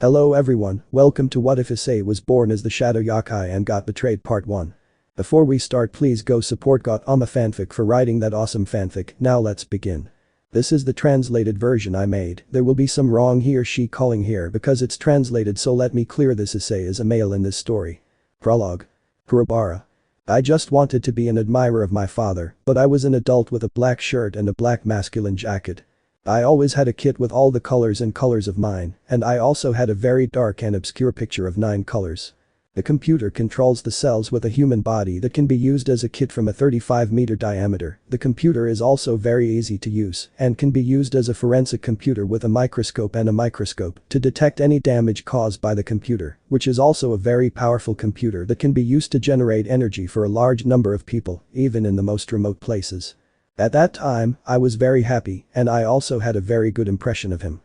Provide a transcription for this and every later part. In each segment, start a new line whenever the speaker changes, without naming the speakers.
Hello everyone, welcome to What If Issei was born as the Shadow Yokai and got betrayed part 1. Before we start, please go support GautamaFanfic for writing that awesome fanfic. Now let's begin. This is the translated version I made. There will be some wrong he or she calling here because it's translated, so let me clear this. Issei is a male in this story. Prologue. Kurobara. I just wanted to be an admirer of my father, but I was an adult with a black shirt and a black masculine jacket. I always had a kit with all the colors and colors of mine, and I also had a very dark and obscure picture of 9 colors. The computer controls the cells with a human body that can be used as a kit from a 35-meter diameter. The computer is also very easy to use and can be used as a forensic computer with a microscope and a microscope to detect any damage caused by the computer, which is also a very powerful computer that can be used to generate energy for a large number of people, even in the most remote places. At that time, I was very happy, and I also had a very good impression of him.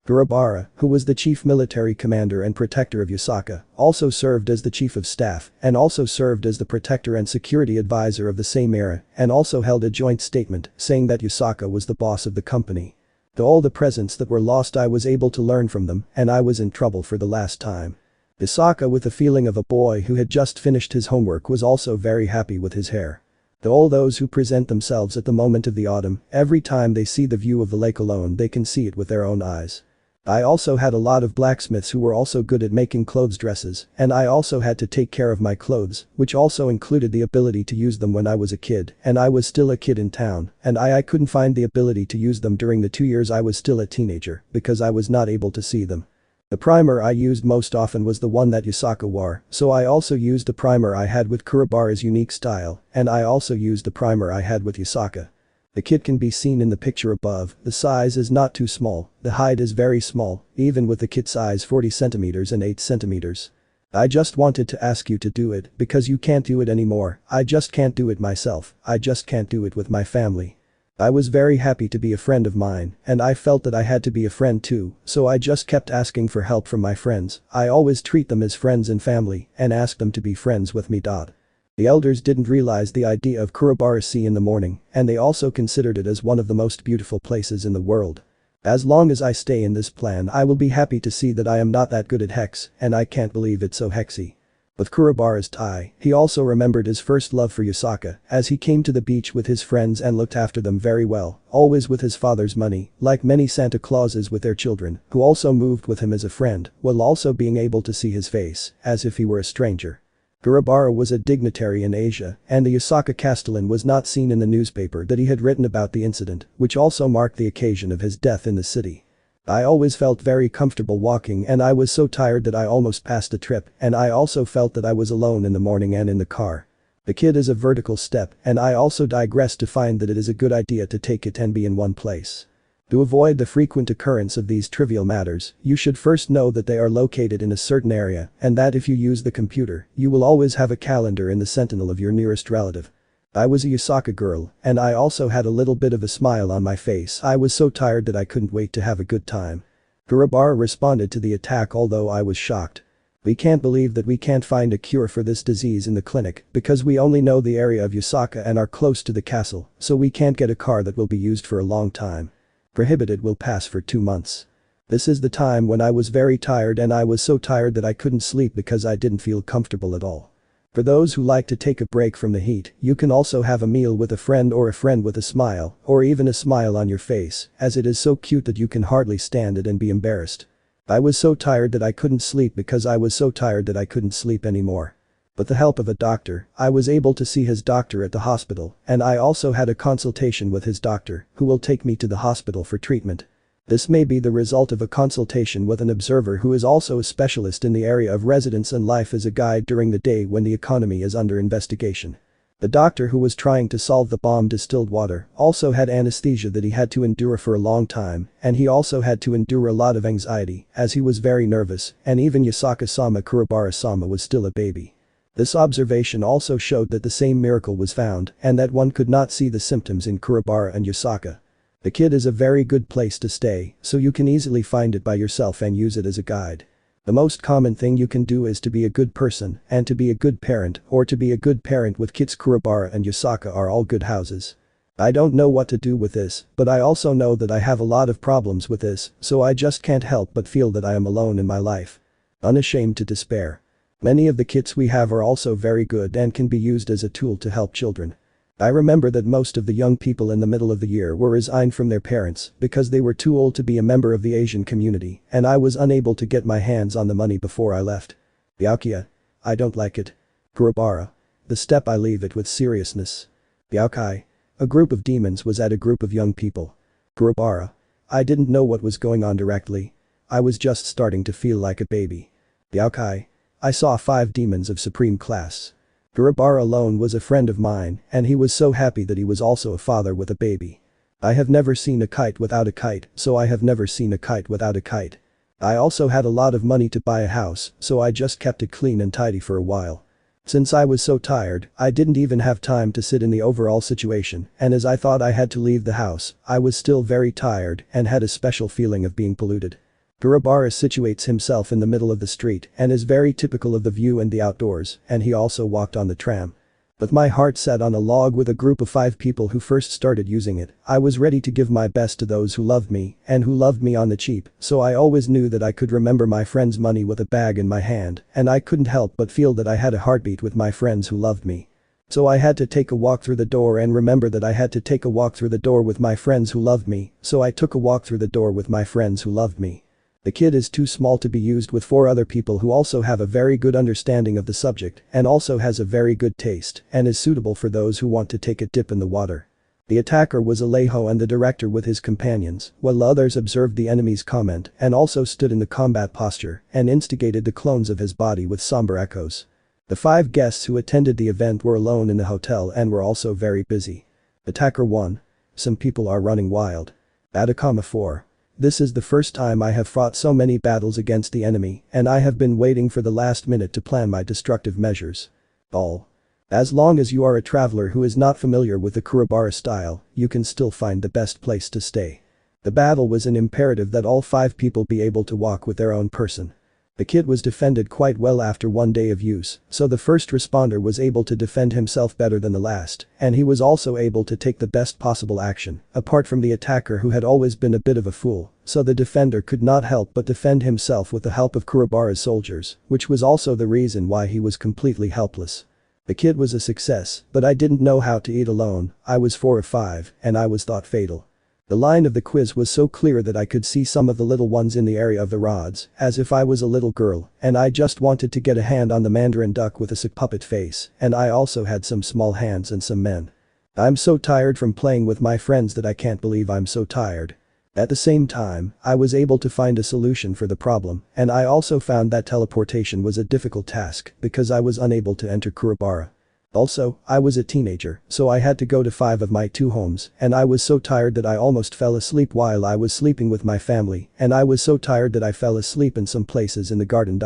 Kurobara, who was the chief military commander and protector of Yasaka, also served as the chief of staff and also served as the protector and security advisor of the same era and also held a joint statement saying that Yasaka was the boss of the company. To all the presents that were lost, I was able to learn from them, and I was in trouble for the last time. Yasaka, with the feeling of a boy who had just finished his homework, was also very happy with his hair. To all those who present themselves at the moment of the autumn, every time they see the view of the lake alone, they can see it with their own eyes. I also had a lot of blacksmiths who were also good at making clothes dresses, and I also had to take care of my clothes, which also included the ability to use them when I was a kid, and I was still a kid in town, and I couldn't find the ability to use them during the 2 years I was still a teenager because I was not able to see them. The primer I used most often was the one that Yasaka wore, so I also used the primer I had with Kurobara's unique style, and I also used the primer I had with Yasaka. The kit can be seen in the picture above. The size is not too small, the height is very small, even with the kit size 40 centimeters and 8 centimeters. I just wanted to ask you to do it because you can't do it anymore. I just can't do it myself, I just can't do it with my family. I was very happy to be a friend of mine, and I felt that I had to be a friend too, so I just kept asking for help from my friends. I always treat them as friends and family and ask them to be friends with me. The elders didn't realize the idea of Kurobara Sea in the morning, and they also considered it as one of the most beautiful places in the world. As long as I stay in this plan, I will be happy to see that I am not that good at hex, and I can't believe it's so hexy. With Kurobara's tie, he also remembered his first love for Yasaka as he came to the beach with his friends and looked after them very well, always with his father's money, like many Santa Clauses with their children, who also moved with him as a friend, while also being able to see his face, as if he were a stranger. Kurobara was a dignitary in Asia, and the Yasaka castellan was not seen in the newspaper that he had written about the incident, which also marked the occasion of his death in the city. I always felt very comfortable walking, and I was so tired that I almost passed the trip, and I also felt that I was alone in the morning and in the car. The kid is a vertical step, and I also digressed to find that it is a good idea to take it and be in one place. To avoid the frequent occurrence of these trivial matters, you should first know that they are located in a certain area, and that if you use the computer, you will always have a calendar in the sentinel of your nearest relative. I was a Yasaka girl, and I also had a little bit of a smile on my face. I was so tired that I couldn't wait to have a good time. Kurobara responded to the attack, although I was shocked. We can't believe that we can't find a cure for this disease in the clinic because we only know the area of Yasaka and are close to the castle, so we can't get a car that will be used for a long time. Prohibited will pass for 2 months. This is the time when I was very tired, and I was so tired that I couldn't sleep because I didn't feel comfortable at all. For those who like to take a break from the heat, you can also have a meal with a friend or a friend with a smile, or even a smile on your face, as it is so cute that you can hardly stand it and be embarrassed. I was so tired that I couldn't sleep because I was so tired that I couldn't sleep anymore. With the help of a doctor, I was able to see his doctor at the hospital, and I also had a consultation with his doctor, who will take me to the hospital for treatment. This may be the result of a consultation with an observer who is also a specialist in the area of residence and life as a guide during the day when the economy is under investigation. The doctor who was trying to solve the bomb distilled water also had anesthesia that he had to endure for a long time, and he also had to endure a lot of anxiety as he was very nervous, and even Yasaka-sama Kurobara-sama was still a baby. This observation also showed that the same miracle was found and that one could not see the symptoms in Kurobara and Yasaka. The kid is a very good place to stay, so you can easily find it by yourself and use it as a guide. The most common thing you can do is to be a good person and to be a good parent, or to be a good parent with kids. Kurobara and Yasaka are all good houses. I don't know what to do with this, but I also know that I have a lot of problems with this, so I just can't help but feel that I am alone in my life. Unashamed to despair. Many of the kits we have are also very good and can be used as a tool to help children. I remember that most of the young people in the middle of the year were resigned from their parents because they were too old to be a member of the Asian community, and I was unable to get my hands on the money before I left. Byakuya. I don't like it. Kurobara. The step I leave it with seriousness. Yokai. A group of demons was at a group of young people. Kurobara. I didn't know what was going on directly. I was just starting to feel like a baby. Yokai. I saw 5 demons of supreme class. Kurobara alone was a friend of mine, and he was so happy that he was also a father with a baby. I have never seen a kite without a kite, so I have never seen a kite without a kite. I also had a lot of money to buy a house, so I just kept it clean and tidy for a while. Since I was so tired, I didn't even have time to sit in the overall situation, and as I thought I had to leave the house, I was still very tired and had a special feeling of being polluted. Kurobara situates himself in the middle of the street and is very typical of the view and the outdoors, and he also walked on the tram. But my heart sat on a log with a group of 5 people who first started using it. I was ready to give my best to those who loved me and who loved me on the cheap, so I always knew that I could remember my friend's money with a bag in my hand, and I couldn't help but feel that I had a heartbeat with my friends who loved me. So I had to take a walk through the door and remember that I had to take a walk through the door with my friends who loved me, so I took a walk through the door with my friends who loved me. The kit is too small to be used with 4 other people who also have a very good understanding of the subject and also has a very good taste and is suitable for those who want to take a dip in the water. The attacker was Alejo and the director with his companions, while others observed the enemy's comment and also stood in the combat posture and instigated the clones of his body with somber echoes. The 5 guests who attended the event were alone in the hotel and were also very busy. Attacker 1. Some people are running wild. Atacama 4. This is the first time I have fought so many battles against the enemy, and I have been waiting for the last minute to plan my destructive measures. All. As long as you are a traveler who is not familiar with the Kurobara style, you can still find the best place to stay. The battle was an imperative that all 5 people be able to walk with their own person. The kit was defended quite well after 1 day of use, so the first responder was able to defend himself better than the last, and he was also able to take the best possible action, apart from the attacker who had always been a bit of a fool, so the defender could not help but defend himself with the help of Kurobara's soldiers, which was also the reason why he was completely helpless. The kit was a success, but I didn't know how to eat alone. I was 4 of 5, and I was thought fatal. The line of the quiz was so clear that I could see some of the little ones in the area of the rods, as if I was a little girl, and I just wanted to get a hand on the mandarin duck with a sick puppet face, and I also had some small hands and some men. I'm so tired from playing with my friends that I can't believe I'm so tired. At the same time, I was able to find a solution for the problem, and I also found that teleportation was a difficult task because I was unable to enter Kurobara. Also, I was a teenager, so I had to go to 5 of my 2 homes, and I was so tired that I almost fell asleep while I was sleeping with my family, and I was so tired that I fell asleep in some places in the garden.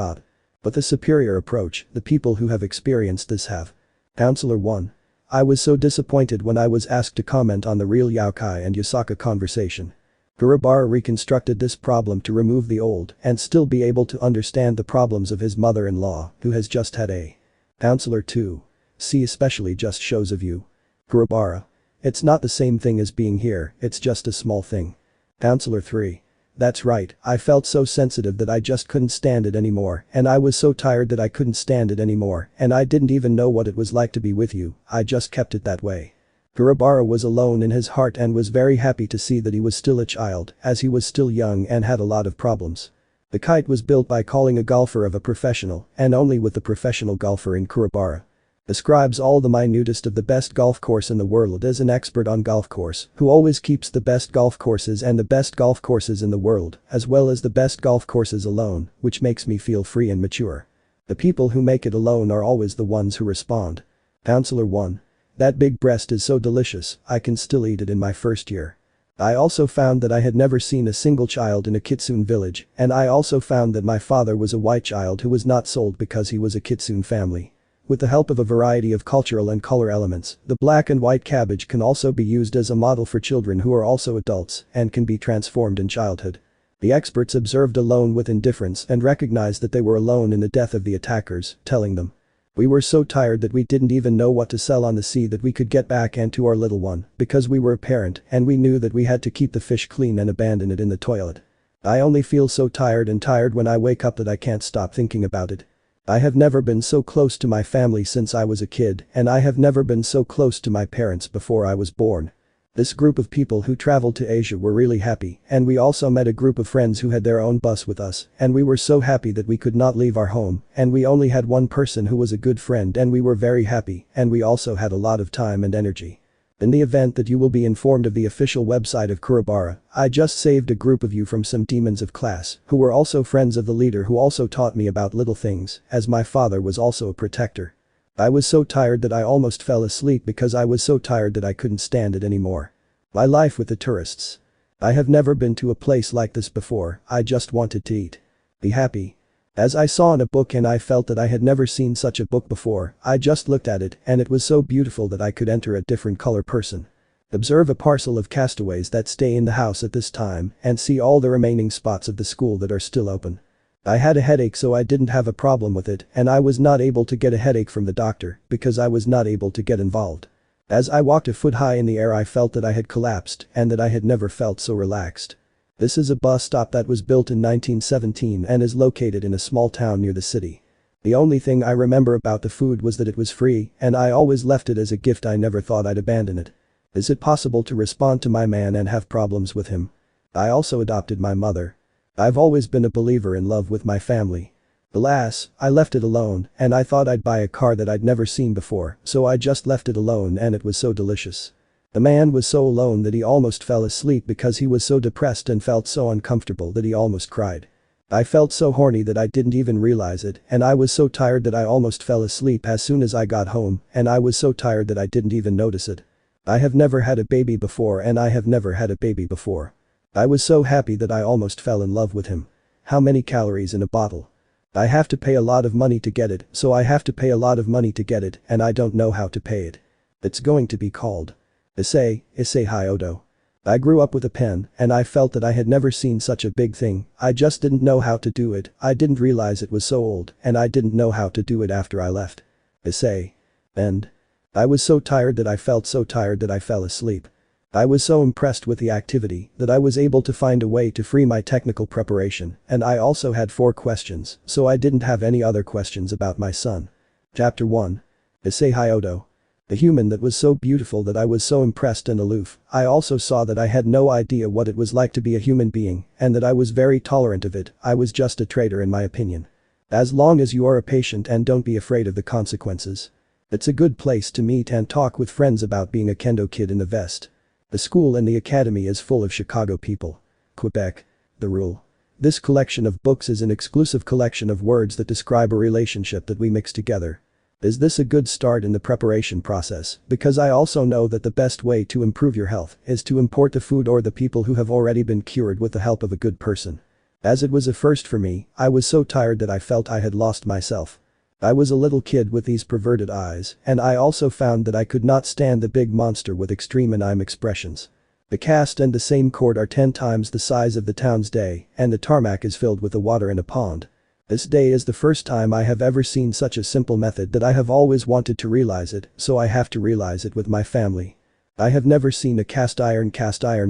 But the superior approach, the people who have experienced this have. Counselor 1. I was so disappointed when I was asked to comment on the real Youkai and Yasaka conversation. Kurobara reconstructed this problem to remove the old and still be able to understand the problems of his mother-in-law, who has just had a. Counselor 2. See especially just shows of you. Kurobara. It's not the same thing as being here, it's just a small thing. Counselor 3. That's right, I felt so sensitive that I just couldn't stand it anymore, and I was so tired that I couldn't stand it anymore, and I didn't even know what it was like to be with you, I just kept it that way. Kurobara was alone in his heart and was very happy to see that he was still a child, as he was still young and had a lot of problems. The kite was built by calling a golfer of a professional, and only with the professional golfer in Kurobara. Describes all the minutest of the best golf course in the world as an expert on golf course, who always keeps the best golf courses and the best golf courses in the world, as well as the best golf courses alone, which makes me feel free and mature. The people who make it alone are always the ones who respond. Counselor 1. That big breast is so delicious, I can still eat it in my first year. I also found that I had never seen a single child in a Kitsune village, and I also found that my father was a white child who was not sold because he was a Kitsune family. With the help of a variety of cultural and color elements, the black and white cabbage can also be used as a model for children who are also adults and can be transformed in childhood. The experts observed alone with indifference and recognized that they were alone in the death of the attackers, telling them. We were so tired that we didn't even know what to sell on the sea that we could get back and to our little one because we were a parent and we knew that we had to keep the fish clean and abandon it in the toilet. I only feel so tired when I wake up that I can't stop thinking about it. I have never been so close to my family since I was a kid and I have never been so close to my parents before I was born. This group of people who traveled to Asia were really happy and we also met a group of friends who had their own bus with us and we were so happy that we could not leave our home and we only had one person who was a good friend and we were very happy and we also had a lot of time and energy. In the event that you will be informed of the official website of Kurobara, I just saved a group of you from some demons of class who were also friends of the leader who also taught me about little things as my father was also a protector. I was so tired that I almost fell asleep because I was so tired that I couldn't stand it anymore. My life with the tourists. I have never been to a place like this before, I just wanted to eat. Be happy. As I saw in a book and I felt that I had never seen such a book before, I just looked at it and it was so beautiful that I could enter a different color person. Observe a parcel of castaways that stay in the house at this time and see all the remaining spots of the school that are still open. I had a headache so I didn't have a problem with it and I was not able to get a headache from the doctor because I was not able to get involved. As I walked a foot high in the air I felt that I had collapsed and that I had never felt so relaxed. This is a bus stop that was built in 1917 and is located in a small town near the city. The only thing I remember about the food was that it was free and I always left it as a gift. I never thought I'd abandon it. Is it possible to respond to my man and have problems with him? I also adopted my mother. I've always been a believer in love with my family. Alas, I left it alone and I thought I'd buy a car that I'd never seen before so I just left it alone and it was so delicious. The man was so alone that he almost fell asleep because he was so depressed and felt so uncomfortable that he almost cried. I felt so horny that I didn't even realize it and I was so tired that I almost fell asleep as soon as I got home and I was so tired that I didn't even notice it. I have never had a baby before and I have never had a baby before. I was so happy that I almost fell in love with him. How many calories in a bottle? I have to pay a lot of money to get it, so I have to pay a lot of money to get it and I don't know how to pay it. It's going to be called Issei Hyodo. I grew up with a pen and I felt that I had never seen such a big thing, I just didn't know how to do it, I didn't realize it was so old and I didn't know how to do it after I left. Issei. And I was so tired that I felt so tired that I fell asleep. I was so impressed with the activity that I was able to find a way to free my technical preparation and I also had 4 questions so I didn't have any other questions about my son. Chapter 1. Issei Hyodo. The human that was so beautiful that I was so impressed and aloof. I also saw that I had no idea what it was like to be a human being and that I was very tolerant of it. I was just a traitor in my opinion. As long as you are a patient and don't be afraid of the consequences. It's a good place to meet and talk with friends about being a kendo kid in the vest. The school and the academy is full of Chicago people. Quebec. The rule. This collection of books is an exclusive collection of words that describe a relationship that we mix together. Is this a good start in the preparation process? Because I also know that the best way to improve your health is to import the food or the people who have already been cured with the help of a good person. As it was a first for me, I was so tired that I felt I had lost myself. I was a little kid with these perverted eyes and I also found that I could not stand the big monster with extreme anime expressions. The cast and the same court are 10 times the size of the town's day and the tarmac is filled with the water in a pond. This day is the first time I have ever seen such a simple method that I have always wanted to realize it, so I have to realize it with my family. I have never seen a cast iron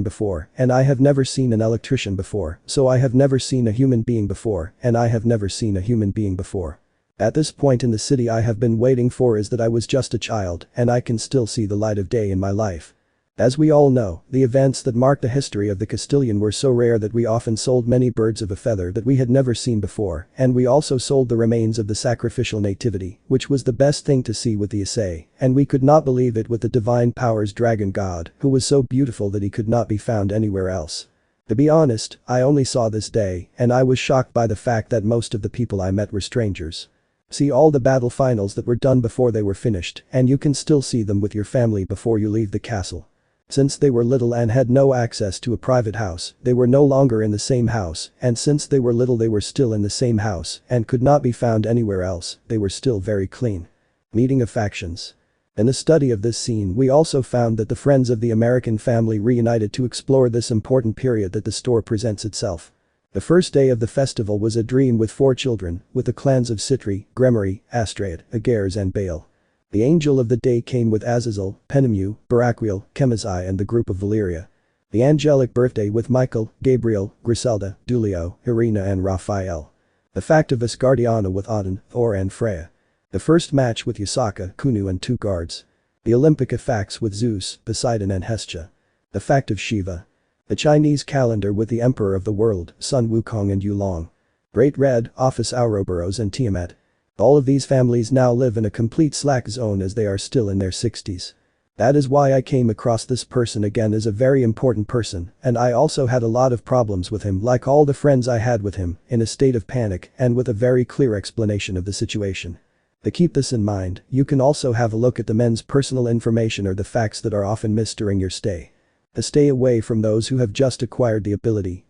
before and I have never seen an electrician before, so I have never seen a human being before and I have never seen a human being before. At this point in the city I have been waiting for is that I was just a child and I can still see the light of day in my life. As we all know, the events that mark the history of the Castilian were so rare that we often sold many birds of a feather that we had never seen before and we also sold the remains of the sacrificial nativity, which was the best thing to see with the Issei, and we could not believe it with the divine powers dragon god, who was so beautiful that he could not be found anywhere else. To be honest, I only saw this day and I was shocked by the fact that most of the people I met were strangers. See all the battle finals that were done before they were finished and you can still see them with your family before you leave the castle. Since they were little and had no access to a private house, they were no longer in the same house and since they were little they were still in the same house and could not be found anywhere else, they were still very clean. Meeting of factions. In the study of this scene we also found that the friends of the American family reunited to explore this important period that the store presents itself. The first day of the festival was a dream with 4 children, with the clans of Citri, Gremory, Astraeid, Agares and Bale. The angel of the day came with Azazel, Penemu, Baraquiel, Chemizai and the group of Valeria. The angelic birthday with Michael, Gabriel, Griselda, Dulio, Irina and Raphael. The fact of Asgardiana with Odin, Thor and Freya. The first match with Yasaka, Kunu and 2 guards. The Olympic effects with Zeus, Poseidon and Hestia. The fact of Shiva. The Chinese calendar with the Emperor of the World, Sun Wukong and Yulong. Great Red, Office Ouroboros and Tiamat. All of these families now live in a complete slack zone as they are still in their 60s. That is why I came across this person again as a very important person, and I also had a lot of problems with him like all the friends I had with him, in a state of panic and with a very clear explanation of the situation. To keep this in mind, you can also have a look at the men's personal information or the facts that are often missed during your stay. To stay away from those who have just acquired the ability,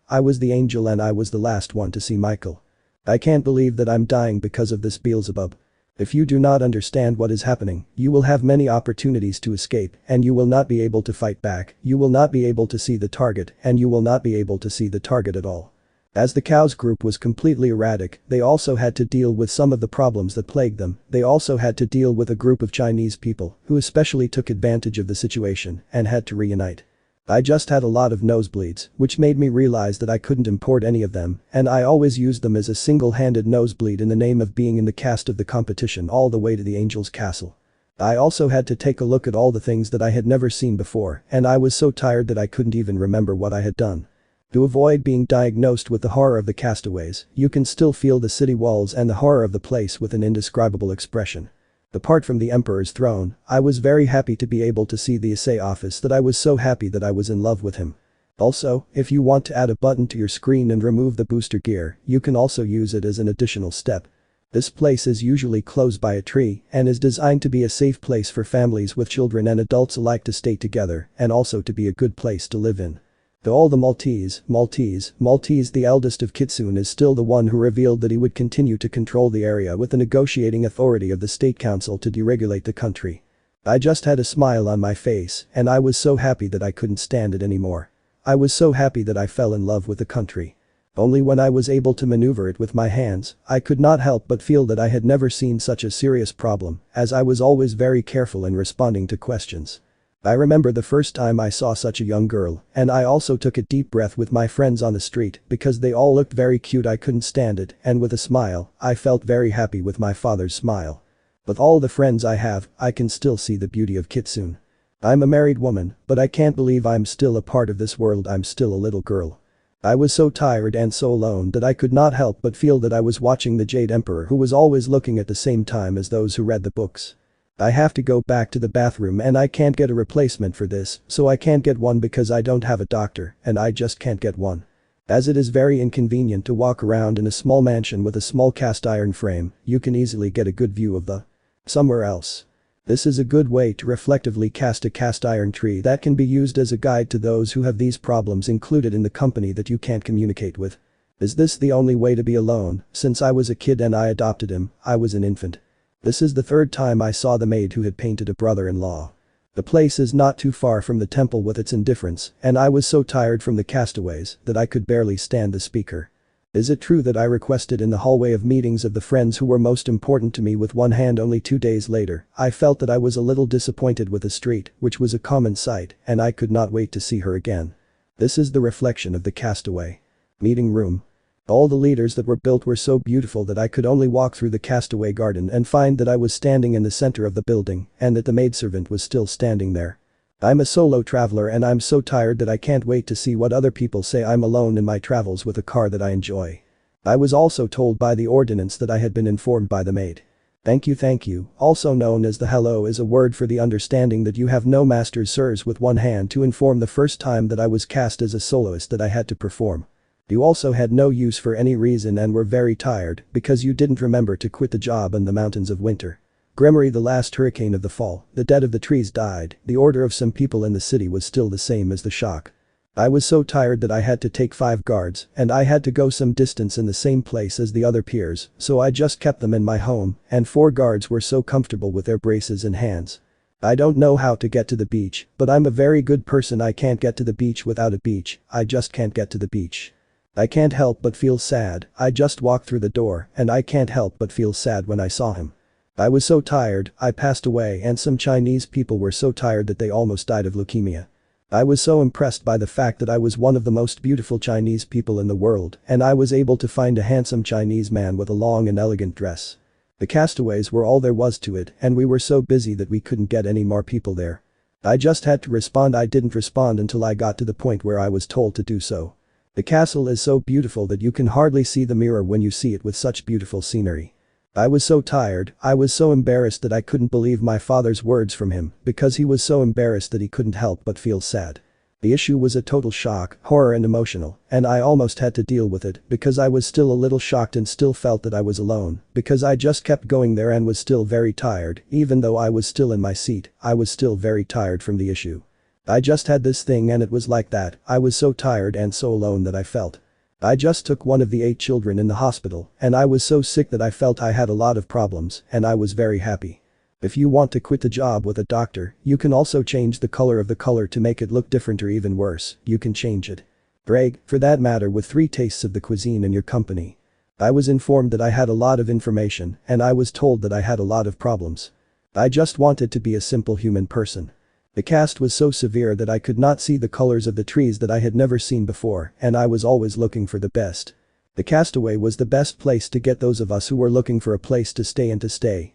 I was the angel and I was the last one to see Michael. I can't believe that I'm dying because of this Beelzebub. If you do not understand what is happening, you will have many opportunities to escape and you will not be able to fight back, you will not be able to see the target and you will not be able to see the target at all. As the cows group was completely erratic, they also had to deal with some of the problems that plagued them, they also had to deal with a group of Chinese people who especially took advantage of the situation and had to reunite. I just had a lot of nosebleeds, which made me realize that I couldn't import any of them, and I always used them as a single-handed nosebleed in the name of being in the cast of the competition all the way to the Angel's Castle. I also had to take a look at all the things that I had never seen before, and I was so tired that I couldn't even remember what I had done. To avoid being diagnosed with the horror of the castaways, you can still feel the city walls and the horror of the place with an indescribable expression. Apart from the Emperor's throne, I was very happy to be able to see the Issei office that I was so happy that I was in love with him. Also, if you want to add a button to your screen and remove the booster gear, you can also use it as an additional step. This place is usually closed by a tree and is designed to be a safe place for families with children and adults alike to stay together and also to be a good place to live in. To all the Maltese, the eldest of Kitsune is still the one who revealed that he would continue to control the area with the negotiating authority of the State Council to deregulate the country. I just had a smile on my face and I was so happy that I couldn't stand it anymore. I was so happy that I fell in love with the country. Only when I was able to maneuver it with my hands, I could not help but feel that I had never seen such a serious problem, as I was always very careful in responding to questions. I remember the first time I saw such a young girl, and I also took a deep breath with my friends on the street because they all looked very cute. I couldn't stand it, and with a smile, I felt very happy with my father's smile. With all the friends I have, I can still see the beauty of Kitsune. I'm a married woman, but I can't believe I'm still a part of this world. I'm still a little girl. I was so tired and so alone that I could not help but feel that I was watching the Jade Emperor who was always looking at the same time as those who read the books. I have to go back to the bathroom and I can't get a replacement for this, so I can't get one because I don't have a doctor and I just can't get one. As it is very inconvenient to walk around in a small mansion with a small cast iron frame, you can easily get a good view of the somewhere else. This is a good way to reflectively cast a cast iron tree that can be used as a guide to those who have these problems included in the company that you can't communicate with. Is this the only way to be alone? Since I was a kid and I adopted him, I was an infant. This is the 3rd time I saw the maid who had painted a brother-in-law. The place is not too far from the temple with its indifference, and I was so tired from the castaways that I could barely stand the speaker. Is it true that I requested in the hallway of meetings of the friends who were most important to me with one hand? Only 2 days later, I felt that I was a little disappointed with the street, which was a common sight, and I could not wait to see her again. This is the reflection of the castaway meeting room. All the leaders that were built were so beautiful that I could only walk through the castaway garden and find that I was standing in the center of the building and that the maidservant was still standing there. I'm a solo traveler and I'm so tired that I can't wait to see what other people say. I'm alone in my travels with a car that I enjoy. I was also told by the ordinance that I had been informed by the maid. Thank you, also known as the hello, is a word for the understanding that you have no masters sirs with one hand to inform the first time that I was cast as a soloist that I had to perform. You also had no use for any reason and were very tired because you didn't remember to quit the job in the mountains of winter. Gremory, the last hurricane of the fall, the dead of the trees died, the order of some people in the city was still the same as the shock. I was so tired that I had to take 5 guards and I had to go some distance in the same place as the other peers, so I just kept them in my home and 4 guards were so comfortable with their braces and hands. I don't know how to get to the beach, but I'm a very good person. I can't get to the beach without a beach, I just can't get to the beach. I can't help but feel sad. I just walked through the door and I can't help but feel sad when I saw him. I was so tired, I passed away and some Chinese people were so tired that they almost died of leukemia. I was so impressed by the fact that I was one of the most beautiful Chinese people in the world and I was able to find a handsome Chinese man with a long and elegant dress. The castaways were all there was to it and we were so busy that we couldn't get any more people there. I just had to respond. I didn't respond until I got to the point where I was told to do so. The castle is so beautiful that you can hardly see the mirror when you see it with such beautiful scenery. I was so tired, I was so embarrassed that I couldn't believe my father's words from him because he was so embarrassed that he couldn't help but feel sad. The issue was a total shock, horror and emotional, and I almost had to deal with it because I was still a little shocked and still felt that I was alone because I just kept going there and was still very tired. Even though I was still in my seat, I was still very tired from the issue. I just had this thing and it was like that. I was so tired and so alone that I felt. I just took one of the 8 children in the hospital and I was so sick that I felt I had a lot of problems and I was very happy. If you want to quit the job with a doctor, you can also change the color of the color to make it look different or even worse, you can change it. Greg, for that matter with 3 tastes of the cuisine in your company. I was informed that I had a lot of information and I was told that I had a lot of problems. I just wanted to be a simple human person. The cast was so severe that I could not see the colors of the trees that I had never seen before and I was always looking for the best. The castaway was the best place to get those of us who were looking for a place to stay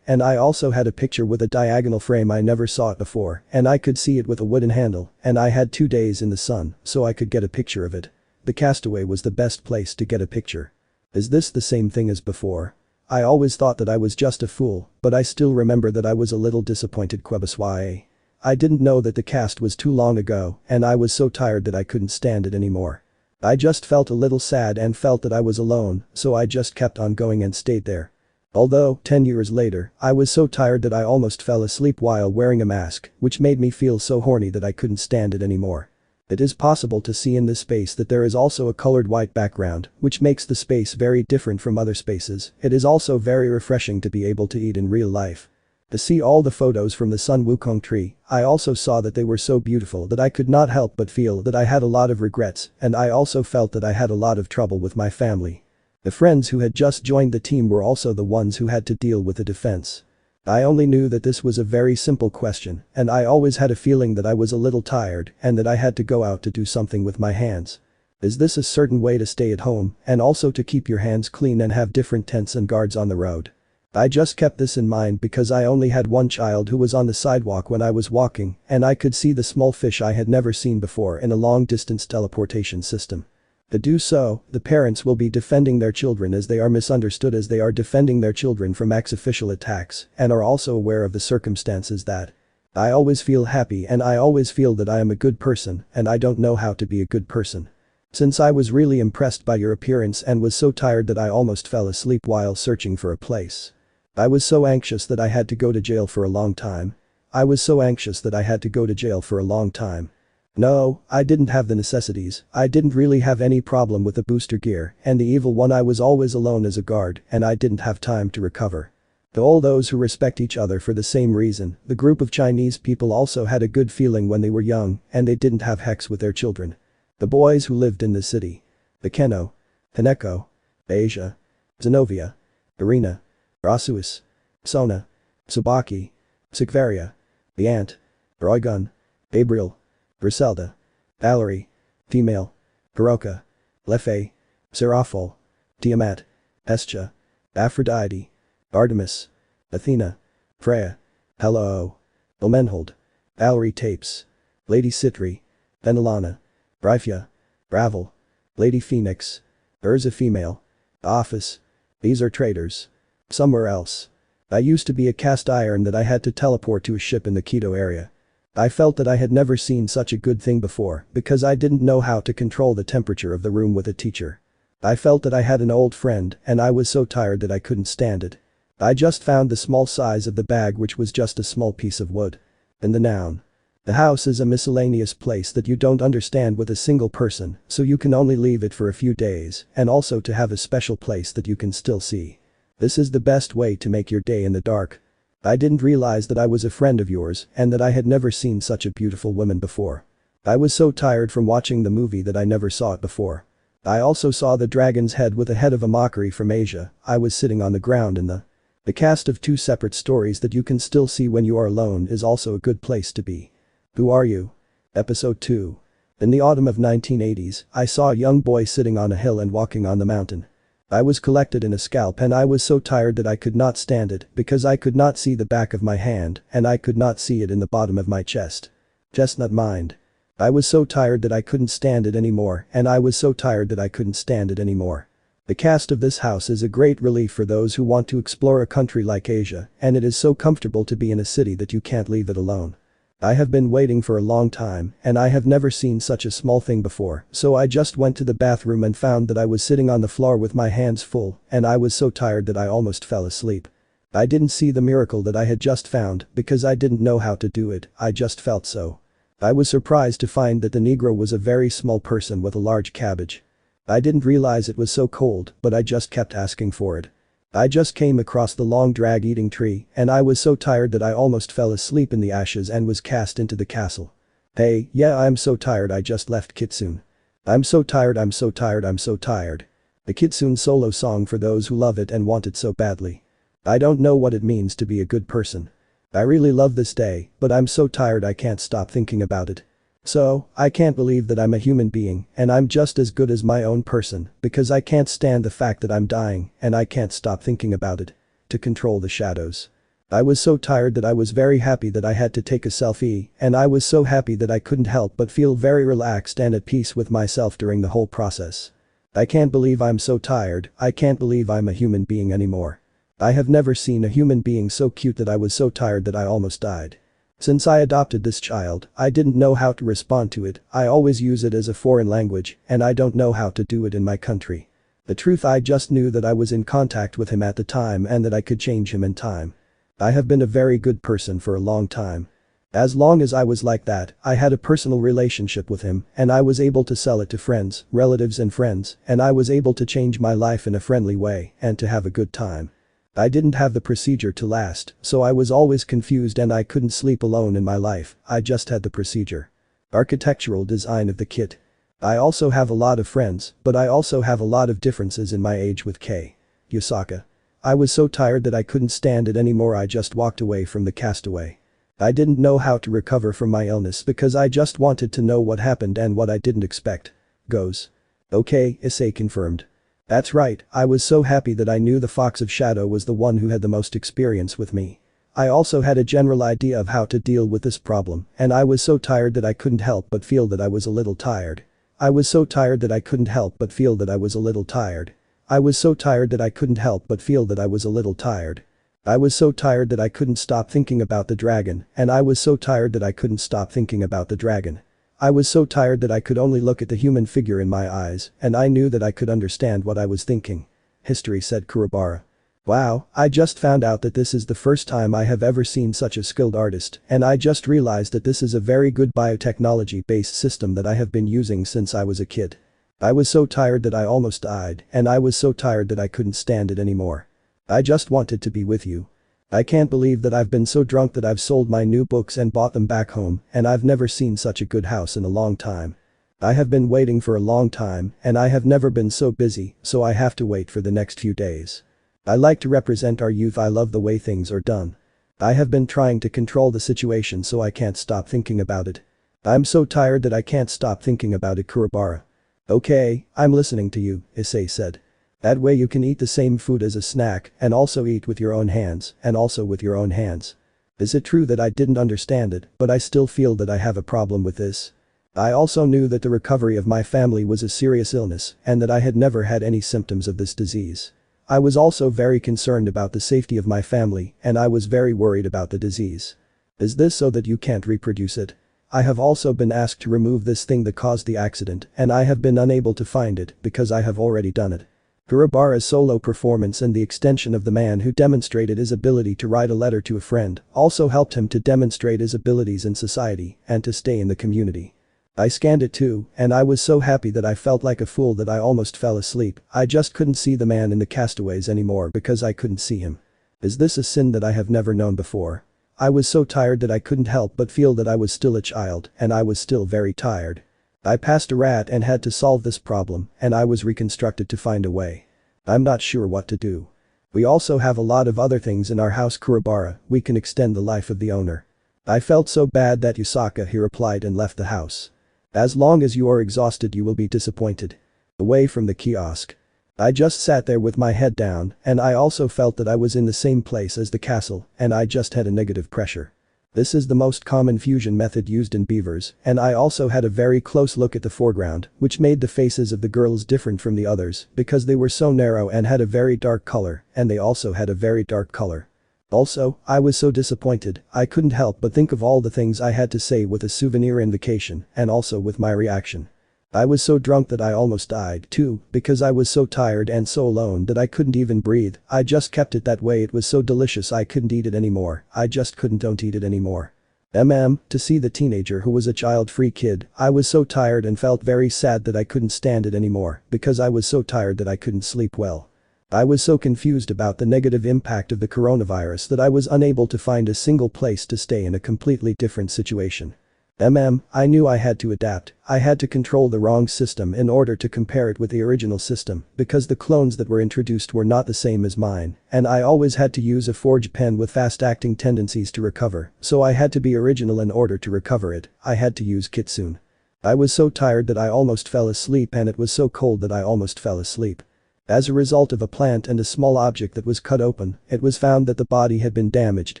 and I also had a picture with a diagonal frame. I never saw it before and I could see it with a wooden handle and I had 2 days in the sun so I could get a picture of it. The castaway was the best place to get a picture. Is this the same thing as before? I always thought that I was just a fool, but I still remember that I was a little disappointed. Kwebaswaye. I didn't know that the cast was too long ago and I was so tired that I couldn't stand it anymore. I just felt a little sad and felt that I was alone, so I just kept on going and stayed there. Although, 10 years later, I was so tired that I almost fell asleep while wearing a mask, which made me feel so horny that I couldn't stand it anymore. It is possible to see in this space that there is also a colored white background, which makes the space very different from other spaces. It is also very refreshing to be able to eat in real life. To see all the photos from the Sun Wukong tree, I also saw that they were so beautiful that I could not help but feel that I had a lot of regrets and I also felt that I had a lot of trouble with my family. The friends who had just joined the team were also the ones who had to deal with the defense. I only knew that this was a very simple question and I always had a feeling that I was a little tired and that I had to go out to do something with my hands. Is this a certain way to stay at home and also to keep your hands clean and have different tents and guards on the road? I just kept this in mind because I only had one child who was on the sidewalk when I was walking and I could see the small fish I had never seen before in a long-distance teleportation system. To do so, the parents will be defending their children as they are misunderstood as they are defending their children from ex-official attacks and are also aware of the circumstances that I always feel happy and I always feel that I am a good person and I don't know how to be a good person. Since I was really impressed by your appearance and was so tired that I almost fell asleep while searching for a place. I was so anxious that I had to go to jail for a long time. I was so anxious that I had to go to jail for a long time. No, I didn't have the necessities, I didn't really have any problem with the booster gear and the evil one. I was always alone as a guard and I didn't have time to recover. To all those who respect each other for the same reason, the group of Chinese people also had a good feeling when they were young and they didn't have hex with their children. The boys who lived in the city. The Keno. Hineko. Asia. Zenobia. Irina. Rasuis. Sona. Tsubaki. Sikvaria. The Ant. Roygun. Gabriel. Griselda. Valerie. Female. Hiroka. Lefay. Seraphol. Tiamat. Hestia. Aphrodite. Artemis. Athena. Freya. Hello. Ilmenhold. Valerie Tapes. Lady Citri. Venelana. Bryphia. Ravel. Lady Phoenix. Urza Female. Office. These are traitors. Somewhere else. I used to be a cast iron that I had to teleport to a ship in the Quito area. I felt that I had never seen such a good thing before because I didn't know how to control the temperature of the room with a teacher. I felt that I had an old friend and I was so tired that I couldn't stand it. I just found the small size of the bag, which was just a small piece of wood. And the noun. The house is a miscellaneous place that you don't understand with a single person, so you can only leave it for a few days and also to have a special place that you can still see. This is the best way to make your day in the dark. I didn't realize that I was a friend of yours and that I had never seen such a beautiful woman before. I was so tired from watching the movie that I never saw it before. I also saw the dragon's head with a head of a mockery from Asia. I was sitting on the ground in the cast of two separate stories that you can still see when you are alone is also a good place to be. Who are you? Episode 2. In the autumn of 1980s, I saw a young boy sitting on a hill and walking on the mountain. I was collected in a scalp and I was so tired that I could not stand it because I could not see the back of my hand and I could not see it in the bottom of my chest. Chestnut mind. I was so tired that I couldn't stand it anymore and I was so tired that I couldn't stand it anymore. The cast of this house is a great relief for those who want to explore a country like Asia and it is so comfortable to be in a city that you can't leave it alone. I have been waiting for a long time and I have never seen such a small thing before, so I just went to the bathroom and found that I was sitting on the floor with my hands full and I was so tired that I almost fell asleep. I didn't see the miracle that I had just found because I didn't know how to do it, I just felt so. I was surprised to find that the Negro was a very small person with a large cabbage. I didn't realize it was so cold, but I just kept asking for it. I just came across the long drag-eating tree and I was so tired that I almost fell asleep in the ashes and was cast into the castle. Hey, yeah, I'm so tired I just left Kitsune. I'm so tired, I'm so tired, I'm so tired. The Kitsune solo song for those who love it and want it so badly. I don't know what it means to be a good person. I really love this day, but I'm so tired I can't stop thinking about it. So, I can't believe that I'm a human being and I'm just as good as my own person because I can't stand the fact that I'm dying and I can't stop thinking about it. To control the shadows. I was so tired that I was very happy that I had to take a selfie and I was so happy that I couldn't help but feel very relaxed and at peace with myself during the whole process. I can't believe I'm so tired, I can't believe I'm a human being anymore. I have never seen a human being so cute that I was so tired that I almost died. Since I adopted this child, I didn't know how to respond to it, I always use it as a foreign language and I don't know how to do it in my country. The truth, I just knew that I was in contact with him at the time and that I could change him in time. I have been a very good person for a long time. As long as I was like that, I had a personal relationship with him and I was able to sell it to friends, relatives and friends and I was able to change my life in a friendly way and to have a good time. I didn't have the procedure to last, so I was always confused and I couldn't sleep alone in my life, I just had the procedure. Architectural design of the kit. I also have a lot of friends, but I also have a lot of differences in my age with Yasaka. I was so tired that I couldn't stand it anymore, I just walked away from the castaway. I didn't know how to recover from my illness because I just wanted to know what happened and what I didn't expect. Goes. Okay, Issei confirmed. That's right, I was so happy that I knew the Fox of Shadow was the one who had the most experience with me. I also had a general idea of how to deal with this problem and I was so tired that I couldn't help but feel that I was a little tired. I was so tired that I couldn't help but feel that I was a little tired. I was so tired that I couldn't help but feel that I was a little tired. I was so tired that I couldn't stop thinking about the dragon and I was so tired that I couldn't stop thinking about the dragon. I was so tired that I could only look at the human figure in my eyes and I knew that I could understand what I was thinking. History, said Kurobara. Wow, I just found out that this is the first time I have ever seen such a skilled artist and I just realized that this is a very good biotechnology-based system that I have been using since I was a kid. I was so tired that I almost died and I was so tired that I couldn't stand it anymore. I just wanted to be with you. I can't believe that I've been so drunk that I've sold my new books and bought them back home and I've never seen such a good house in a long time. I have been waiting for a long time and I have never been so busy, so I have to wait for the next few days. I like to represent our youth, I love the way things are done. I have been trying to control the situation so I can't stop thinking about it. I'm so tired that I can't stop thinking about it, Kurobara. Okay, I'm listening to you, Issei said. That way you can eat the same food as a snack and also eat with your own hands and also with your own hands. Is it true that I didn't understand it, but I still feel that I have a problem with this? I also knew that the recovery of my family was a serious illness and that I had never had any symptoms of this disease. I was also very concerned about the safety of my family and I was very worried about the disease. Is this so that you can't reproduce it? I have also been asked to remove this thing that caused the accident and I have been unable to find it because I have already done it. Kurobara's solo performance and the extension of the man who demonstrated his ability to write a letter to a friend also helped him to demonstrate his abilities in society and to stay in the community. I scanned it too, and I was so happy that I felt like a fool that I almost fell asleep. I just couldn't see the man in the castaways anymore because I couldn't see him. Is this a sin that I have never known before? I was so tired that I couldn't help but feel that I was still a child and I was still very tired. I passed a rat and had to solve this problem, and I was reconstructed to find a way. I'm not sure what to do. We also have a lot of other things in our house Kurobara, we can extend the life of the owner. I felt so bad that Yasaka he replied and left the house. As long as you are exhausted you will be disappointed. Away from the kiosk. I just sat there with my head down, and I also felt that I was in the same place as the castle, and I just had a negative pressure. This is the most common fusion method used in beavers, and I also had a very close look at the foreground, which made the faces of the girls different from the others because they were so narrow and had a very dark color, and they also had a very dark color. Also, I was so disappointed, I couldn't help but think of all the things I had to say with a souvenir invocation and also with my reaction. I was so drunk that I almost died too, because I was so tired and so alone that I couldn't even breathe. I just kept it that way. It was so delicious I couldn't eat it anymore. I just don't eat it anymore. To see the teenager who was a child-free kid, I was so tired and felt very sad that I couldn't stand it anymore because I was so tired that I couldn't sleep well. I was so confused about the negative impact of the coronavirus that I was unable to find a single place to stay in a completely different situation. I knew I had to adapt, I had to control the wrong system in order to compare it with the original system because the clones that were introduced were not the same as mine, and I always had to use a forge pen with fast-acting tendencies to recover, so I had to be original in order to recover it. I had to use Kitsune. I was so tired that I almost fell asleep and it was so cold that I almost fell asleep. As a result of a plant and a small object that was cut open, it was found that the body had been damaged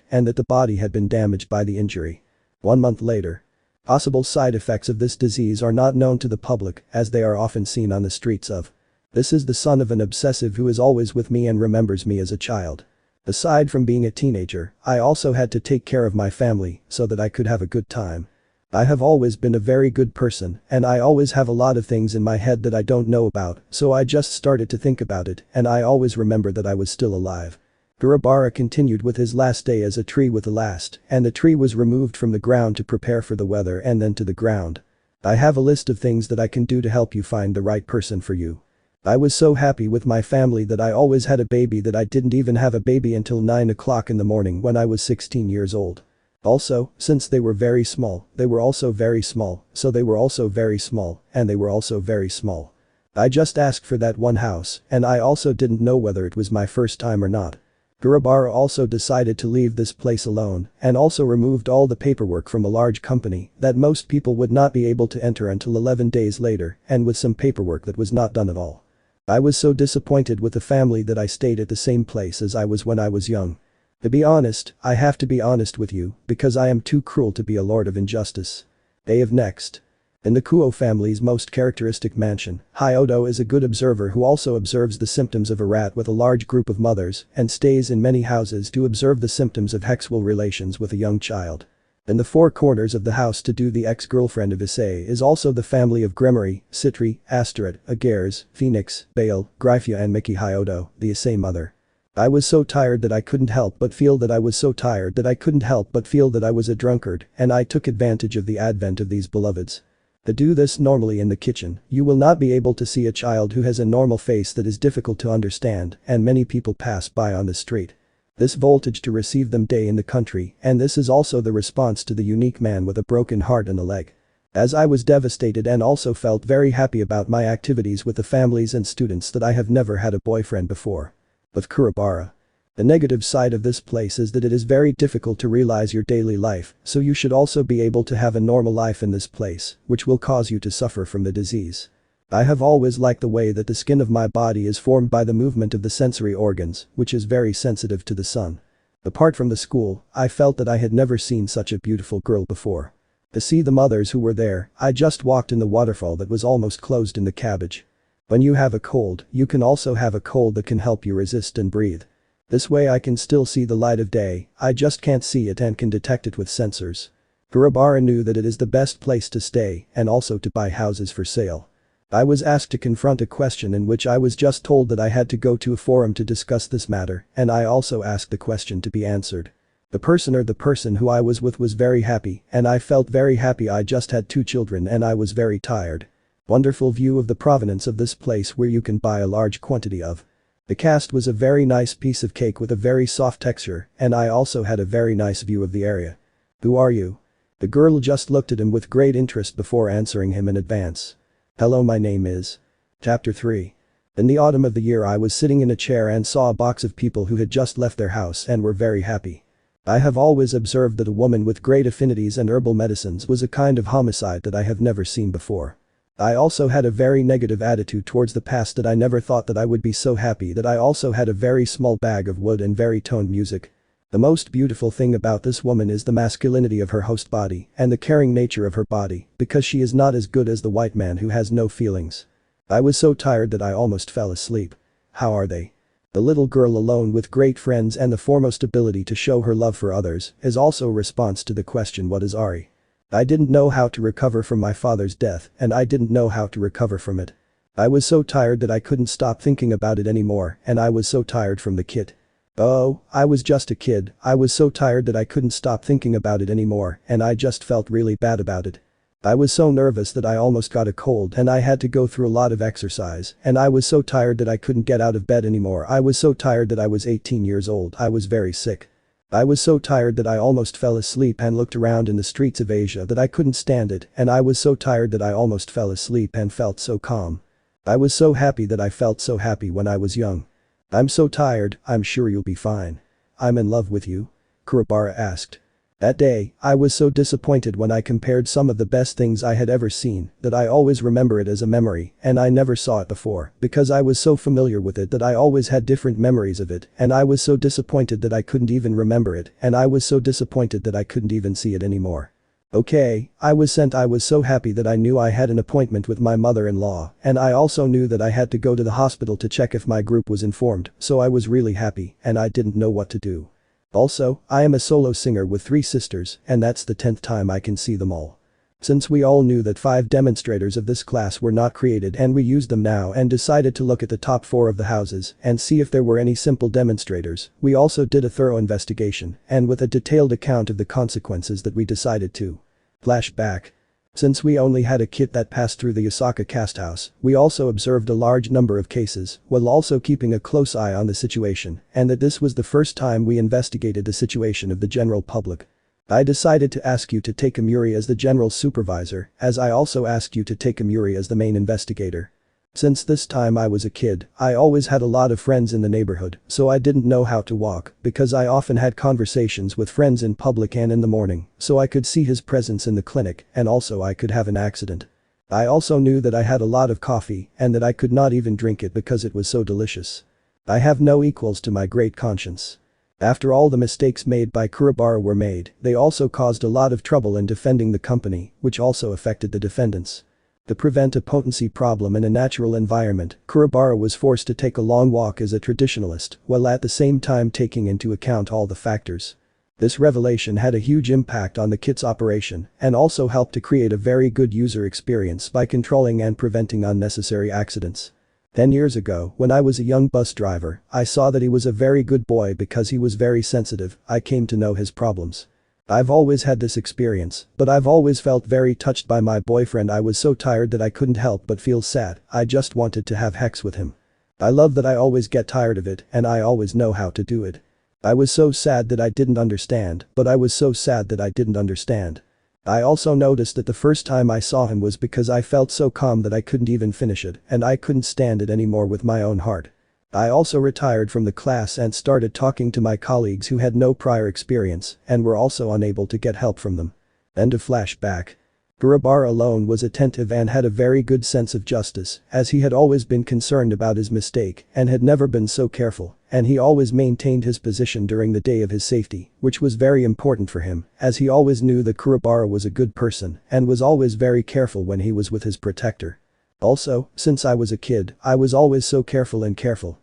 and that the body had been damaged by the injury. 1 month later. Possible side effects of this disease are not known to the public as they are often seen on the streets of. This is the son of an obsessive who is always with me and remembers me as a child. Aside from being a teenager, I also had to take care of my family so that I could have a good time. I have always been a very good person and I always have a lot of things in my head that I don't know about, so I just started to think about it and I always remember that I was still alive. Kurobara continued with his last day as a tree with the last, and the tree was removed from the ground to prepare for the weather and then to the ground. I have a list of things that I can do to help you find the right person for you. I was so happy with my family that I always had a baby that I didn't even have a baby until 9 o'clock in the morning when I was 16 years old. Also, since they were very small, they were also very small, so they were also very small, and they were also very small. I just asked for that one house, and I also didn't know whether it was my first time or not. Kurobara also decided to leave this place alone and also removed all the paperwork from a large company that most people would not be able to enter until 11 days later and with some paperwork that was not done at all. I was so disappointed with the family that I stayed at the same place as I was when I was young. To be honest, I have to be honest with you because I am too cruel to be a lord of injustice. Next. In the Kuo family's most characteristic mansion, Hyodo is a good observer who also observes the symptoms of a rat with a large group of mothers and stays in many houses to observe the symptoms of sexual relations with a young child. In the 4 corners of the house to do the ex-girlfriend of Issei is also the family of Gremory, Citri, Asteroid, Agares, Phoenix, Bale, Gryphia and Miki Hyodo, the Issei mother. I was so tired that I couldn't help but feel that I was so tired that I couldn't help but feel that I was a drunkard and I took advantage of the advent of these beloveds. To do this normally in the kitchen, you will not be able to see a child who has a normal face that is difficult to understand and many people pass by on the street. This voltage to receive them day in the country and this is also the response to the unique man with a broken heart and a leg. As I was devastated and also felt very happy about my activities with the families and students that I have never had a boyfriend before. With Kurobara. The negative side of this place is that it is very difficult to realize your daily life, so you should also be able to have a normal life in this place, which will cause you to suffer from the disease. I have always liked the way that the skin of my body is formed by the movement of the sensory organs, which is very sensitive to the sun. Apart from the school, I felt that I had never seen such a beautiful girl before. To see the mothers who were there, I just walked in the waterfall that was almost closed in the cabbage. When you have a cold, you can also have a cold that can help you resist and breathe. This way I can still see the light of day, I just can't see it and can detect it with sensors. Kurobara knew that it is the best place to stay and also to buy houses for sale. I was asked to confront a question in which I was just told that I had to go to a forum to discuss this matter and I also asked the question to be answered. The person who I was with was very happy and I felt very happy. I just had 2 children and I was very tired. Wonderful view of the provenance of this place where you can buy a large quantity of. The cast was a very nice piece of cake with a very soft texture and I also had a very nice view of the area. Who are you? The girl just looked at him with great interest before answering him in advance. Hello, my name is. Chapter 3. In the autumn of the year I was sitting in a chair and saw a box of people who had just left their house and were very happy. I have always observed that a woman with great affinities and herbal medicines was a kind of homicide that I have never seen before. I also had a very negative attitude towards the past that I never thought that I would be so happy that I also had a very small bag of wood and very toned music. The most beautiful thing about this woman is the masculinity of her host body and the caring nature of her body because she is not as good as the white man who has no feelings. I was so tired that I almost fell asleep. How are they? The little girl alone with great friends and the foremost ability to show her love for others is also a response to the question what is Ari? I didn't know how to recover from my father's death and I didn't know how to recover from it. I was so tired that I couldn't stop thinking about it anymore and I was so tired from the kid. Oh, I was just a kid, I was so tired that I couldn't stop thinking about it anymore and I just felt really bad about it. I was so nervous that I almost got a cold and I had to go through a lot of exercise and I was so tired that I couldn't get out of bed anymore. I was so tired that I was 18 years old, I was very sick. I was so tired that I almost fell asleep and looked around in the streets of Asia that I couldn't stand it and I was so tired that I almost fell asleep and felt so calm. I was so happy that I felt so happy when I was young. I'm so tired, I'm sure you'll be fine. I'm in love with you? Kurobara asked. That day, I was so disappointed when I compared some of the best things I had ever seen that I always remember it as a memory and I never saw it before because I was so familiar with it that I always had different memories of it and I was so disappointed that I couldn't even remember it and I was so disappointed that I couldn't even see it anymore. Okay, I was so happy that I knew I had an appointment with my mother-in-law and I also knew that I had to go to the hospital to check if my group was informed, so I was really happy and I didn't know what to do. Also, I am a solo singer with 3 sisters and that's the 10th time I can see them all. Since we all knew that 5 demonstrators of this class were not created and we used them now and decided to look at the top 4 of the houses and see if there were any simple demonstrators, we also did a thorough investigation and with a detailed account of the consequences that we decided to. Flashback. Since we only had a kit that passed through the Yasaka casthouse, we also observed a large number of cases while also keeping a close eye on the situation and that this was the first time we investigated the situation of the general public. I decided to ask you to take Amuri as the general supervisor as I also asked you to take Amuri as the main investigator. Since this time I was a kid, I always had a lot of friends in the neighborhood, so I didn't know how to walk because I often had conversations with friends in public and in the morning, so I could see his presence in the clinic and also I could have an accident. I also knew that I had a lot of coffee and that I could not even drink it because it was so delicious. I have no equals to my great conscience. After all the mistakes made by Kurobara were made, they also caused a lot of trouble in defending the company, which also affected the defendants. To prevent a potency problem in a natural environment, Kurobara was forced to take a long walk as a traditionalist while at the same time taking into account all the factors. This revelation had a huge impact on the kit's operation and also helped to create a very good user experience by controlling and preventing unnecessary accidents. 10 years ago, when I was a young bus driver, I saw that he was a very good boy because he was very sensitive. I came to know his problems. I've always had this experience, but I've always felt very touched by my boyfriend. I was so tired that I couldn't help but feel sad. I just wanted to have sex with him. I love that I always get tired of it and I always know how to do it. I was so sad that I didn't understand, but I was so sad that I didn't understand. I also noticed that the first time I saw him was because I felt so calm that I couldn't even finish it and I couldn't stand it anymore with my own heart. I also retired from the class and started talking to my colleagues who had no prior experience and were also unable to get help from them. End of flashback. Kurobara alone was attentive and had a very good sense of justice as he had always been concerned about his mistake and had never been so careful and he always maintained his position during the day of his safety, which was very important for him as he always knew that Kurobara was a good person and was always very careful when he was with his protector. Also, since I was a kid, I was always so careful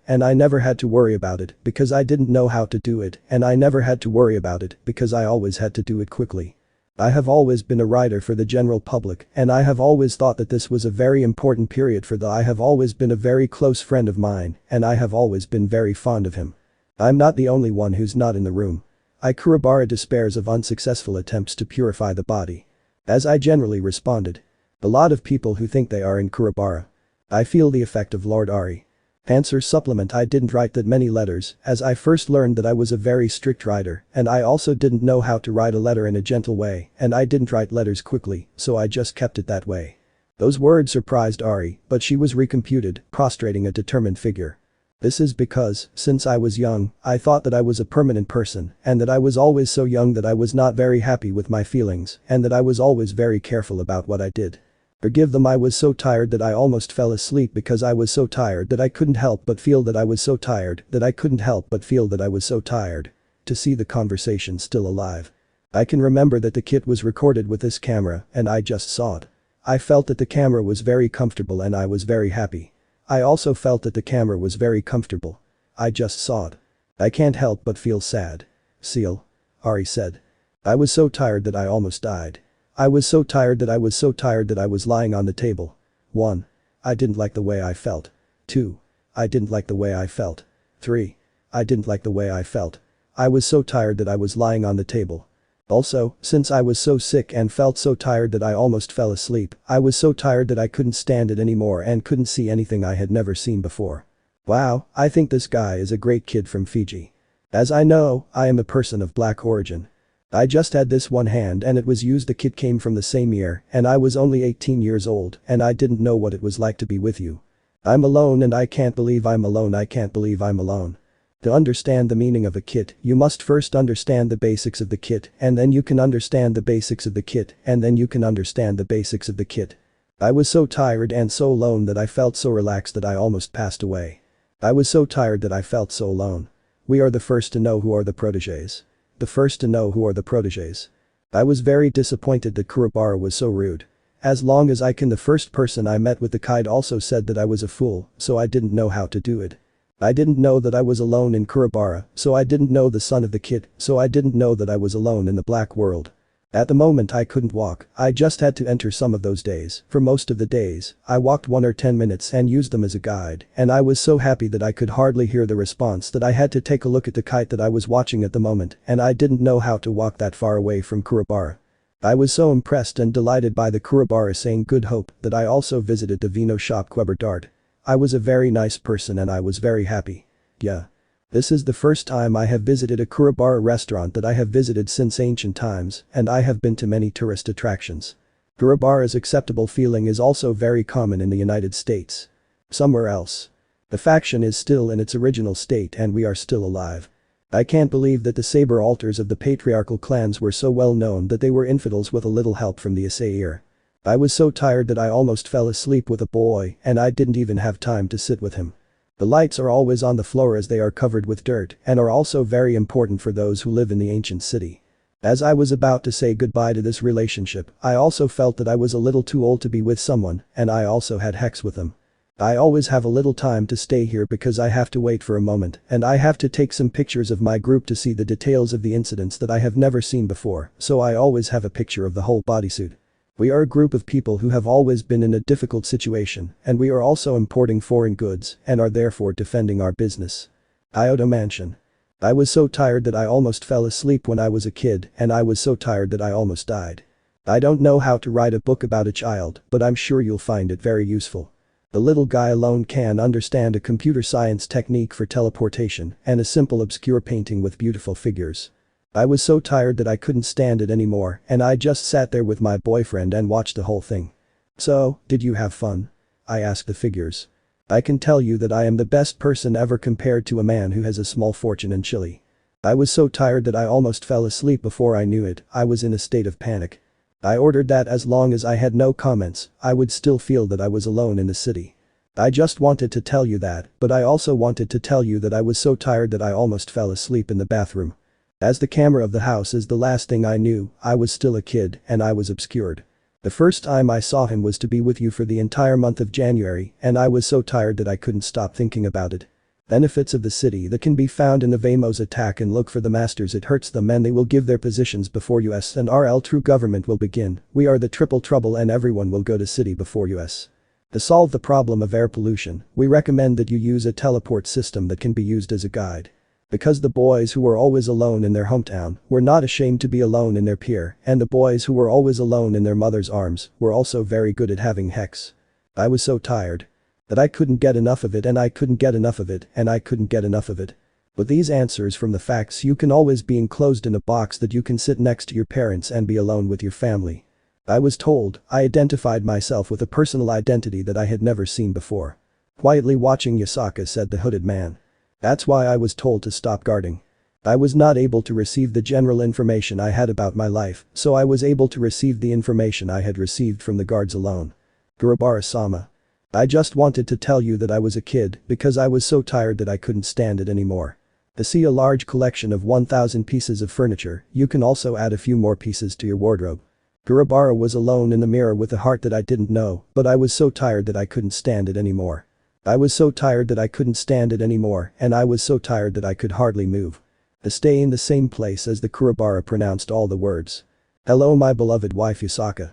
and I never had to worry about it because I didn't know how to do it and I never had to worry about it because I always had to do it quickly. I have always been a writer for the general public and I have always thought that this was a very important period for I have always been a very close friend of mine and I have always been very fond of him. I'm not the only one who's not in the room. Kurobara despairs of unsuccessful attempts to purify the body. As I generally responded. A lot of people who think they are in Kurobara. I feel the effect of Lord Ari. Answer supplement. I didn't write that many letters, as I first learned that I was a very strict writer, and I also didn't know how to write a letter in a gentle way, and I didn't write letters quickly, so I just kept it that way. Those words surprised Ari, but she was recomputed, prostrating a determined figure. This is because, since I was young, I thought that I was a permanent person, and that I was always so young that I was not very happy with my feelings, and that I was always very careful about what I did. Forgive them. I was so tired that I almost fell asleep because I was so tired that I couldn't help but feel that I was so tired that I couldn't help but feel that I was so tired. To see the conversation still alive. I can remember that the kit was recorded with this camera, and I just saw it. I felt that the camera was very comfortable and I was very happy. I also felt that the camera was very comfortable. I just saw it. I can't help but feel sad. Seal. Ari said. I was so tired that I almost died. I was so tired that I was lying on the table. 1. I didn't like the way I felt. 2. I didn't like the way I felt. 3. I didn't like the way I felt. I was so tired that I was lying on the table. Also, since I was so sick and felt so tired that I almost fell asleep, I was so tired that I couldn't stand it anymore and couldn't see anything I had never seen before. Wow, I think this guy is a great kid from Fiji. As I know, I am a person of black origin. I just had this one hand and it was used. The kid came from the same year and I was only 18 years old and I didn't know what it was like to be with you. I'm alone and I can't believe I'm alone. I can't believe I'm alone. To understand the meaning of a kit, you must first understand the basics of the kit and then you can understand the basics of the kit and then you can understand the basics of the kit. I was so tired and so alone that I felt so relaxed that I almost passed away. I was so tired that I felt so alone. We are the first to know who are the proteges. The first to know who are the proteges. I was very disappointed that Kurobara was so rude. As long as I can, the first person I met with the kite also said that I was a fool, so I didn't know how to do it. I didn't know that I was alone in Kurobara, so I didn't know the son of the kid, so I didn't know that I was alone in the black world. At the moment I couldn't walk, I just had to enter some of those days. For most of the days, I walked 1 or 10 minutes and used them as a guide, and I was so happy that I could hardly hear the response that I had to take a look at the kite that I was watching at the moment, and I didn't know how to walk that far away from Kurobara. I was so impressed and delighted by the Kurobara saying Good Hope that I also visited the vino shop Queber Dart. I was a very nice person and I was very happy. Yeah. This is the first time I have visited a Kurobara restaurant that I have visited since ancient times, and I have been to many tourist attractions. Kurobara's acceptable feeling is also very common in the United States. Somewhere else. The faction is still in its original state and we are still alive. I can't believe that the saber altars of the patriarchal clans were so well known that they were infidels with a little help from the Issei Hyodo. I was so tired that I almost fell asleep with a boy and I didn't even have time to sit with him. The lights are always on the floor as they are covered with dirt and are also very important for those who live in the ancient city. As I was about to say goodbye to this relationship, I also felt that I was a little too old to be with someone and I also had hex with them. I always have a little time to stay here because I have to wait for a moment and I have to take some pictures of my group to see the details of the incidents that I have never seen before, so I always have a picture of the whole bodysuit. We are a group of people who have always been in a difficult situation and we are also importing foreign goods and are therefore defending our business. Hyodo Mansion. I was so tired that I almost fell asleep when I was a kid and I was so tired that I almost died. I don't know how to write a book about a child, but I'm sure you'll find it very useful. The little guy alone can understand a computer science technique for teleportation and a simple obscure painting with beautiful figures. I was so tired that I couldn't stand it anymore and I just sat there with my boyfriend and watched the whole thing. So, did you have fun? I asked the figures. I can tell you that I am the best person ever compared to a man who has a small fortune in Chile. I was so tired that I almost fell asleep before I knew it. I was in a state of panic. I ordered that as long as I had no comments, I would still feel that I was alone in the city. I just wanted to tell you that, but I also wanted to tell you that I was so tired that I almost fell asleep in the bathroom. As the camera of the house is the last thing I knew, I was still a kid and I was obscured. The first time I saw him was to be with you for the entire month of January and I was so tired that I couldn't stop thinking about it. Benefits of the city that can be found in the Vamos attack and look for the masters. It hurts them and they will give their positions before US and RL true government will begin. We are the triple trouble and everyone will go to city before US. To solve the problem of air pollution, we recommend that you use a teleport system that can be used as a guide. Because the boys who were always alone in their hometown were not ashamed to be alone in their peer, and the boys who were always alone in their mother's arms were also very good at having hex. I was so tired. That I couldn't get enough of it and I couldn't get enough of it and I couldn't get enough of it. With these answers from the facts you can always be enclosed in a box that you can sit next to your parents and be alone with your family. I was told, I identified myself with a personal identity that I had never seen before. Quietly watching Yasaka said the hooded man. That's why I was told to stop guarding. I was not able to receive the general information I had about my life, so I was able to receive the information I had received from the guards alone. Kurobara-sama. I just wanted to tell you that I was a kid because I was so tired that I couldn't stand it anymore. To see a large collection of 1,000 pieces of furniture, you can also add a few more pieces to your wardrobe. Kurobara was alone in the mirror with a heart that I didn't know, but I was so tired that I couldn't stand it anymore. I was so tired that I couldn't stand it anymore and I was so tired that I could hardly move. To stay in the same place as the Kurobara pronounced all the words. Hello my beloved wife Yasaka.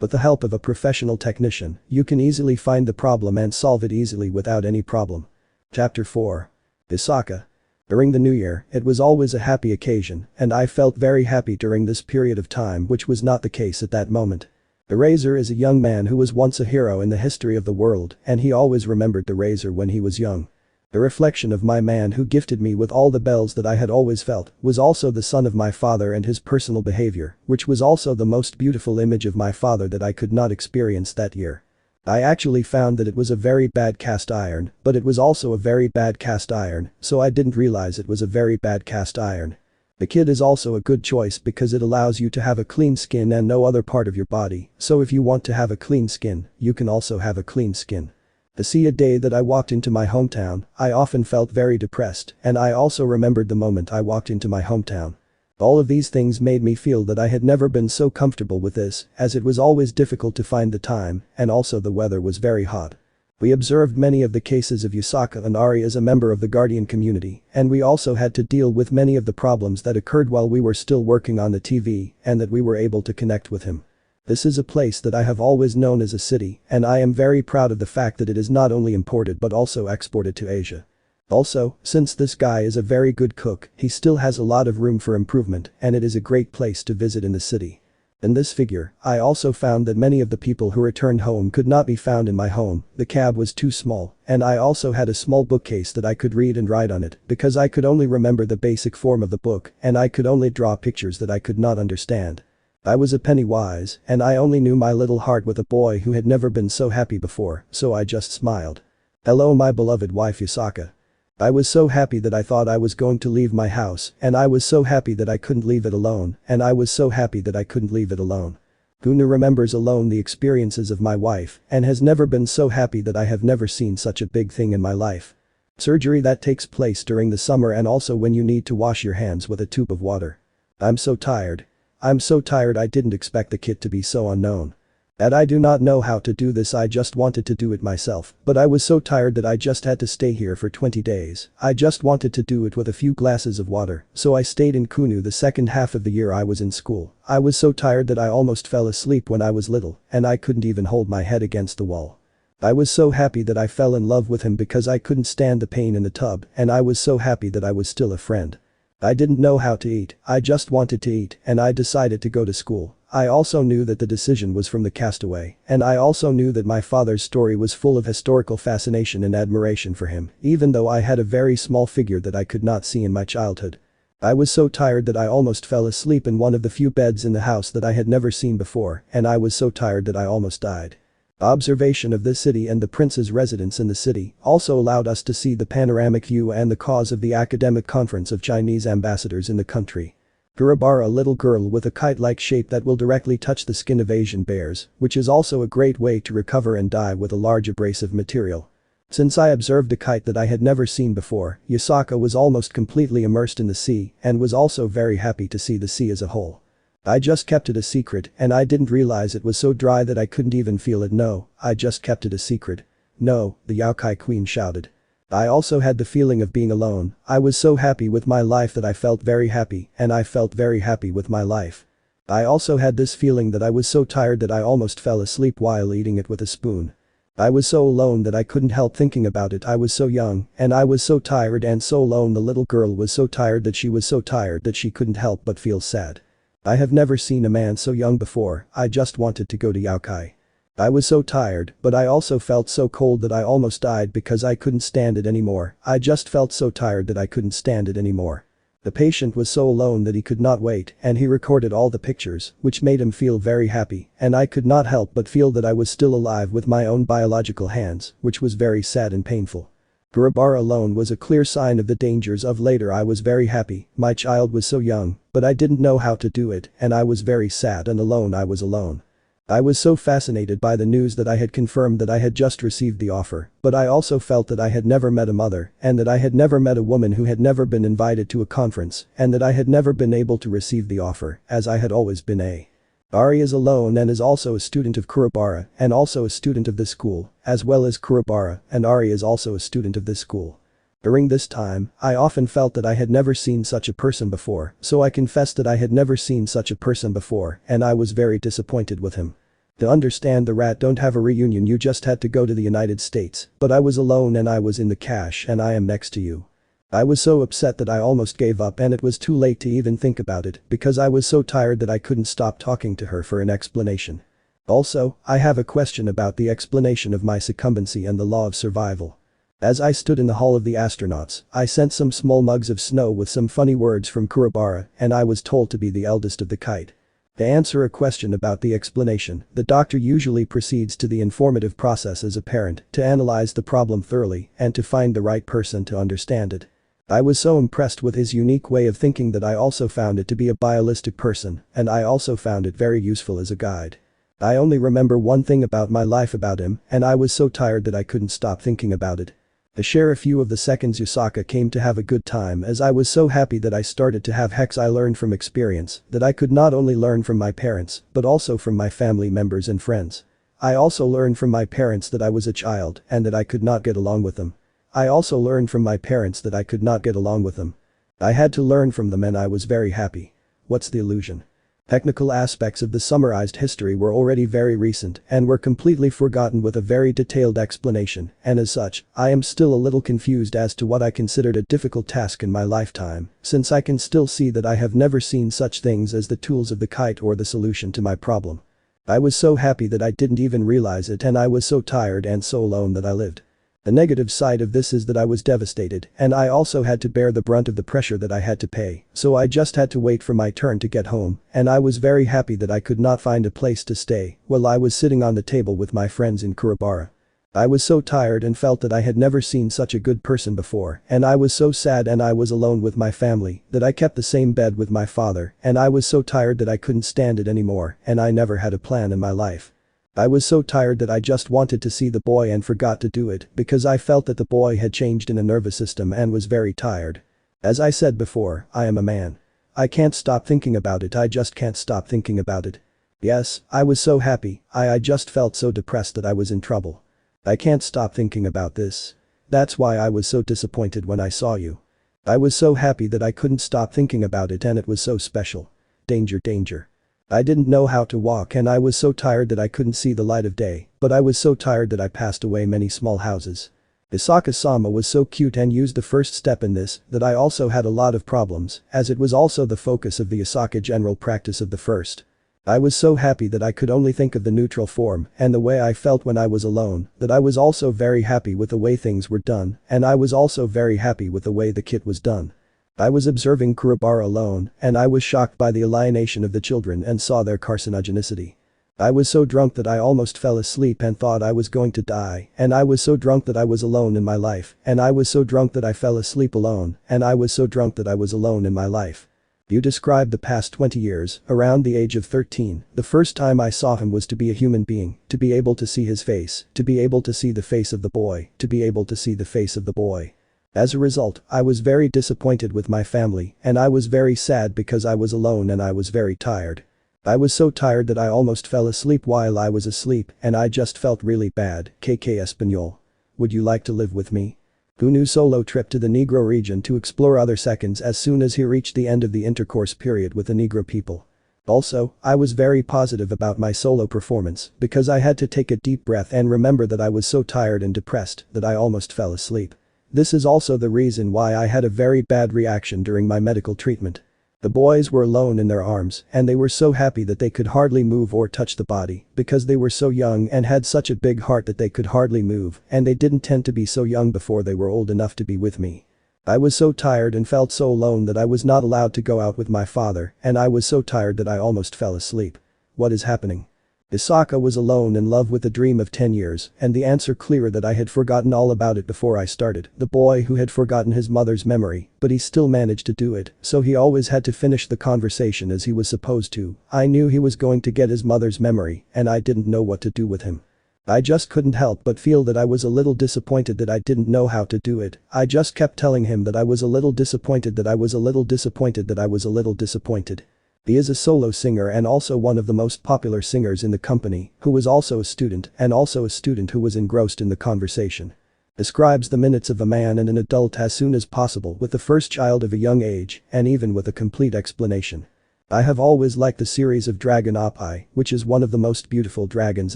With the help of a professional technician, you can easily find the problem and solve it easily without any problem. Chapter 4. Yasaka. During the new year, it was always a happy occasion and I felt very happy during this period of time which was not the case at that moment. The Razor is a young man who was once a hero in the history of the world and he always remembered the Razor when he was young. The reflection of my man who gifted me with all the bells that I had always felt was also the son of my father and his personal behavior, which was also the most beautiful image of my father that I could not experience that year. I actually found that it was a very bad cast iron, but it was also a very bad cast iron, so I didn't realize it was a very bad cast iron. The kid is also a good choice because it allows you to have a clean skin and no other part of your body, so if you want to have a clean skin, you can also have a clean skin. To see a day that I walked into my hometown, I often felt very depressed and I also remembered the moment I walked into my hometown. All of these things made me feel that I had never been so comfortable with this, as it was always difficult to find the time and also the weather was very hot. We observed many of the cases of Yasaka and Ari as a member of the Guardian community and we also had to deal with many of the problems that occurred while we were still working on the TV and that we were able to connect with him. This is a place that I have always known as a city and I am very proud of the fact that it is not only imported but also exported to Asia. Also, since this guy is a very good cook, he still has a lot of room for improvement and it is a great place to visit in the city. In this figure, I also found that many of the people who returned home could not be found in my home, the cab was too small, and I also had a small bookcase that I could read and write on it because I could only remember the basic form of the book and I could only draw pictures that I could not understand. I was a penny wise and I only knew my little heart with a boy who had never been so happy before, so I just smiled. Hello my beloved wife Yasaka. I was so happy that I thought I was going to leave my house and I was so happy that I couldn't leave it alone and I was so happy that I couldn't leave it alone. Gunu remembers alone the experiences of my wife and has never been so happy that I have never seen such a big thing in my life. Surgery that takes place during the summer and also when you need to wash your hands with a tube of water. I'm so tired. I'm so tired I didn't expect the kit to be so unknown. And I do not know how to do this I just wanted to do it myself, but I was so tired that I just had to stay here for 20 days, I just wanted to do it with a few glasses of water, so I stayed in Kunu the second half of the year I was in school. I was so tired that I almost fell asleep when I was little, and I couldn't even hold my head against the wall. I was so happy that I fell in love with him because I couldn't stand the pain in the tub, and I was so happy that I was still a friend. I didn't know how to eat, I just wanted to eat and I decided to go to school. I also knew that the decision was from the castaway and I also knew that my father's story was full of historical fascination and admiration for him, even though I had a very small figure that I could not see in my childhood. I was so tired that I almost fell asleep in one of the few beds in the house that I had never seen before and I was so tired that I almost died. Observation of this city and the prince's residence in the city also allowed us to see the panoramic view and the cause of the academic conference of Chinese ambassadors in the country. Kurobara, a little girl with a kite-like shape that will directly touch the skin of Asian bears, which is also a great way to recover and die with a large abrasive material. Since I observed a kite that I had never seen before, Yasaka was almost completely immersed in the sea and was also very happy to see the sea as a whole. I just kept it a secret and I didn't realize it was so dry that I couldn't even feel it. No, I just kept it a secret. No, the Youkai queen shouted. I also had the feeling of being alone. I was so happy with my life that I felt very happy and I felt very happy with my life. I also had this feeling that I was so tired that I almost fell asleep while eating it with a spoon. I was so alone that I couldn't help thinking about it. I was so young and I was so tired and so alone. The little girl was so tired that she was so tired that she couldn't help but feel sad. I have never seen a man so young before. I just wanted to go to Youkai. I was so tired, but I also felt so cold that I almost died because I couldn't stand it anymore. I just felt so tired that I couldn't stand it anymore. The patient was so alone that he could not wait, and he recorded all the pictures, which made him feel very happy, and I could not help but feel that I was still alive with my own biological hands, which was very sad and painful. Kurobara alone was a clear sign of the dangers of later. I was very happy, my child was so young, but I didn't know how to do it, and I was very sad and alone. I was alone. I was so fascinated by the news that I had confirmed that I had just received the offer, but I also felt that I had never met a mother, and that I had never met a woman who had never been invited to a conference, and that I had never been able to receive the offer, as I had always been a. Ari is alone and is also a student of Kurobara, and also a student of this school, as well as Kurobara, and Ari is also a student of this school. During this time, I often felt that I had never seen such a person before, so I confessed that I had never seen such a person before, and I was very disappointed with him. To understand, the rat don't have a reunion, you just had to go to the United States, but I was alone and I was in the cash and I am next to you. I was so upset that I almost gave up, and it was too late to even think about it because I was so tired that I couldn't stop talking to her for an explanation. Also, I have a question about the explanation of my succumbency and the law of survival. As I stood in the hall of the astronauts, I sent some small mugs of snow with some funny words from Kurobara, and I was told to be the eldest of the kite. To answer a question about the explanation, the doctor usually proceeds to the informative process as a parent to analyze the problem thoroughly and to find the right person to understand it. I was so impressed with his unique way of thinking that I also found it to be a bialistic person, and I also found it very useful as a guide. I only remember one thing about my life about him, and I was so tired that I couldn't stop thinking about it. To share a few of the seconds, Yasaka came to have a good time, as I was so happy that I started to have hex. I learned from experience that I could not only learn from my parents, but also from my family members and friends. I also learned from my parents that I was a child and that I could not get along with them. I also learned from my parents that I could not get along with them. I had to learn from them and I was very happy. What's the illusion? Technical aspects of the summarized history were already very recent and were completely forgotten with a very detailed explanation, and as such, I am still a little confused as to what I considered a difficult task in my lifetime, since I can still see that I have never seen such things as the tools of the kite or the solution to my problem. I was so happy that I didn't even realize it, and I was so tired and so alone that I lived. The negative side of this is that I was devastated, and I also had to bear the brunt of the pressure that I had to pay, so I just had to wait for my turn to get home, and I was very happy that I could not find a place to stay while I was sitting on the table with my friends in Kurobara. I was so tired and felt that I had never seen such a good person before, and I was so sad and I was alone with my family that I kept the same bed with my father, and I was so tired that I couldn't stand it anymore, and I never had a plan in my life. I was so tired that I just wanted to see the boy and forgot to do it because I felt that the boy had changed in a nervous system and was very tired. As I said before, I am a man. I can't stop thinking about it, I just can't stop thinking about it. Yes, I was so happy, I just felt so depressed that I was in trouble. I can't stop thinking about this. That's why I was so disappointed when I saw you. I was so happy that I couldn't stop thinking about it and it was so special. Danger, danger. I didn't know how to walk and I was so tired that I couldn't see the light of day, but I was so tired that I passed away many small houses. Isaka-sama was so cute and used the first step in this that I also had a lot of problems, as it was also the focus of the Yasaka general practice of the first. I was so happy that I could only think of the neutral form and the way I felt when I was alone, that I was also very happy with the way things were done, and I was also very happy with the way the kit was done. I was observing Kurobara alone, and I was shocked by the alienation of the children and saw their carcinogenicity. I was so drunk that I almost fell asleep and thought I was going to die, and I was so drunk that I was alone in my life, and I was so drunk that I fell asleep alone, and I was so drunk that I was alone in my life. You described the past 20 years, around the age of 13, the first time I saw him was to be a human being, to be able to see his face, to be able to see the face of the boy, to be able to see the face of the boy. As a result, I was very disappointed with my family, and I was very sad because I was alone and I was very tired. I was so tired that I almost fell asleep while I was asleep, and I just felt really bad. KK Espanol. Would you like to live with me? Gunu solo trip to the Negro region to explore other seconds as soon as he reached the end of the intercourse period with the Negro people. Also, I was very positive about my solo performance because I had to take a deep breath and remember that I was so tired and depressed that I almost fell asleep. This is also the reason why I had a very bad reaction during my medical treatment. The boys were alone in their arms and they were so happy that they could hardly move or touch the body because they were so young and had such a big heart that they could hardly move and they didn't tend to be so young before they were old enough to be with me. I was so tired and felt so alone that I was not allowed to go out with my father and I was so tired that I almost fell asleep. What is happening? Yasaka was alone in love with a dream of 10 years and the answer clearer that I had forgotten all about it before I started. The boy who had forgotten his mother's memory, but he still managed to do it, so he always had to finish the conversation as he was supposed to. I knew he was going to get his mother's memory and I didn't know what to do with him. I just couldn't help but feel that I was a little disappointed that I didn't know how to do it. I just kept telling him that I was a little disappointed that I was a little disappointed that I was a little disappointed. He is a solo singer and also one of the most popular singers in the company, who was also a student and also a student who was engrossed in the conversation. Describes the minutes of a man and an adult as soon as possible with the first child of a young age and even with a complete explanation. I have always liked the series of Dragon Yokai, which is one of the most beautiful dragons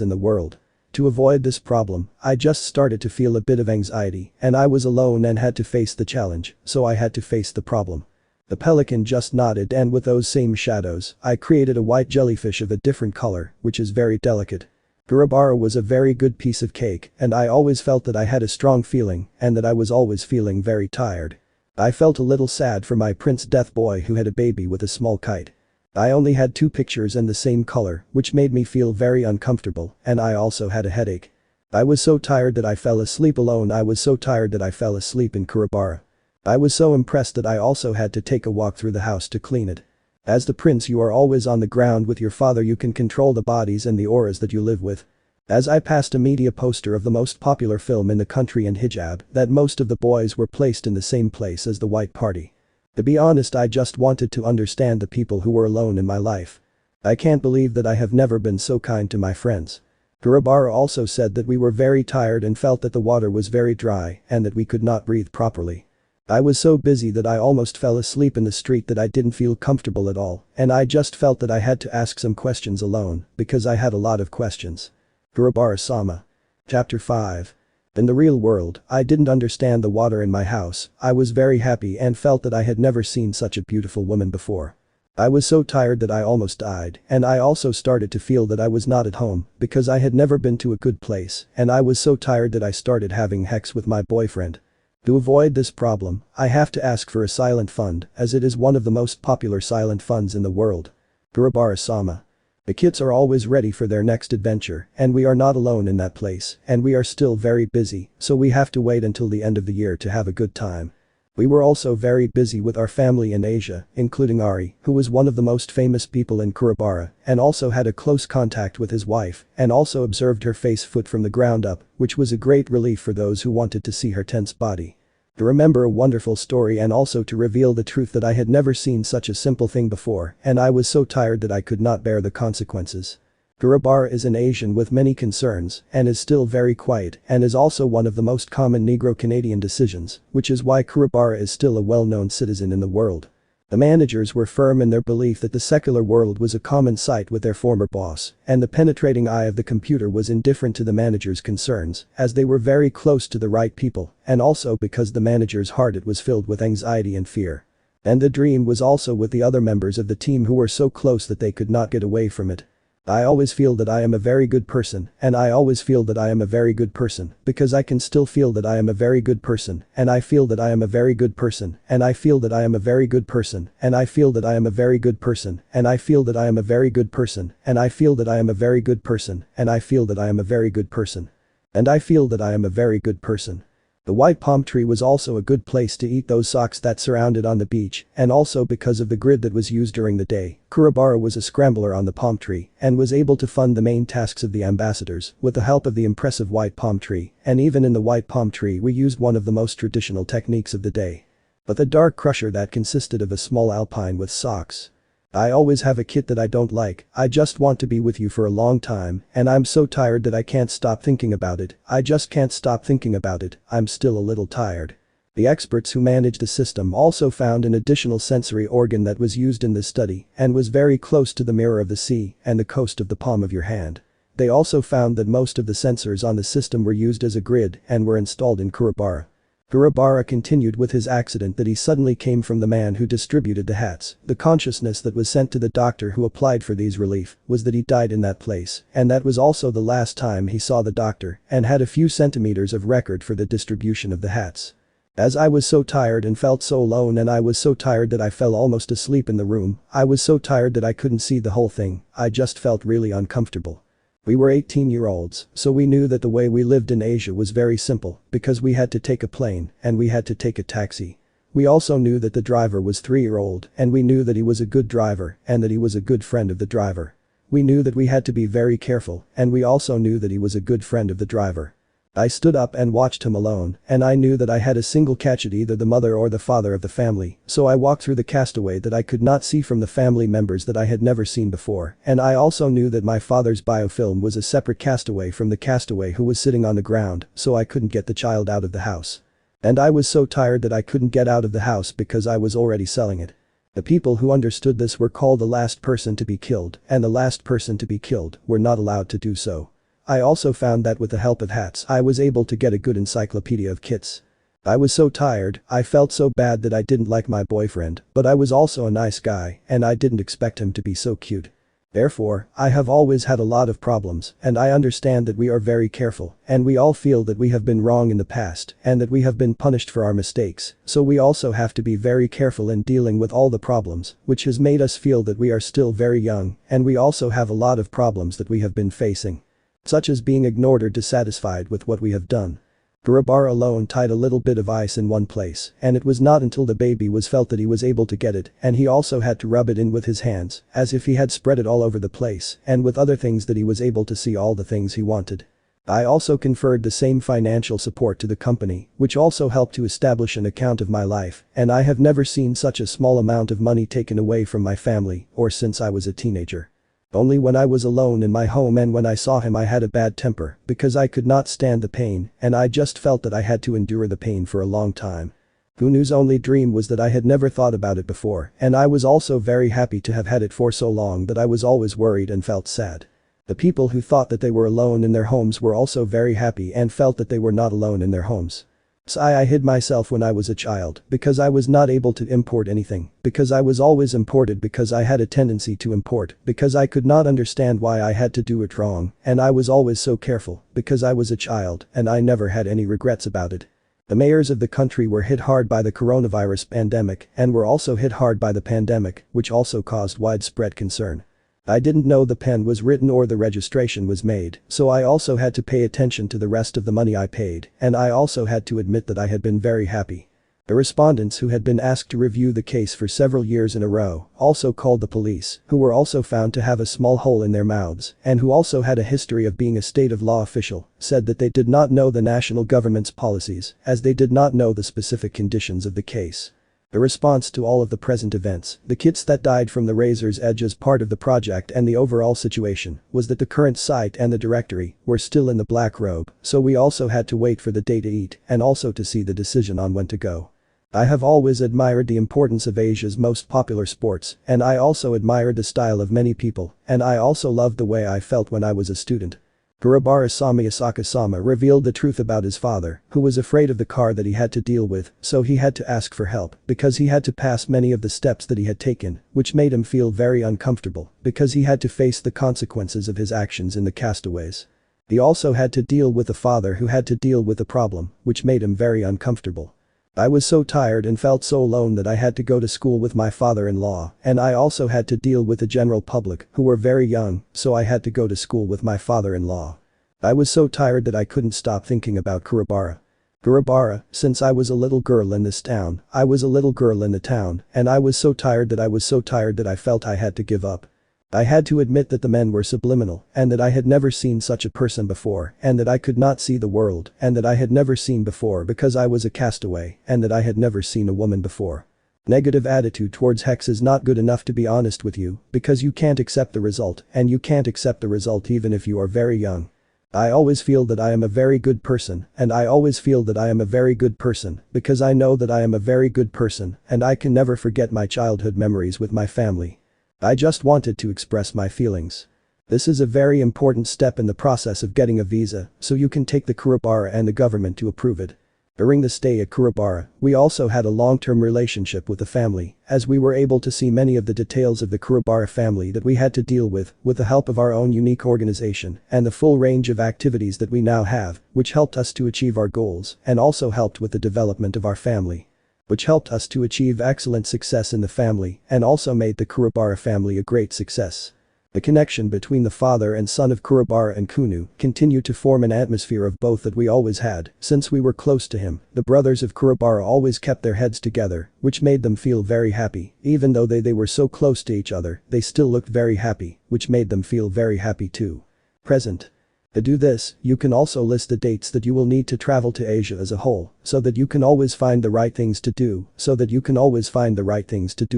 in the world. To avoid this problem, I just started to feel a bit of anxiety and I was alone and had to face the challenge, so I had to face the problem. The pelican just nodded and with those same shadows, I created a white jellyfish of a different color, which is very delicate. Kurobara was a very good piece of cake and I always felt that I had a strong feeling and that I was always feeling very tired. I felt a little sad for my Prince Death Boy who had a baby with a small kite. I only had 2 pictures and the same color, which made me feel very uncomfortable and I also had a headache. I was so tired that I fell asleep alone. I was so tired that I fell asleep in Kurobara. I was so impressed that I also had to take a walk through the house to clean it. As the prince you are always on the ground with your father, you can control the bodies and the auras that you live with. As I passed a media poster of the most popular film in the country and hijab, that most of the boys were placed in the same place as the white party. To be honest, I just wanted to understand the people who were alone in my life. I can't believe that I have never been so kind to my friends. Kurobara also said that we were very tired and felt that the water was very dry and that we could not breathe properly. I was so busy that I almost fell asleep in the street that I didn't feel comfortable at all and I just felt that I had to ask some questions alone because I had a lot of questions. Kurobara-sama. Chapter 5. In the real world, I didn't understand the water in my house. I was very happy and felt that I had never seen such a beautiful woman before. I was so tired that I almost died and I also started to feel that I was not at home because I had never been to a good place and I was so tired that I started having sex with my boyfriend. To avoid this problem, I have to ask for a silent fund as it is one of the most popular silent funds in the world. Kurobara-sama. The kids are always ready for their next adventure and we are not alone in that place and we are still very busy, so we have to wait until the end of the year to have a good time. We were also very busy with our family in Asia, including Ari, who was one of the most famous people in Kurobara and also had a close contact with his wife and also observed her face foot from the ground up, which was a great relief for those who wanted to see her tense body. To remember a wonderful story and also to reveal the truth that I had never seen such a simple thing before and I was so tired that I could not bear the consequences. Kurobara is an Asian with many concerns and is still very quiet and is also one of the most common Negro-Canadian decisions, which is why Kurobara is still a well-known citizen in the world. The managers were firm in their belief that the secular world was a common sight with their former boss, and the penetrating eye of the computer was indifferent to the managers' concerns, as they were very close to the right people, and also because the manager's heart it was filled with anxiety and fear. And the dream was also with the other members of the team who were so close that they could not get away from it. I always feel that I am a very good person and I always feel that I am a very good person because I can still feel that I am a very good person and I feel that I am a very good person and I feel that I am a very good person and I feel that I am a very good person and I feel that I am a very good person and I feel that I am a very good person and I feel that I am a very good person and I feel that I am a very good person. The white palm tree was also a good place to eat those socks that surrounded on the beach and also because of the grid that was used during the day, Kurobara was a scrambler on the palm tree and was able to fund the main tasks of the ambassadors with the help of the impressive white palm tree and even in the white palm tree we used one of the most traditional techniques of the day. But the dark crusher that consisted of a small alpine with socks. I always have a kit that I don't like, I just want to be with you for a long time and I'm so tired that I can't stop thinking about it, I just can't stop thinking about it, I'm still a little tired. The experts who managed the system also found an additional sensory organ that was used in this study and was very close to the mirror of the sea and the coast of the palm of your hand. They also found that most of the sensors on the system were used as a grid and were installed in Kurobara. Kurobara continued with his accident that he suddenly came from the man who distributed the hats. The consciousness that was sent to the doctor who applied for these relief was that he died in that place, and that was also the last time he saw the doctor and had a few centimeters of record for the distribution of the hats. As I was so tired and felt so alone, and I was so tired that I fell almost asleep in the room, I was so tired that I couldn't see the whole thing, I just felt really uncomfortable. We were 18-year-olds, so we knew that the way we lived in Asia was very simple, because we had to take a plane, and we had to take a taxi. We also knew that the driver was 3-year-old, and we knew that he was a good driver, and that he was a good friend of the driver. We knew that we had to be very careful, and we also knew that he was a good friend of the driver. I stood up and watched him alone, and I knew that I had a single catch at either the mother or the father of the family, so I walked through the castaway that I could not see from the family members that I had never seen before, and I also knew that my father's biofilm was a separate castaway from the castaway who was sitting on the ground, so I couldn't get the child out of the house. And I was so tired that I couldn't get out of the house because I was already selling it. The people who understood this were called the last person to be killed, and the last person to be killed were not allowed to do so. I also found that with the help of hats I was able to get a good encyclopedia of kits. I was so tired, I felt so bad that I didn't like my boyfriend, but I was also a nice guy and I didn't expect him to be so cute. Therefore, I have always had a lot of problems, and I understand that we are very careful, and we all feel that we have been wrong in the past and that we have been punished for our mistakes, so we also have to be very careful in dealing with all the problems, which has made us feel that we are still very young, and we also have a lot of problems that we have been facing. Such as being ignored or dissatisfied with what we have done. Kurobara alone tied a little bit of ice in one place, and it was not until the baby was felt that he was able to get it, and he also had to rub it in with his hands, as if he had spread it all over the place, and with other things that he was able to see all the things he wanted. I also conferred the same financial support to the company, which also helped to establish an account of my life, and I have never seen such a small amount of money taken away from my family, or since I was a teenager. Only when I was alone in my home and when I saw him I had a bad temper because I could not stand the pain and I just felt that I had to endure the pain for a long time. Gunu's only dream was that I had never thought about it before, and I was also very happy to have had it for so long that I was always worried and felt sad. The people who thought that they were alone in their homes were also very happy and felt that they were not alone in their homes. So I hid myself when I was a child because I was not able to import anything, because I was always imported because I had a tendency to import, because I could not understand why I had to do it wrong, and I was always so careful because I was a child and I never had any regrets about it. The mayors of the country were hit hard by the coronavirus pandemic and were also hit hard by the pandemic, which also caused widespread concern. I didn't know the pen was written or the registration was made, so I also had to pay attention to the rest of the money I paid, and I also had to admit that I had been very happy. The respondents who had been asked to review the case for several years in a row also called the police, who were also found to have a small hole in their mouths and who also had a history of being a state of law official, said that they did not know the national government's policies as they did not know the specific conditions of the case. The response to all of the present events, the kids that died from the razor's edge as part of the project and the overall situation, was that the current site and the directory were still in the black robe, so we also had to wait for the day to eat and also to see the decision on when to go. I have always admired the importance of Asia's most popular sports, and I also admired the style of many people, and I also loved the way I felt when I was a student. Kurobara-sama Yasaka-sama revealed the truth about his father, who was afraid of the car that he had to deal with, so he had to ask for help because he had to pass many of the steps that he had taken, which made him feel very uncomfortable because he had to face the consequences of his actions in the castaways. He also had to deal with a father who had to deal with the problem, which made him very uncomfortable. I was so tired and felt so alone that I had to go to school with my father-in-law, and I also had to deal with the general public who were very young, so I had to go to school with my father-in-law. I was so tired that I couldn't stop thinking about Kurobara. Kurobara, since I was a little girl in this town, I was a little girl in the town, and I was so tired that I felt I had to give up. I had to admit that the men were subliminal and that I had never seen such a person before and that I could not see the world and that I had never seen before because I was a castaway and that I had never seen a woman before. Negative attitude towards Hex is not good enough to be honest with you because you can't accept the result and you can't accept the result even if you are very young. I always feel that I am a very good person and I always feel that I am a very good person because I know that I am a very good person and I can never forget my childhood memories with my family. I just wanted to express my feelings. This is a very important step in the process of getting a visa, so you can take the Kurobara and the government to approve it. During the stay at Kurobara, we also had a long-term relationship with the family, as we were able to see many of the details of the Kurobara family that we had to deal with the help of our own unique organization and the full range of activities that we now have, which helped us to achieve our goals and also helped with the development of our family. Which helped us to achieve excellent success in the family and also made the Kurobara family a great success. The connection between the father and son of Kurobara and Kunu continued to form an atmosphere of both that we always had, since we were close to him. The brothers of Kurobara always kept their heads together, which made them feel very happy. Even though they were so close to each other, they still looked very happy, which made them feel very happy too. Present. To do this, you can also list the dates that you will need to travel to Asia as a whole, so that you can always find the right things to do,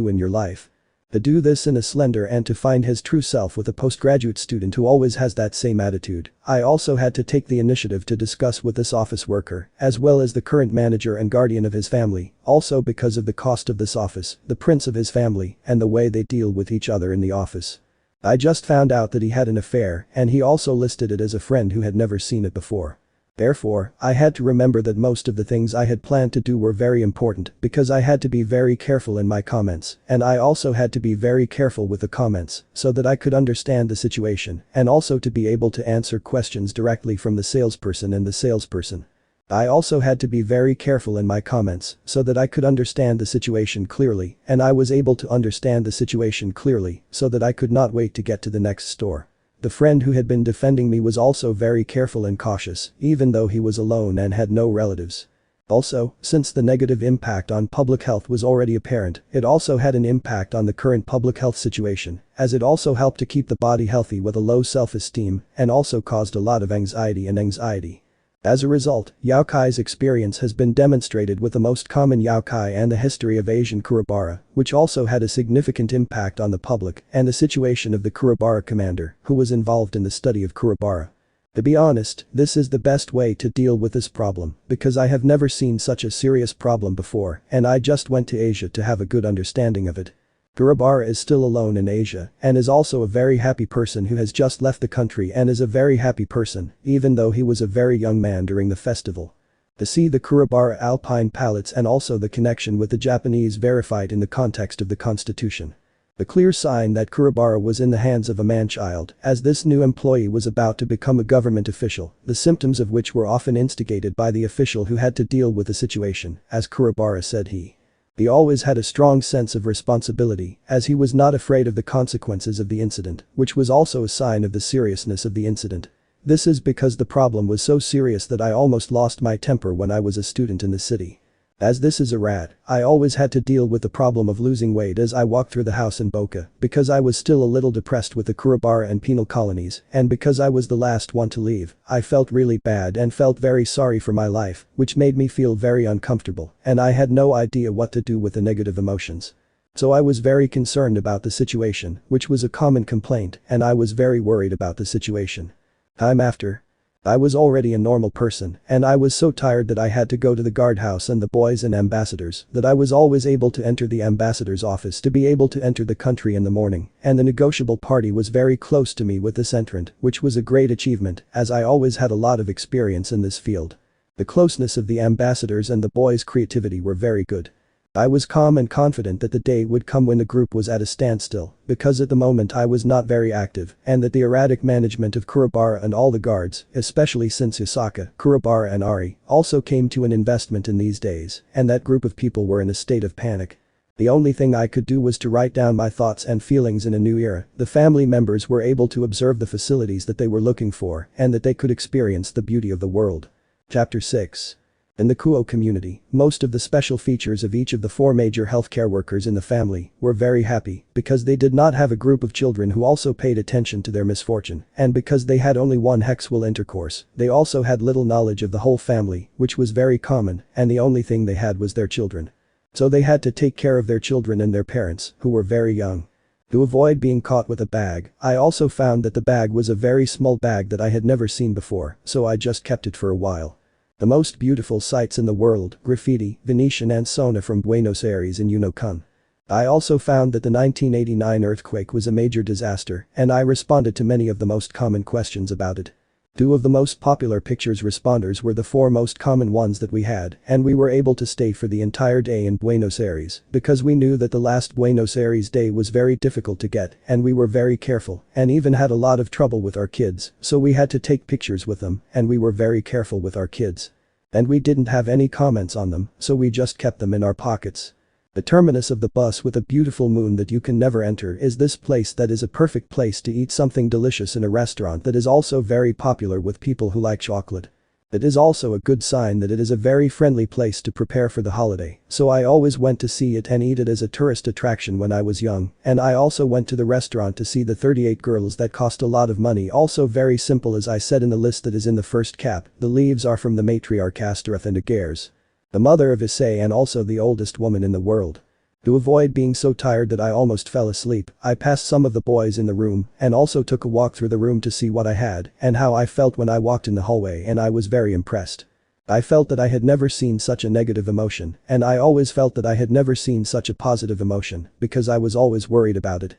in your life. To do this in a slender and to find his true self with a postgraduate student who always has that same attitude. I also had to take the initiative to discuss with this office worker, as well as the current manager and guardian of his family, also because of the cost of this office, the prince of his family, and the way they deal with each other in the office. I just found out that he had an affair and he also listed it as a friend who had never seen it before. Therefore, I had to remember that most of the things I had planned to do were very important because I had to be very careful in my comments and I also had to be very careful with the comments so that I could understand the situation and also to be able to answer questions directly from the salesperson and the salesperson. I also had to be very careful in my comments so that I could understand the situation clearly and I was able to understand the situation clearly so that I could not wait to get to the next store. The friend who had been defending me was also very careful and cautious, even though he was alone and had no relatives. Also, since the negative impact on public health was already apparent, it also had an impact on the current public health situation, as it also helped to keep the body healthy with a low self-esteem and also caused a lot of anxiety. As a result, Youkai's experience has been demonstrated with the most common Youkai and the history of Asian Kurobara, which also had a significant impact on the public and the situation of the Kurobara commander, who was involved in the study of Kurobara. To be honest, this is the best way to deal with this problem, because I have never seen such a serious problem before and I just went to Asia to have a good understanding of it. Kurobara is still alone in Asia and is also a very happy person who has just left the country and is a very happy person, even though he was a very young man during the festival. To see the Kurobara alpine palettes and also the connection with the Japanese verified in the context of the constitution. The clear sign that Kurobara was in the hands of a man-child, as this new employee was about to become a government official, the symptoms of which were often instigated by the official who had to deal with the situation, as Kurobara said he always had a strong sense of responsibility, as he was not afraid of the consequences of the incident, which was also a sign of the seriousness of the incident. This is because the problem was so serious that I almost lost my temper when I was a student in the city. As this is a rat, I always had to deal with the problem of losing weight as I walked through the house in Boca, because I was still a little depressed with the Kurobara and penal colonies, and because I was the last one to leave, I felt really bad and felt very sorry for my life, which made me feel very uncomfortable, and I had no idea what to do with the negative emotions. So I was very concerned about the situation, which was a common complaint, and I was very worried about the situation. Time after, I was already a normal person and I was so tired that I had to go to the guardhouse and the boys and ambassadors that I was always able to enter the ambassador's office to be able to enter the country in the morning, and the negotiable party was very close to me with this entrant, which was a great achievement as I always had a lot of experience in this field. The closeness of the ambassadors and the boys' creativity were very good. I was calm and confident that the day would come when the group was at a standstill, because at the moment I was not very active and that the erratic management of Kurobara and all the guards, especially since Yasaka, Kurobara and Ari, also came to an investment in these days, and that group of people were in a state of panic. The only thing I could do was to write down my thoughts and feelings in a new era. The family members were able to observe the facilities that they were looking for and that they could experience the beauty of the world. Chapter 6. In the Kuo community, most of the special features of each of the 4 major healthcare workers in the family were very happy because they did not have a group of children who also paid attention to their misfortune, and because they had only one sexual intercourse, they also had little knowledge of the whole family, which was very common, and the only thing they had was their children. So they had to take care of their children and their parents, who were very young. To avoid being caught with a bag, I also found that the bag was a very small bag that I had never seen before, so I just kept it for a while. The most beautiful sights in the world, graffiti, Venetian and Sona from Buenos Aires in Yuno-kun. I also found that the 1989 earthquake was a major disaster and I responded to many of the most common questions about it. Two of the most popular pictures responders were the four most common ones that we had, and we were able to stay for the entire day in Buenos Aires because we knew that the last Buenos Aires day was very difficult to get and we were very careful and even had a lot of trouble with our kids, so we had to take pictures with them and we were very careful with our kids. And we didn't have any comments on them, so we just kept them in our pockets. The terminus of the bus with a beautiful moon that you can never enter is this place that is a perfect place to eat something delicious in a restaurant that is also very popular with people who like chocolate. It is also a good sign that it is a very friendly place to prepare for the holiday, so I always went to see it and eat it as a tourist attraction when I was young, and I also went to the restaurant to see the 38 girls that cost a lot of money, also very simple as I said in the list that is in the first cap. The leaves are from the matriarch Astaroth and Aegir's, the mother of Issei and also the oldest woman in the world. To avoid being so tired that I almost fell asleep, I passed some of the boys in the room and also took a walk through the room to see what I had and how I felt when I walked in the hallway, and I was very impressed. I felt that I had never seen such a negative emotion, and I always felt that I had never seen such a positive emotion because I was always worried about it.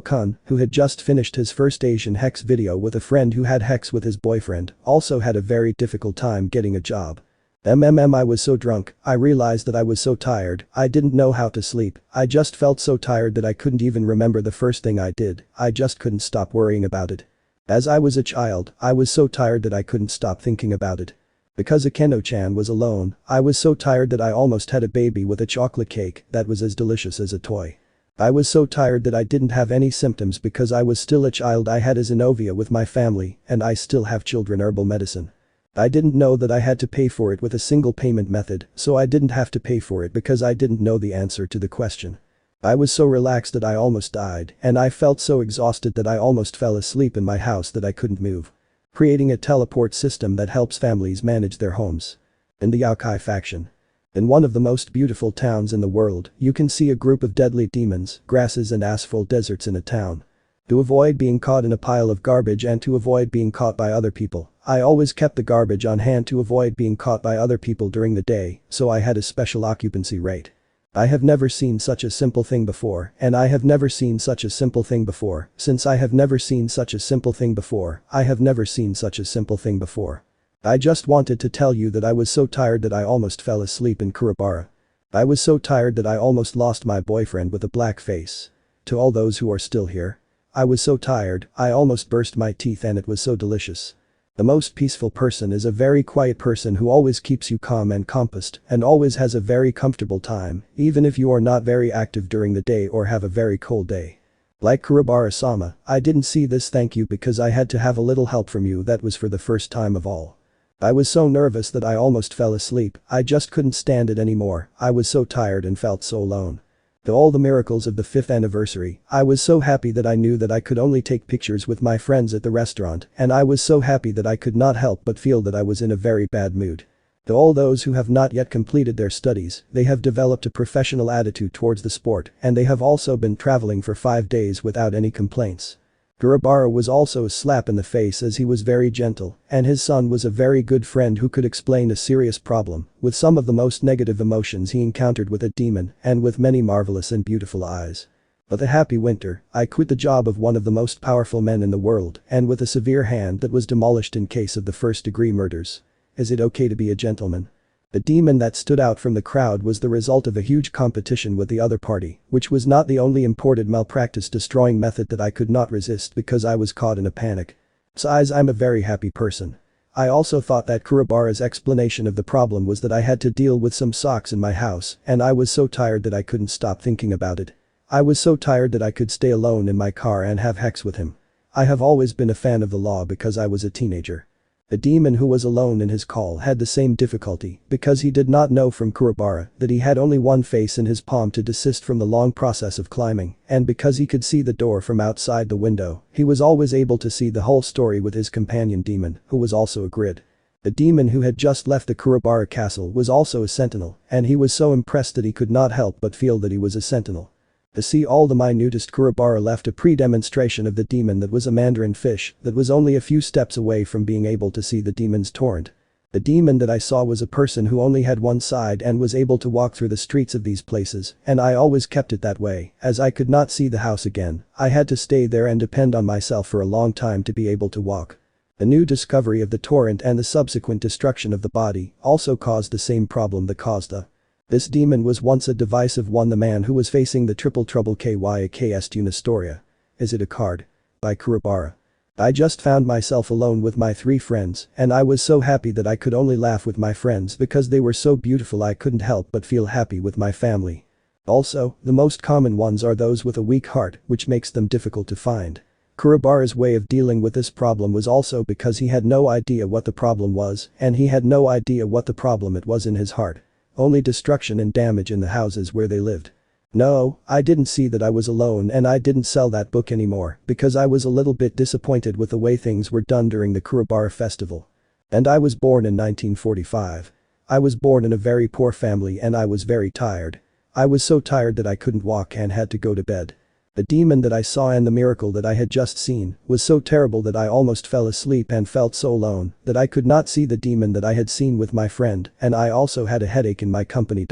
Kun, who had just finished his first Asian Hex video with a friend who had Hex with his boyfriend, also had a very difficult time getting a job. I was so drunk, I realized that I was so tired, I didn't know how to sleep, I just felt so tired that I couldn't even remember the first thing I did, I just couldn't stop worrying about it. As I was a child, I was so tired that I couldn't stop thinking about it. Because Akeno-chan was alone, I was so tired that I almost had a baby with a chocolate cake that was as delicious as a toy. I was so tired that I didn't have any symptoms because I was still a child. I had a Xenovia with my family and I still have children herbal medicine. I didn't know that I had to pay for it with a single payment method, so I didn't have to pay for it because I didn't know the answer to the question. I was so relaxed that I almost died, and I felt so exhausted that I almost fell asleep in my house that I couldn't move. Creating a teleport system that helps families manage their homes. In the Youkai faction. In one of the most beautiful towns in the world, you can see a group of deadly demons, grasses and asphalt deserts in a town. To avoid being caught in a pile of garbage and to avoid being caught by other people, I always kept the garbage on hand to avoid being caught by other people during the day, so I had a special occupancy rate. I have never seen such a simple thing before, and I have never seen such a simple thing before, since I have never seen such a simple thing before, I have never seen such a simple thing before. I just wanted to tell you that I was so tired that I almost fell asleep in Kurobara. I was so tired that I almost lost my boyfriend with a black face. To all those who are still here. I was so tired, I almost burst my teeth and it was so delicious. The most peaceful person is a very quiet person who always keeps you calm and composed and always has a very comfortable time, even if you are not very active during the day or have a very cold day. Like Kurobara-sama, I didn't see this thank you because I had to have a little help from you. That was for the first time of all. I was so nervous that I almost fell asleep. I just couldn't stand it anymore. I was so tired and felt so alone. To all the miracles of the 5th anniversary, I was so happy that I knew that I could only take pictures with my friends at the restaurant, and I was so happy that I could not help but feel that I was in a very bad mood. To all those who have not yet completed their studies, they have developed a professional attitude towards the sport, and they have also been traveling for 5 days without any complaints. Kurobara was also a slap in the face as he was very gentle, and his son was a very good friend who could explain a serious problem with some of the most negative emotions he encountered with a demon and with many marvelous and beautiful eyes. With a happy winter, I quit the job of one of the most powerful men in the world and with a severe hand that was demolished in case of the first-degree murders. Is it okay to be a gentleman? The demon that stood out from the crowd was the result of a huge competition with the other party, which was not the only imported malpractice destroying method that I could not resist because I was caught in a panic. Besides, I'm a very happy person. I also thought that Kurobara's explanation of the problem was that I had to deal with some socks in my house and I was so tired that I couldn't stop thinking about it. I was so tired that I could stay alone in my car and have Hex with him. I have always been a fan of the law because I was a teenager. The demon who was alone in his call had the same difficulty because he did not know from Kurobara that he had only one face in his palm to desist from the long process of climbing, and because he could see the door from outside the window, he was always able to see the whole story with his companion demon, who was also a grid. The demon who had just left the Kurobara castle was also a sentinel, and he was so impressed that he could not help but feel that he was a sentinel. To see all the minutest, Kurobara left a pre-demonstration of the demon that was a mandarin fish that was only a few steps away from being able to see the demon's torrent. The demon that I saw was a person who only had one side and was able to walk through the streets of these places, and I always kept it that way, as I could not see the house again. I had to stay there and depend on myself for a long time to be able to walk. The new discovery of the torrent and the subsequent destruction of the body also caused the same problem that caused the. This demon was once a divisive one. The man who was facing the triple trouble KYAKS una storia. Is it a card? By Kurobara. I just found myself alone with my 3 friends and I was so happy that I could only laugh with my friends because they were so beautiful. I couldn't help but feel happy with my family. Also, the most common ones are those with a weak heart, which makes them difficult to find. Kurobara's way of dealing with this problem was also because he had no idea what the problem was and he had no idea what the problem it was in his heart. Only destruction and damage in the houses where they lived. No, I didn't see that I was alone and I didn't sell that book anymore because I was a little bit disappointed with the way things were done during the Kurobara festival. And I was born in 1945. I was born in a very poor family and I was very tired. I was so tired that I couldn't walk and had to go to bed. The demon that I saw and the miracle that I had just seen was so terrible that I almost fell asleep and felt so alone that I could not see the demon that I had seen with my friend and I also had a headache in my company.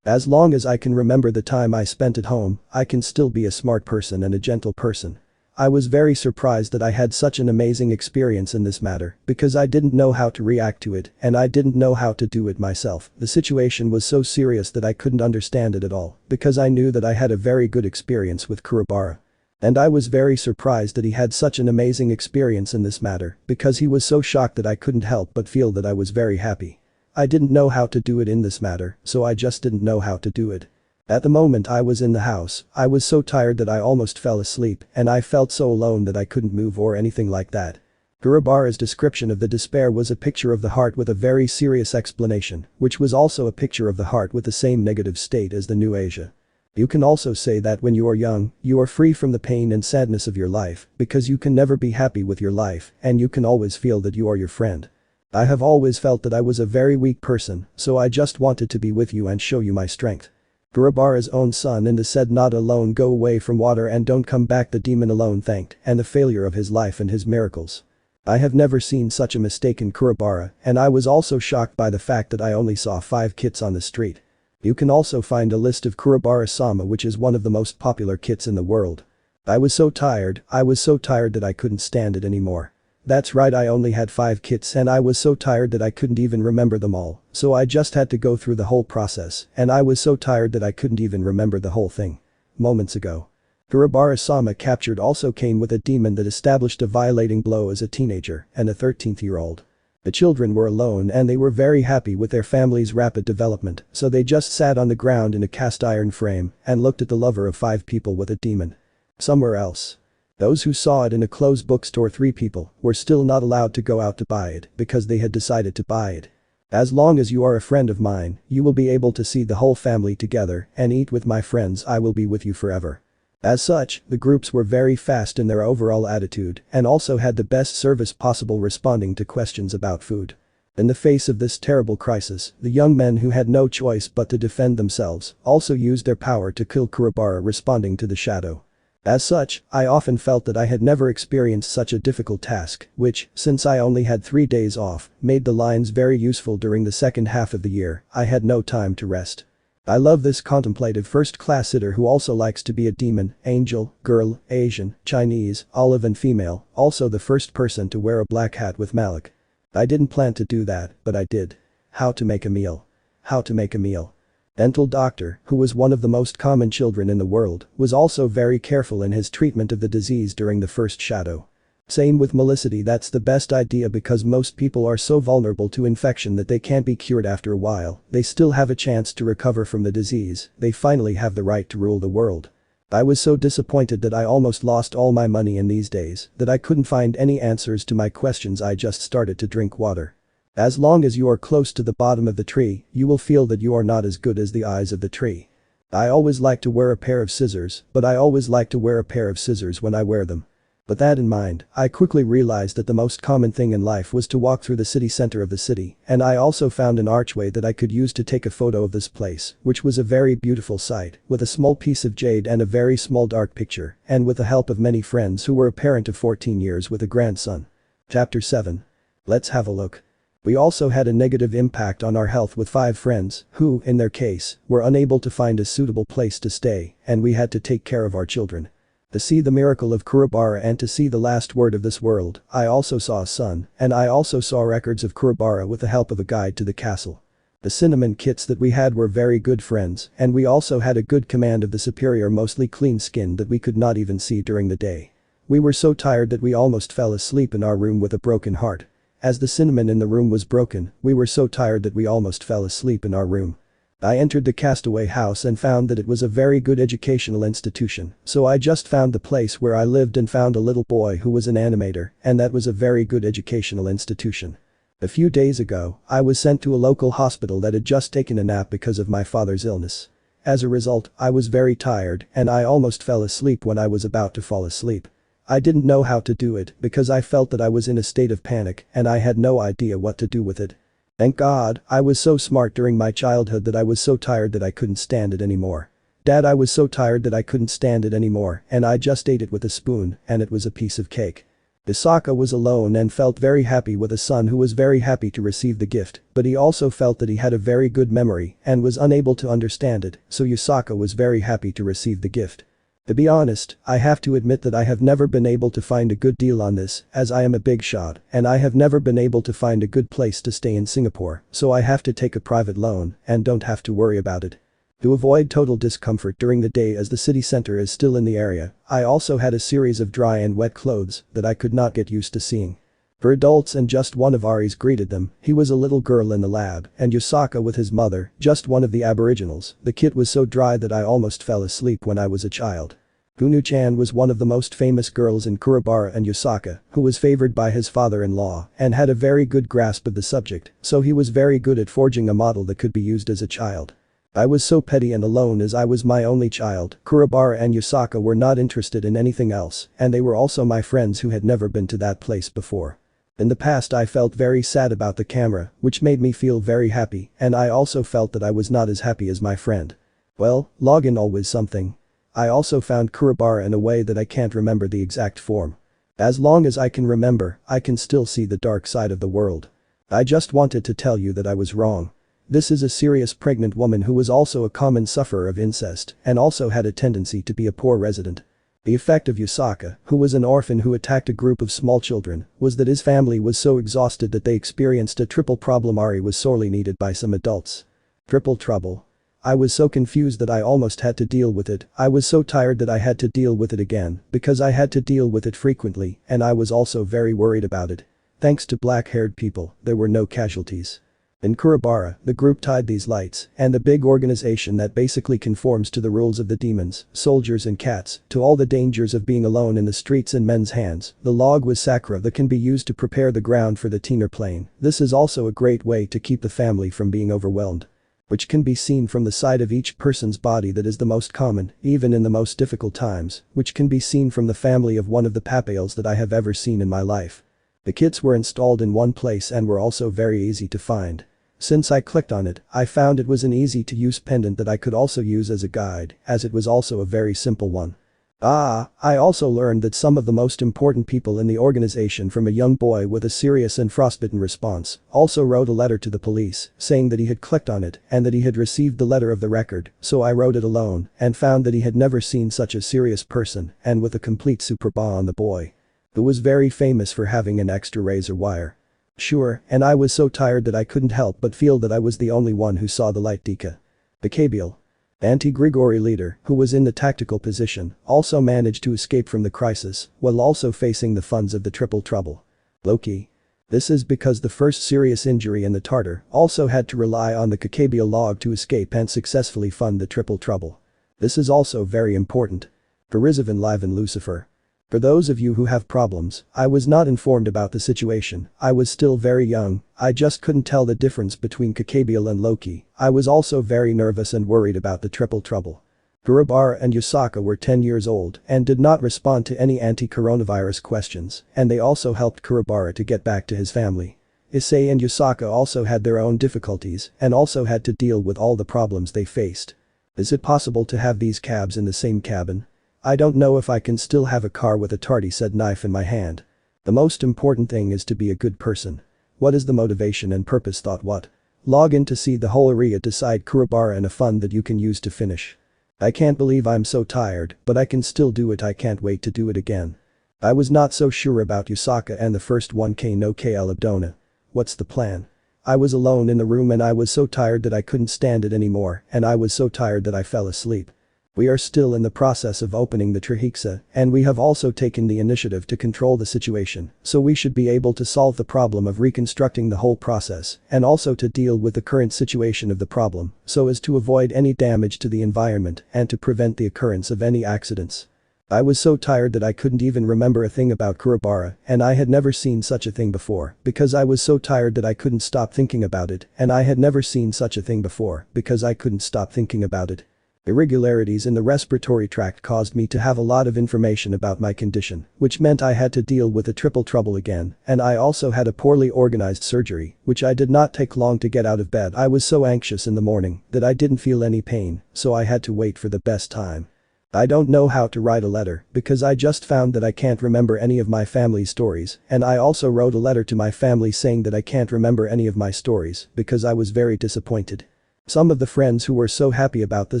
As long as I can remember the time I spent at home, I can still be a smart person and a gentle person. I was very surprised that I had such an amazing experience in this matter because I didn't know how to react to it and I didn't know how to do it myself. The situation was so serious that I couldn't understand it at all because I knew that I had a very good experience with Kurobara. And I was very surprised that he had such an amazing experience in this matter because he was so shocked that I couldn't help but feel that I was very happy. I didn't know how to do it in this matter, so I just didn't know how to do it. At the moment I was in the house, I was so tired that I almost fell asleep and I felt so alone that I couldn't move or anything like that. Kurobara's description of the despair was a picture of the heart with a very serious explanation, which was also a picture of the heart with the same negative state as the New Asia. You can also say that when you are young, you are free from the pain and sadness of your life because you can never be happy with your life and you can always feel that you are your friend. I have always felt that I was a very weak person, so I just wanted to be with you and show you my strength. Kurobara's own son in the said not alone go away from water and don't come back the demon alone thanked and the failure of his life and his miracles. I have never seen such a mistake in Kurobara and I was also shocked by the fact that I only saw 5 kits on the street. You can also find a list of Kurobara-sama which is one of the most popular kits in the world. I was so tired that I couldn't stand it anymore. That's right, I only had 5 kits and I was so tired that I couldn't even remember them all, so I just had to go through the whole process and I was so tired that I couldn't even remember the whole thing. Moments ago. Kurobara-sama captured also came with a demon that established a violating blow as a teenager and a 13th-year-old. The children were alone and they were very happy with their family's rapid development, so they just sat on the ground in a cast iron frame and looked at the lover of 5 people with a demon. Somewhere else. Those who saw it in a closed bookstore 3 people were still not allowed to go out to buy it because they had decided to buy it. As long as you are a friend of mine, you will be able to see the whole family together and eat with my friends. I will be with you forever. As such, the groups were very fast in their overall attitude and also had the best service possible responding to questions about food. In the face of this terrible crisis, the young men who had no choice but to defend themselves also used their power to kill Kurobara responding to the shadow. As such, I often felt that I had never experienced such a difficult task, which, since I only had 3 days off, made the lines very useful during the second half of the year. I had no time to rest. I love this contemplative first-class sitter who also likes to be a demon, angel, girl, Asian, Chinese, olive and female, also the first person to wear a black hat with Malik. I didn't plan to do that, but I did. How to make a meal. How to make a meal. Dental doctor, who was one of the most common children in the world, was also very careful in his treatment of the disease during the first shadow. Same with Melicity, that's the best idea because most people are so vulnerable to infection that they can't be cured after a while, they still have a chance to recover from the disease, they finally have the right to rule the world. I was so disappointed that I almost lost all my money in these days that I couldn't find any answers to my questions. I just started to drink water. As long as you are close to the bottom of the tree, you will feel that you are not as good as the eyes of the tree. I always like to wear a pair of scissors, but I always like to wear a pair of scissors when I wear them. With that in mind, I quickly realized that the most common thing in life was to walk through the city center of the city, and I also found an archway that I could use to take a photo of this place, which was a very beautiful sight, with a small piece of jade and a very small dark picture, and with the help of many friends who were a parent of 14 years with a grandson. Chapter 7. Let's have a look. We also had a negative impact on our health with 5 friends who, in their case, were unable to find a suitable place to stay and we had to take care of our children. To see the miracle of Kurobara and to see the last word of this world, I also saw a sun, and I also saw records of Kurobara with the help of a guide to the castle. The cinnamon kits that we had were very good friends, and we also had a good command of the superior mostly clean skin that we could not even see during the day. We were so tired that we almost fell asleep in our room with a broken heart. As the cinnamon in the room was broken, we were so tired that we almost fell asleep in our room. I entered the castaway house and found that it was a very good educational institution, so I just found the place where I lived and found a little boy who was an animator, and that was a very good educational institution. A few days ago, I was sent to a local hospital that had just taken a nap because of my father's illness. As a result, I was very tired and I almost fell asleep when I was about to fall asleep. I didn't know how to do it because I felt that I was in a state of panic and I had no idea what to do with it. Thank God, I was so smart during my childhood that I was so tired that I couldn't stand it anymore. Dad, I was so tired that I couldn't stand it anymore and I just ate it with a spoon and it was a piece of cake. Yasaka was alone and felt very happy with a son who was very happy to receive the gift, but he also felt that he had a very good memory and was unable to understand it, so Yasaka was very happy to receive the gift. To be honest, I have to admit that I have never been able to find a good deal on this, as I am a big shot, and I have never been able to find a good place to stay in Singapore, so I have to take a private loan and don't have to worry about it. To avoid total discomfort during the day as the city center is still in the area, I also had a series of dry and wet clothes that I could not get used to seeing. For adults and just one of Ari's greeted them, he was a little girl in the lab, and Yasaka with his mother, just one of the aboriginals. The kit was so dry that I almost fell asleep when I was a child. Gunu-chan was one of the most famous girls in Kurobara and Yasaka, who was favored by his father-in-law and had a very good grasp of the subject, so he was very good at forging a model that could be used as a child. I was so petty and alone as I was my only child. Kurobara and Yasaka were not interested in anything else, and they were also my friends who had never been to that place before. In the past I felt very sad about the camera, which made me feel very happy, and I also felt that I was not as happy as my friend. Well, login always something. I also found Kurobara in a way that I can't remember the exact form. As long as I can remember, I can still see the dark side of the world. I just wanted to tell you that I was wrong. This is a serious pregnant woman who was also a common sufferer of incest and also had a tendency to be a poor resident. The effect of Yasaka, who was an orphan who attacked a group of small children, was that his family was so exhausted that they experienced a triple problem. Ari was sorely needed by some adults. Triple trouble. I was so confused that I almost had to deal with it. I was so tired that I had to deal with it again because I had to deal with it frequently and I was also very worried about it. Thanks to black-haired people, there were no casualties. In Kurobara, the group tied these lights, and the big organization that basically conforms to the rules of the demons, soldiers and cats, to all the dangers of being alone in the streets in men's hands. The log was sakura that can be used to prepare the ground for the teener plane. This is also a great way to keep the family from being overwhelmed. Which can be seen from the side of each person's body that is the most common, even in the most difficult times, which can be seen from the family of one of the papayals that I have ever seen in my life. The kits were installed in one place and were also very easy to find. Since I clicked on it, I found it was an easy-to-use pendant that I could also use as a guide, as it was also a very simple one. I also learned that some of the most important people in the organization, from a young boy with a serious and frostbitten response, also wrote a letter to the police saying that he had clicked on it and that he had received the letter of the record, so I wrote it alone and found that he had never seen such a serious person and with a complete superba on the boy. Who was very famous for having an extra razor wire. Sure, and I was so tired that I couldn't help but feel that I was the only one who saw the light. Dika. The Kabiel. The anti-Grigori leader, who was in the tactical position, also managed to escape from the crisis, while also facing the funds of the triple trouble. Loki. This is because the first serious injury in the Tartar also had to rely on the Kabiel log to escape and successfully fund the triple trouble. This is also very important. For Rizavan Live and Lucifer. For those of you who have problems, I was not informed about the situation. I was still very young, I just couldn't tell the difference between Kabiel and Loki. I was also very nervous and worried about the triple trouble. Kurobara and Yasaka were 10 years old and did not respond to any anti-coronavirus questions, and they also helped Kurobara to get back to his family. Issei and Yasaka also had their own difficulties and also had to deal with all the problems they faced. Is it possible to have these cabs in the same cabin? I don't know if I can still have a car with a tardy said knife in my hand. The most important thing is to be a good person. What is the motivation and purpose? Thought what? Log in to see the whole area decide Kurobara and a fund that you can use to finish. I can't believe I'm so tired, but I can still do it. I can't wait to do it again. I was not so sure about Yasaka and the first 1K no KL Abdona. What's the plan? I was alone in the room and I was so tired that I couldn't stand it anymore and I was so tired that I fell asleep. We are still in the process of opening the Trihexa, and we have also taken the initiative to control the situation, so we should be able to solve the problem of reconstructing the whole process, and also to deal with the current situation of the problem, so as to avoid any damage to the environment and to prevent the occurrence of any accidents. I was so tired that I couldn't even remember a thing about Kurobara, and I had never seen such a thing before, because I was so tired that I couldn't stop thinking about it, and I had never seen such a thing before, because I couldn't stop thinking about it. Irregularities in the respiratory tract caused me to have a lot of information about my condition, which meant I had to deal with a triple trouble again, and I also had a poorly organized surgery, which I did not take long to get out of bed. I was so anxious in the morning that I didn't feel any pain, so I had to wait for the best time. I don't know how to write a letter because I just found that I can't remember any of my family's stories, and I also wrote a letter to my family saying that I can't remember any of my stories because I was very disappointed. Some of the friends who were so happy about the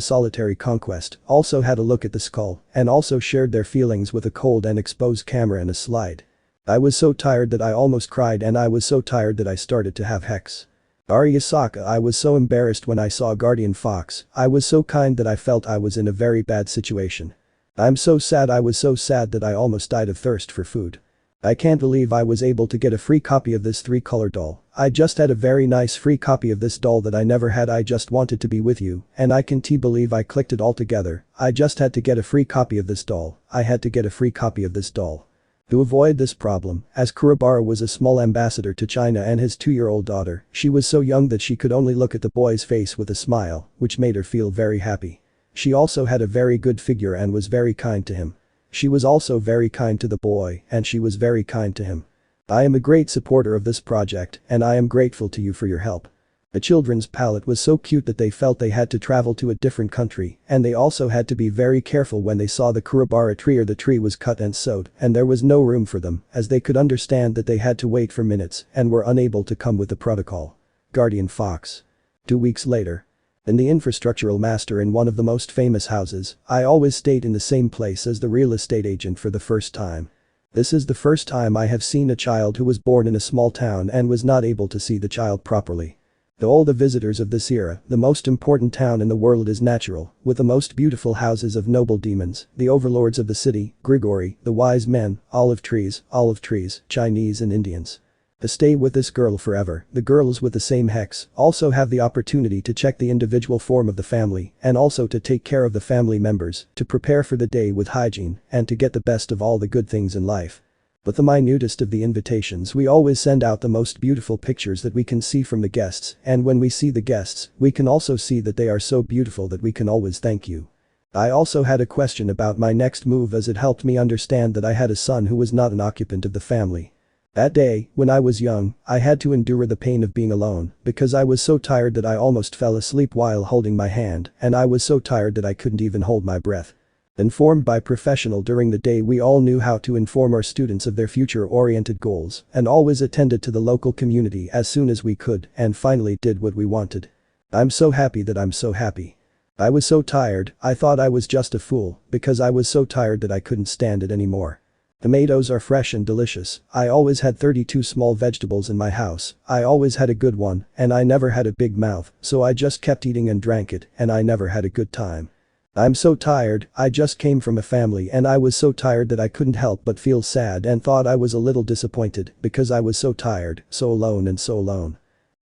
solitary conquest also had a look at the skull and also shared their feelings with a cold and exposed camera and a slide. I was so tired that I almost cried and I was so tired that I started to have hex. Yasaka, I was so embarrassed when I saw Guardian Fox. I was so kind that I felt I was in a very bad situation. I'm so sad. I was so sad that I almost died of thirst for food. I can't believe I was able to get a free copy of this 3-color doll. I just had a very nice free copy of this doll that I never had. I just wanted to be with you, and I can't believe I clicked it all together. I just had to get a free copy of this doll. I had to get a free copy of this doll. To avoid this problem, as Kurobara was a small ambassador to China and his 2-year-old daughter, she was so young that she could only look at the boy's face with a smile, which made her feel very happy. She also had a very good figure and was very kind to him. She was also very kind to the boy, and she was very kind to him. I am a great supporter of this project, and I am grateful to you for your help. The children's palette was so cute that they felt they had to travel to a different country, and they also had to be very careful when they saw the Kurobara tree, or the tree was cut and sewed, and there was no room for them, as they could understand that they had to wait for minutes and were unable to come with the protocol. Guardian Fox. 2 weeks later. In the infrastructural master in one of the most famous houses, I always stayed in the same place as the real estate agent for the first time. This is the first time I have seen a child who was born in a small town and was not able to see the child properly. To all the visitors of this era, the most important town in the world is natural, with the most beautiful houses of noble demons, the overlords of the city, Grigori, the wise men, olive trees, Chinese and Indians. To stay with this girl forever, the girls with the same hex also have the opportunity to check the individual form of the family and also to take care of the family members, to prepare for the day with hygiene and to get the best of all the good things in life. With the minutest of the invitations, we always send out the most beautiful pictures that we can see from the guests, and when we see the guests, we can also see that they are so beautiful that we can always thank you. I also had a question about my next move, as it helped me understand that I had a son who was not an occupant of the family. That day, when I was young, I had to endure the pain of being alone because I was so tired that I almost fell asleep while holding my hand, and I was so tired that I couldn't even hold my breath. Informed by professional during the day, we all knew how to inform our students of their future-oriented goals and always attended to the local community as soon as we could and finally did what we wanted. I'm so happy that I'm so happy. I was so tired, I thought I was just a fool because I was so tired that I couldn't stand it anymore. Tomatoes are fresh and delicious. I always had 32 small vegetables in my house. I always had a good one, and I never had a big mouth, so I just kept eating and drank it, and I never had a good time. I'm so tired. I just came from a family and I was so tired that I couldn't help but feel sad and thought I was a little disappointed because I was so tired, so alone and so alone.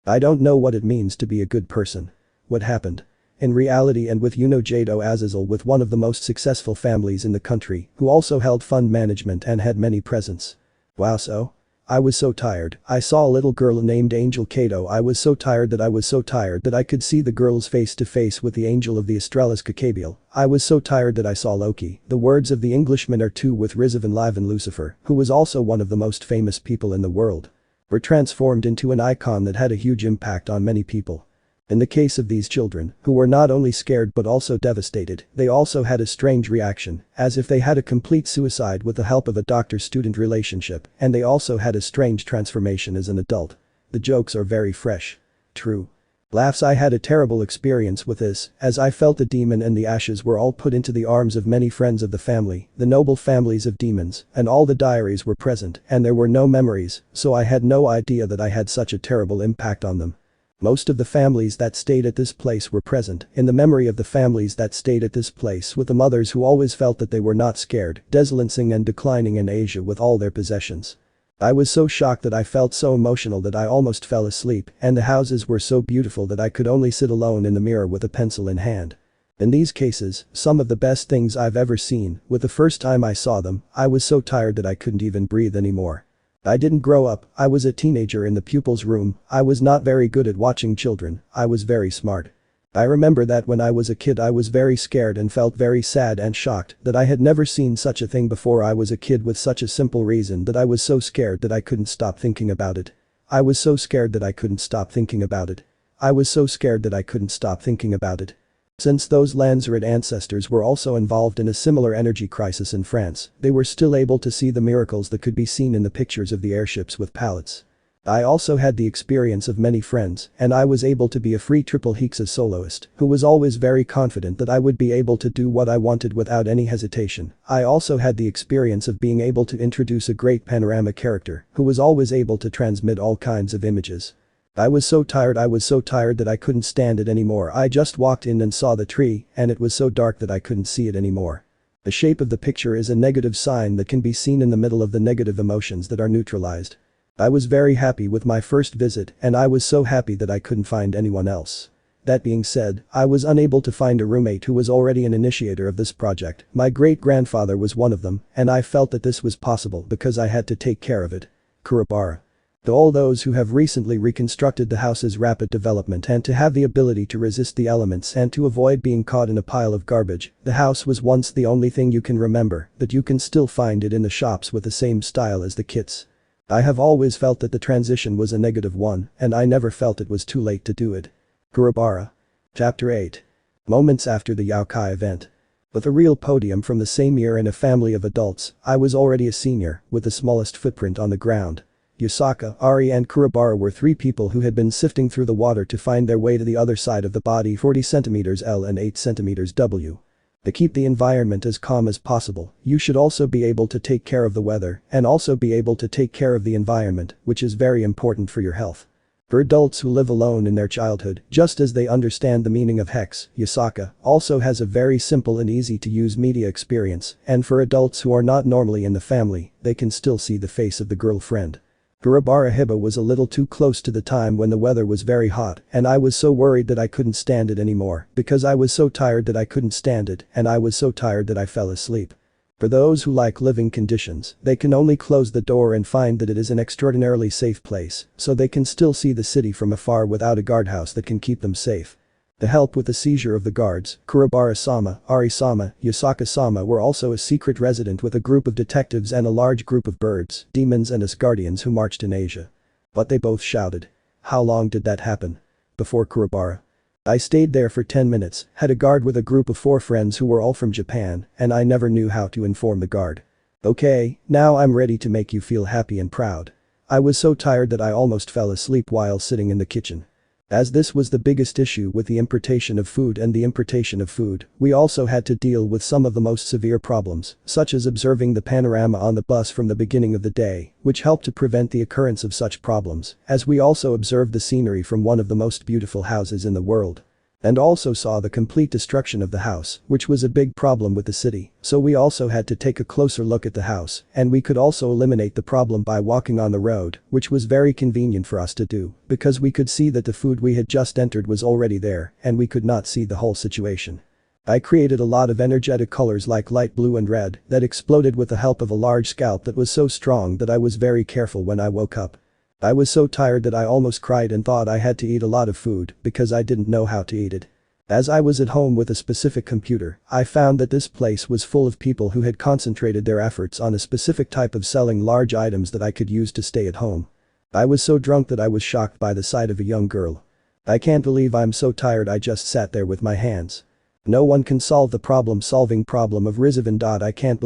I don't know what it means to be a good person. What happened? In reality, and with Jado Azazel, with one of the most successful families in the country, who also held fund management and had many presents. Wow, so? I was so tired. I saw a little girl named Angel Kato. I was so tired that I could see the girl's face to face with the angel of the Astralis Kakabiel. I was so tired that I saw Loki. The words of the Englishman are two with Rizavan Livan Lucifer, who was also one of the most famous people in the world. Were transformed into an icon that had a huge impact on many people. In the case of these children, who were not only scared but also devastated, they also had a strange reaction, as if they had a complete suicide with the help of a doctor-student relationship, and they also had a strange transformation as an adult. The jokes are very fresh. True. Laughs. I had a terrible experience with this, as I felt the demon and the ashes were all put into the arms of many friends of the family, the noble families of demons, and all the diaries were present, and there were no memories, so I had no idea that I had such a terrible impact on them. Most of the families that stayed at this place were present, in the memory of the families that stayed at this place with the mothers who always felt that they were not scared, desolancing and declining in Asia with all their possessions. I was so shocked that I felt so emotional that I almost fell asleep, and the houses were so beautiful that I could only sit alone in the mirror with a pencil in hand. In these cases, some of the best things I've ever seen, with the first time I saw them, I was so tired that I couldn't even breathe anymore. I didn't grow up, I was a teenager in the pupils' room, I was not very good at watching children, I was very smart. I remember that when I was a kid I was very scared and felt very sad and shocked that I had never seen such a thing before. I was a kid with such a simple reason that I was so scared that I couldn't stop thinking about it. I was so scared that I couldn't stop thinking about it. I was so scared that I couldn't stop thinking about it. Since those Lanzarote ancestors were also involved in a similar energy crisis in France, they were still able to see the miracles that could be seen in the pictures of the airships with pallets. I also had the experience of many friends, and I was able to be a free triple hexa soloist, who was always very confident that I would be able to do what I wanted without any hesitation. I also had the experience of being able to introduce a great panorama character, who was always able to transmit all kinds of images. I was so tired that I couldn't stand it anymore. I just walked in and saw the tree, and it was so dark that I couldn't see it anymore. The shape of the picture is a negative sign that can be seen in the middle of the negative emotions that are neutralized. I was very happy with my first visit, and I was so happy that I couldn't find anyone else. That being said, I was unable to find a roommate who was already an initiator of this project. My great-grandfather was one of them, and I felt that this was possible because I had to take care of it. Kurobara. To all those who have recently reconstructed the house's rapid development and to have the ability to resist the elements and to avoid being caught in a pile of garbage, the house was once the only thing you can remember, but you can still find it in the shops with the same style as the kits. I have always felt that the transition was a negative one, and I never felt it was too late to do it. Kurobara. Chapter 8. Moments after the Youkai event. With a real podium from the same year and a family of adults, I was already a senior, with the smallest footprint on the ground. Yasaka, Ari and Kurobara were three people who had been sifting through the water to find their way to the other side of the body 40 cm L and 8 cm W. To keep the environment as calm as possible, you should also be able to take care of the weather and also be able to take care of the environment, which is very important for your health. For adults who live alone in their childhood, just as they understand the meaning of hex, Yasaka also has a very simple and easy to use media experience, and for adults who are not normally in the family, they can still see the face of the girlfriend. Kurobara Hiba was a little too close to the time when the weather was very hot, and I was so worried that I couldn't stand it anymore, because I was so tired that I couldn't stand it, and I was so tired that I fell asleep. For those who like living conditions, they can only close the door and find that it is an extraordinarily safe place, so they can still see the city from afar without a guardhouse that can keep them safe. To help with the seizure of the guards, Kurobara-sama, Ari-sama, Yasaka-sama were also a secret resident with a group of detectives and a large group of birds, demons and Asgardians who marched in Asia. But they both shouted. How long did that happen? Before Kurobara. I stayed there for 10 minutes, had a guard with a group of 4 friends who were all from Japan, and I never knew how to inform the guard. Okay, now I'm ready to make you feel happy and proud. I was so tired that I almost fell asleep while sitting in the kitchen. As this was the biggest issue with the importation of food and the importation of food, we also had to deal with some of the most severe problems, such as observing the panorama on the bus from the beginning of the day, which helped to prevent the occurrence of such problems, as we also observed the scenery from one of the most beautiful houses in the world. And also saw the complete destruction of the house, which was a big problem with the city, so we also had to take a closer look at the house, and we could also eliminate the problem by walking on the road, which was very convenient for us to do, because we could see that the food we had just entered was already there, and we could not see the whole situation. I created a lot of energetic colors like light blue and red that exploded with the help of a large scalp that was so strong that I was very careful when I woke up. I was so tired that I almost cried and thought I had to eat a lot of food because I didn't know how to eat it. As I was at home with a specific computer, I found that this place was full of people who had concentrated their efforts on a specific type of selling large items that I could use to stay at home. I was so drunk that I was shocked by the sight of a young girl. I can't believe I'm so tired. I just sat there with my hands. No one can solve the problem of Rizavan. I can't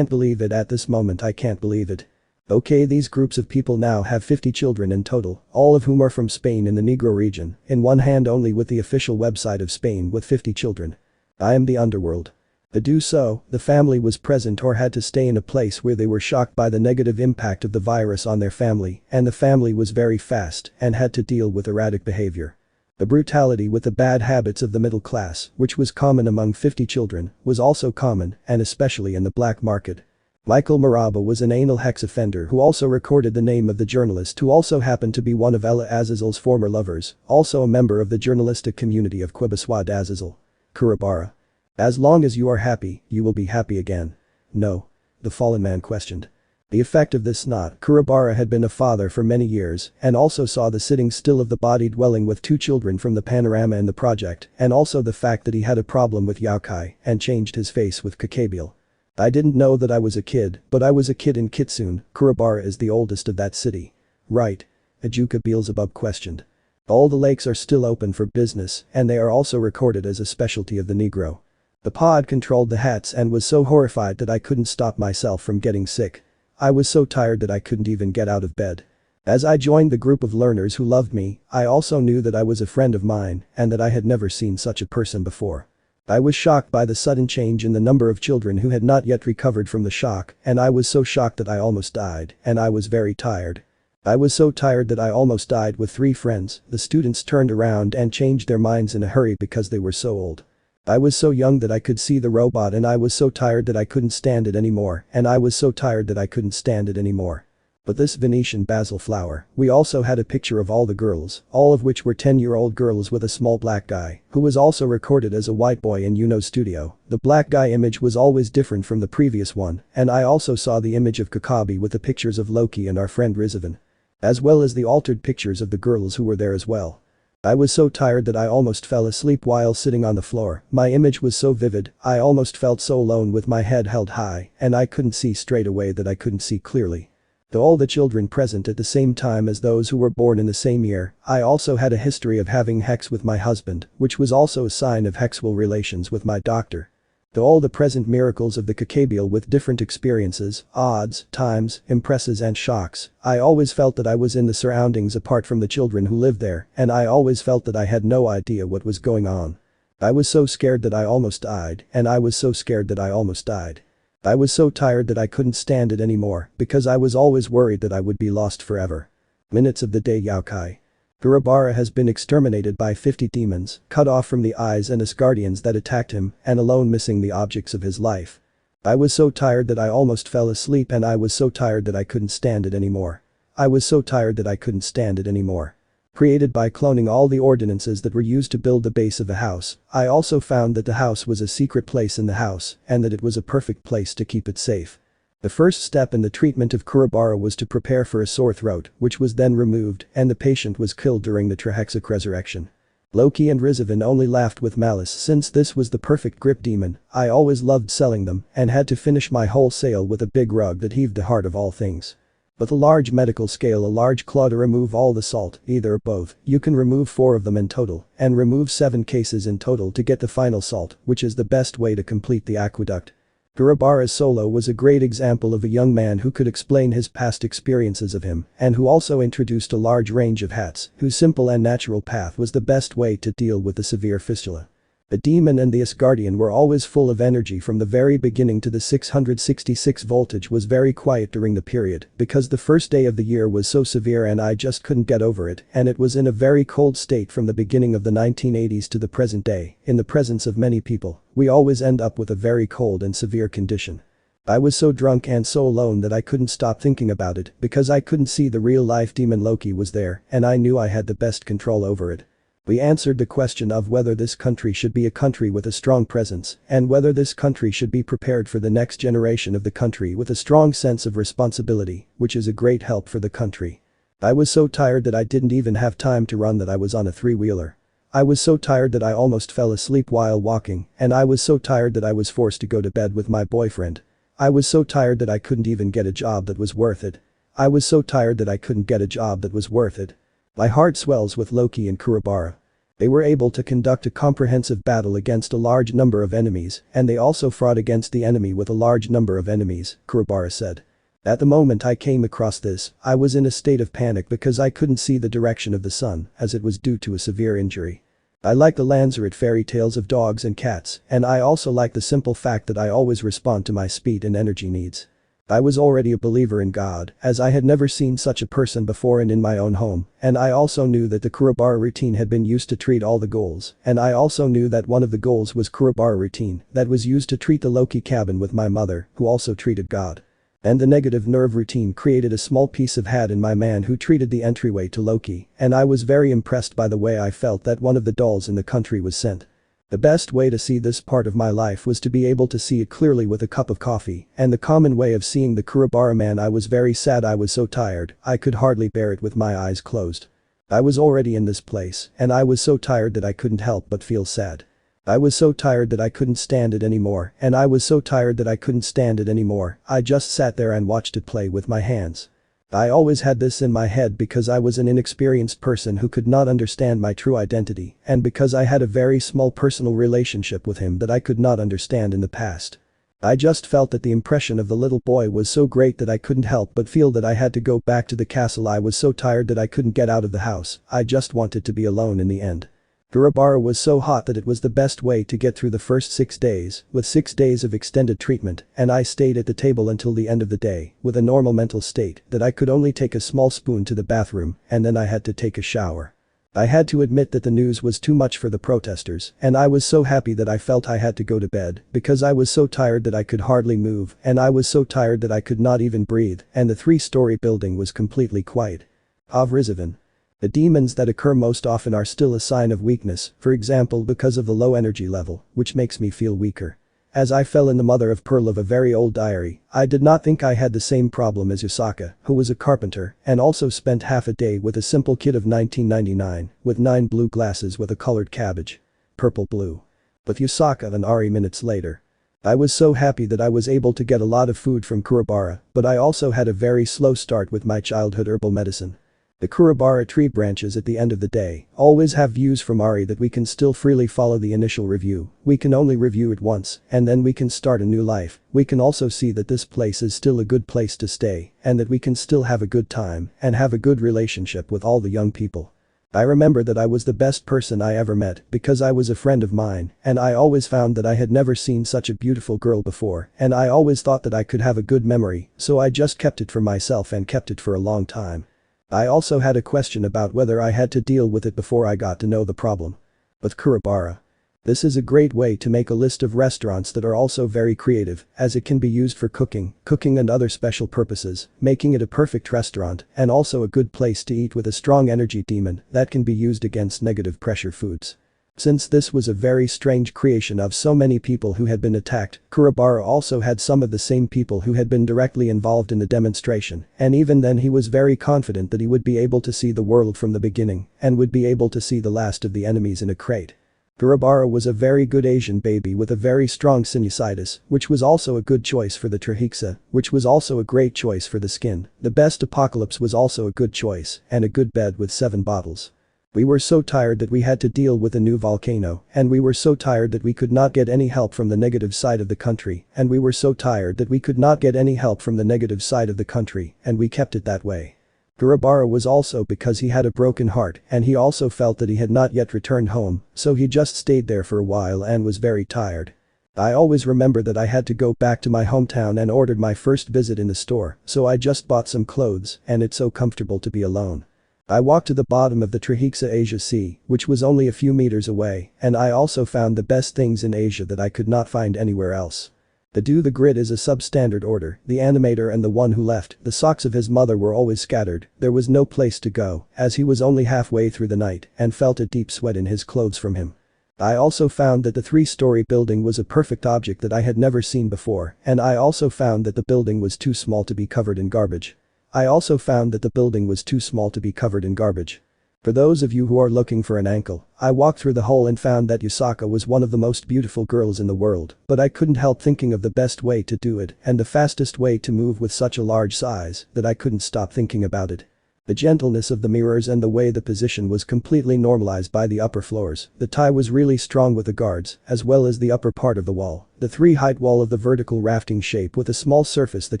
believe it at this moment. I can't believe it. Okay, these groups of people now have 50 children in total, all of whom are from Spain in the Negro region, in one hand only with the official website of Spain with 50 children. I am the underworld. To do so, the family was present or had to stay in a place where they were shocked by the negative impact of the virus on their family, and the family was very fast and had to deal with erratic behavior. The brutality with the bad habits of the middle class, which was common among 50 children, was also common, and especially in the black market. Michael Maraba was an anal hex offender who also recorded the name of the journalist who also happened to be one of Ella Azizal's former lovers, also a member of the journalistic community of Quibaswad Azizal. Kurobara. As long as you are happy, you will be happy again. No. The fallen man questioned. The effect of this not, Kurobara had been a father for many years and also saw the sitting still of the body dwelling with 2 children from the panorama in the project and also the fact that he had a problem with Youkai and changed his face with Kakabiel. I didn't know that I was a kid, but I was a kid in Kitsune. Kurobara is the oldest of that city. Right. Ajuka Beelzebub questioned. All the lakes are still open for business and they are also recorded as a specialty of the Negro. The pod controlled the hats and was so horrified that I couldn't stop myself from getting sick. I was so tired that I couldn't even get out of bed. As I joined the group of learners who loved me, I also knew that I was a friend of mine and that I had never seen such a person before. I was shocked by the sudden change in the number of children who had not yet recovered from the shock, and I was so shocked that I almost died, and I was very tired. I was so tired that I almost died with 3 friends. The students turned around and changed their minds in a hurry because they were so old. I was so young that I could see the robot and I was so tired that I couldn't stand it anymore, and I was so tired that I couldn't stand it anymore. But this Venetian basil flower, we also had a picture of all the girls, all of which were 10-year-old girls with a small black guy, who was also recorded as a white boy in Yuno's studio. The black guy image was always different from the previous one, and I also saw the image of Kakabi with the pictures of Loki and our friend Rizavan. As well as the altered pictures of the girls who were there as well. I was so tired that I almost fell asleep while sitting on the floor. My image was so vivid, I almost felt so alone with my head held high, and I couldn't see straight away that I couldn't see clearly. Though all the children present at the same time as those who were born in the same year, I also had a history of having hex with my husband, which was also a sign of hexual relations with my doctor. Though all the present miracles of the Kakabiel with different experiences, odds, times, impresses and shocks, I always felt that I was in the surroundings apart from the children who lived there, and I always felt that I had no idea what was going on. I was so scared that I almost died, and I was so scared that I almost died. I was so tired that I couldn't stand it anymore, because I was always worried that I would be lost forever. Minutes of the day Youkai. Kurobara has been exterminated by 50 demons, cut off from the eyes and Asgardians that attacked him, and alone missing the objects of his life. I was so tired that I almost fell asleep and I was so tired that I couldn't stand it anymore. I was so tired that I couldn't stand it anymore. Created by cloning all the ordinances that were used to build the base of the house, I also found that the house was a secret place in the house, and that it was a perfect place to keep it safe. The first step in the treatment of Kurobara was to prepare for a sore throat, which was then removed, and the patient was killed during the Trahexac resurrection. Loki and Rizavan only laughed with malice since this was the perfect grip demon. I always loved selling them, and had to finish my whole sale with a big rug that heaved the heart of all things. With a large medical scale, a large claw to remove all the salt, either or both, you can remove 4 of them in total, and remove 7 cases in total to get the final salt, which is the best way to complete the aqueduct. Kurobara's solo was a great example of a young man who could explain his past experiences of him, and who also introduced a large range of hats, whose simple and natural path was the best way to deal with the severe fistula. The demon and the Asgardian were always full of energy from the very beginning to the 666 voltage was very quiet during the period because the first day of the year was so severe and I just couldn't get over it, and it was in a very cold state from the beginning of the 1980s to the present day. In the presence of many people, we always end up with a very cold and severe condition. I was so drunk and so alone that I couldn't stop thinking about it because I couldn't see the real life demon Loki was there and I knew I had the best control over it. We answered the question of whether this country should be a country with a strong presence and whether this country should be prepared for the next generation of the country with a strong sense of responsibility, which is a great help for the country. I was so tired that I didn't even have time to run, that I was on a 3-wheeler. I was so tired that I almost fell asleep while walking, and I was so tired that I was forced to go to bed with my boyfriend. I was so tired that I couldn't even get a job that was worth it. I was so tired that I couldn't get a job that was worth it. My heart swells with Loki and Kurobara. They were able to conduct a comprehensive battle against a large number of enemies, and they also fought against the enemy with a large number of enemies, Kurobara said. At the moment I came across this, I was in a state of panic because I couldn't see the direction of the sun as it was due to a severe injury. I like the Lanzarote fairy tales of dogs and cats, and I also like the simple fact that I always respond to my speed and energy needs. I was already a believer in God, as I had never seen such a person before and in my own home, and I also knew that the Kurobara routine had been used to treat all the goals, and I also knew that one of the goals was Kurobara routine that was used to treat the Loki cabin with my mother, who also treated God. And the negative nerve routine created a small piece of hat in my man who treated the entryway to Loki, and I was very impressed by the way I felt that one of the dolls in the country was sent. The best way to see this part of my life was to be able to see it clearly with a cup of coffee, and the common way of seeing the Kurobara man. I was very sad. I was so tired, I could hardly bear it with my eyes closed. I was already in this place, and I was so tired that I couldn't help but feel sad. I was so tired that I couldn't stand it anymore, and I was so tired that I couldn't stand it anymore. I just sat there and watched it play with my hands. I always had this in my head because I was an inexperienced person who could not understand my true identity, and because I had a very small personal relationship with him that I could not understand in the past. I just felt that the impression of the little boy was so great that I couldn't help but feel that I had to go back to the castle. I was so tired that I couldn't get out of the house. I just wanted to be alone in the end. Kurobara was so hot that it was the best way to get through the first 6 days, with 6 days of extended treatment, and I stayed at the table until the end of the day, with a normal mental state that I could only take a small spoon to the bathroom, and then I had to take a shower. I had to admit that the news was too much for the protesters, and I was so happy that I felt I had to go to bed, because I was so tired that I could hardly move, and I was so tired that I could not even breathe, and the 3-story building was completely quiet. Avrizavan. The demons that occur most often are still a sign of weakness, for example because of the low energy level, which makes me feel weaker. As I fell in the mother of pearl of a very old diary, I did not think I had the same problem as Yasaka, who was a carpenter and also spent half a day with a simple kit of 1999, with 9 blue glasses with a colored cabbage. Purple blue. With Yasaka and Ari minutes later. I was so happy that I was able to get a lot of food from Kurobara, but I also had a very slow start with my childhood herbal medicine. The Kurobara tree branches at the end of the day always have views from Ari that we can still freely follow the initial review. We can only review it once, and then we can start a new life. We can also see that this place is still a good place to stay, and that we can still have a good time, and have a good relationship with all the young people. I remember that I was the best person I ever met because I was a friend of mine, and I always found that I had never seen such a beautiful girl before, and I always thought that I could have a good memory, so I just kept it for myself and kept it for a long time. I also had a question about whether I had to deal with it before I got to know the problem. With Kurobara. This is a great way to make a list of restaurants that are also very creative, as it can be used for cooking and other special purposes, making it a perfect restaurant and also a good place to eat with a strong energy demon that can be used against negative pressure foods. Since this was a very strange creation of so many people who had been attacked, Kurobara also had some of the same people who had been directly involved in the demonstration, and even then he was very confident that he would be able to see the world from the beginning and would be able to see the last of the enemies in a crate. Kurobara was a very good Asian baby with a very strong sinusitis, which was also a good choice for the trihexa, which was also a great choice for the skin. The best apocalypse was also a good choice, and a good bed with 7 bottles. We were so tired that we had to deal with a new volcano, and we were so tired that we could not get any help from the negative side of the country, and we were so tired that we could not get any help from the negative side of the country, and we kept it that way. Kurobara was also because he had a broken heart, and he also felt that he had not yet returned home, so he just stayed there for a while and was very tired. I always remember that I had to go back to my hometown and ordered my first visit in the store, so I just bought some clothes, and it's so comfortable to be alone. I walked to the bottom of the Trihexa Asia Sea, which was only a few meters away, and I also found the best things in Asia that I could not find anywhere else. The grid is a substandard order, the animator and the one who left, the socks of his mother were always scattered, there was no place to go, as he was only halfway through the night and felt a deep sweat in his clothes from him. I also found that the 3-story building was a perfect object that I had never seen before, and I also found that the building was too small to be covered in garbage. I also found that the building was too small to be covered in garbage. For those of you who are looking for an ankle, I walked through the hole and found that Yasaka was one of the most beautiful girls in the world, but I couldn't help thinking of the best way to do it and the fastest way to move with such a large size that I couldn't stop thinking about it. The gentleness of the mirrors and the way the position was completely normalized by the upper floors. The tie was really strong with the guards, as well as the upper part of the wall. The 3-height wall of the vertical rafting shape with a small surface that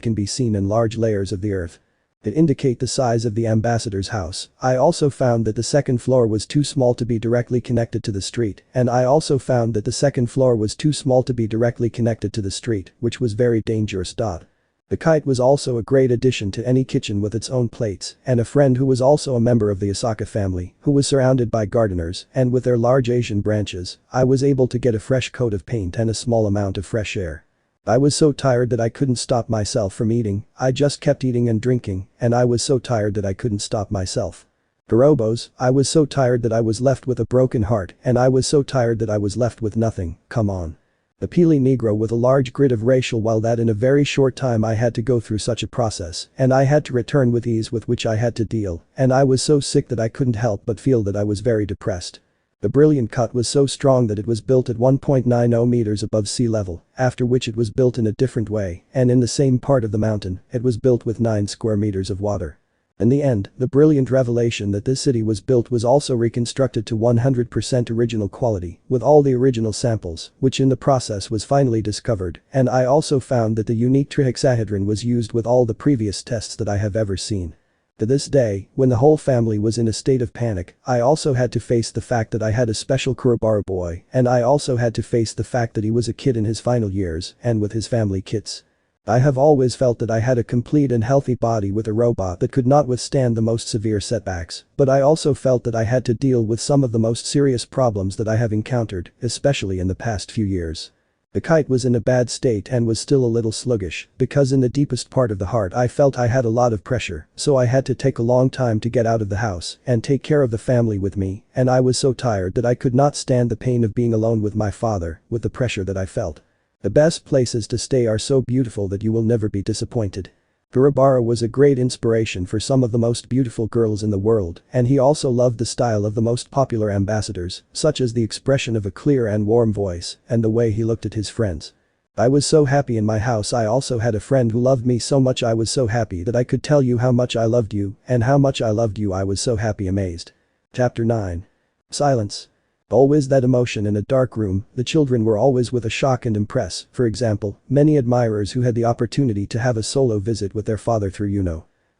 can be seen in large layers of the earth. It indicate the size of the ambassador's house. I also found that the second floor was too small to be directly connected to the street, and I also found that the second floor was too small to be directly connected to the street, which was very dangerous. The kite was also a great addition to any kitchen with its own plates, and a friend who was also a member of the Yasaka family, who was surrounded by gardeners, and with their large Asian branches, I was able to get a fresh coat of paint and a small amount of fresh air. I was so tired that I couldn't stop myself from eating, I just kept eating and drinking, and I was so tired that I couldn't stop myself. Garobos, I was so tired that I was left with a broken heart, and I was so tired that I was left with nothing, come on. The Pili Negro with a large grid of racial, while that in a very short time I had to go through such a process, and I had to return with ease with which I had to deal, and I was so sick that I couldn't help but feel that I was very depressed. The brilliant cut was so strong that it was built at 1.90 meters above sea level, after which it was built in a different way, and in the same part of the mountain, it was built with 9 square meters of water. In the end, the brilliant revelation that this city was built was also reconstructed to 100% original quality, with all the original samples, which in the process was finally discovered, and I also found that the unique trihexahedron was used with all the previous tests that I have ever seen. To this day, when the whole family was in a state of panic, I also had to face the fact that I had a special Kurobara boy, and I also had to face the fact that he was a kid in his final years, and with his family kits. I have always felt that I had a complete and healthy body with a robot that could not withstand the most severe setbacks, but I also felt that I had to deal with some of the most serious problems that I have encountered, especially in the past few years. The kite was in a bad state and was still a little sluggish, because in the deepest part of the heart I felt I had a lot of pressure, so I had to take a long time to get out of the house and take care of the family with me, and I was so tired that I could not stand the pain of being alone with my father, with the pressure that I felt. The best places to stay are so beautiful that you will never be disappointed. Kurobara was a great inspiration for some of the most beautiful girls in the world, and he also loved the style of the most popular ambassadors, such as the expression of a clear and warm voice, and the way he looked at his friends. I was so happy in my house. I also had a friend who loved me so much. I was so happy that I could tell you how much I loved you, and how much I loved you. I was so happy, amazed. Chapter 9. Silence. Always that emotion in a dark room. The children were always with a shock and impress. For example, many admirers who had the opportunity to have a solo visit with their father through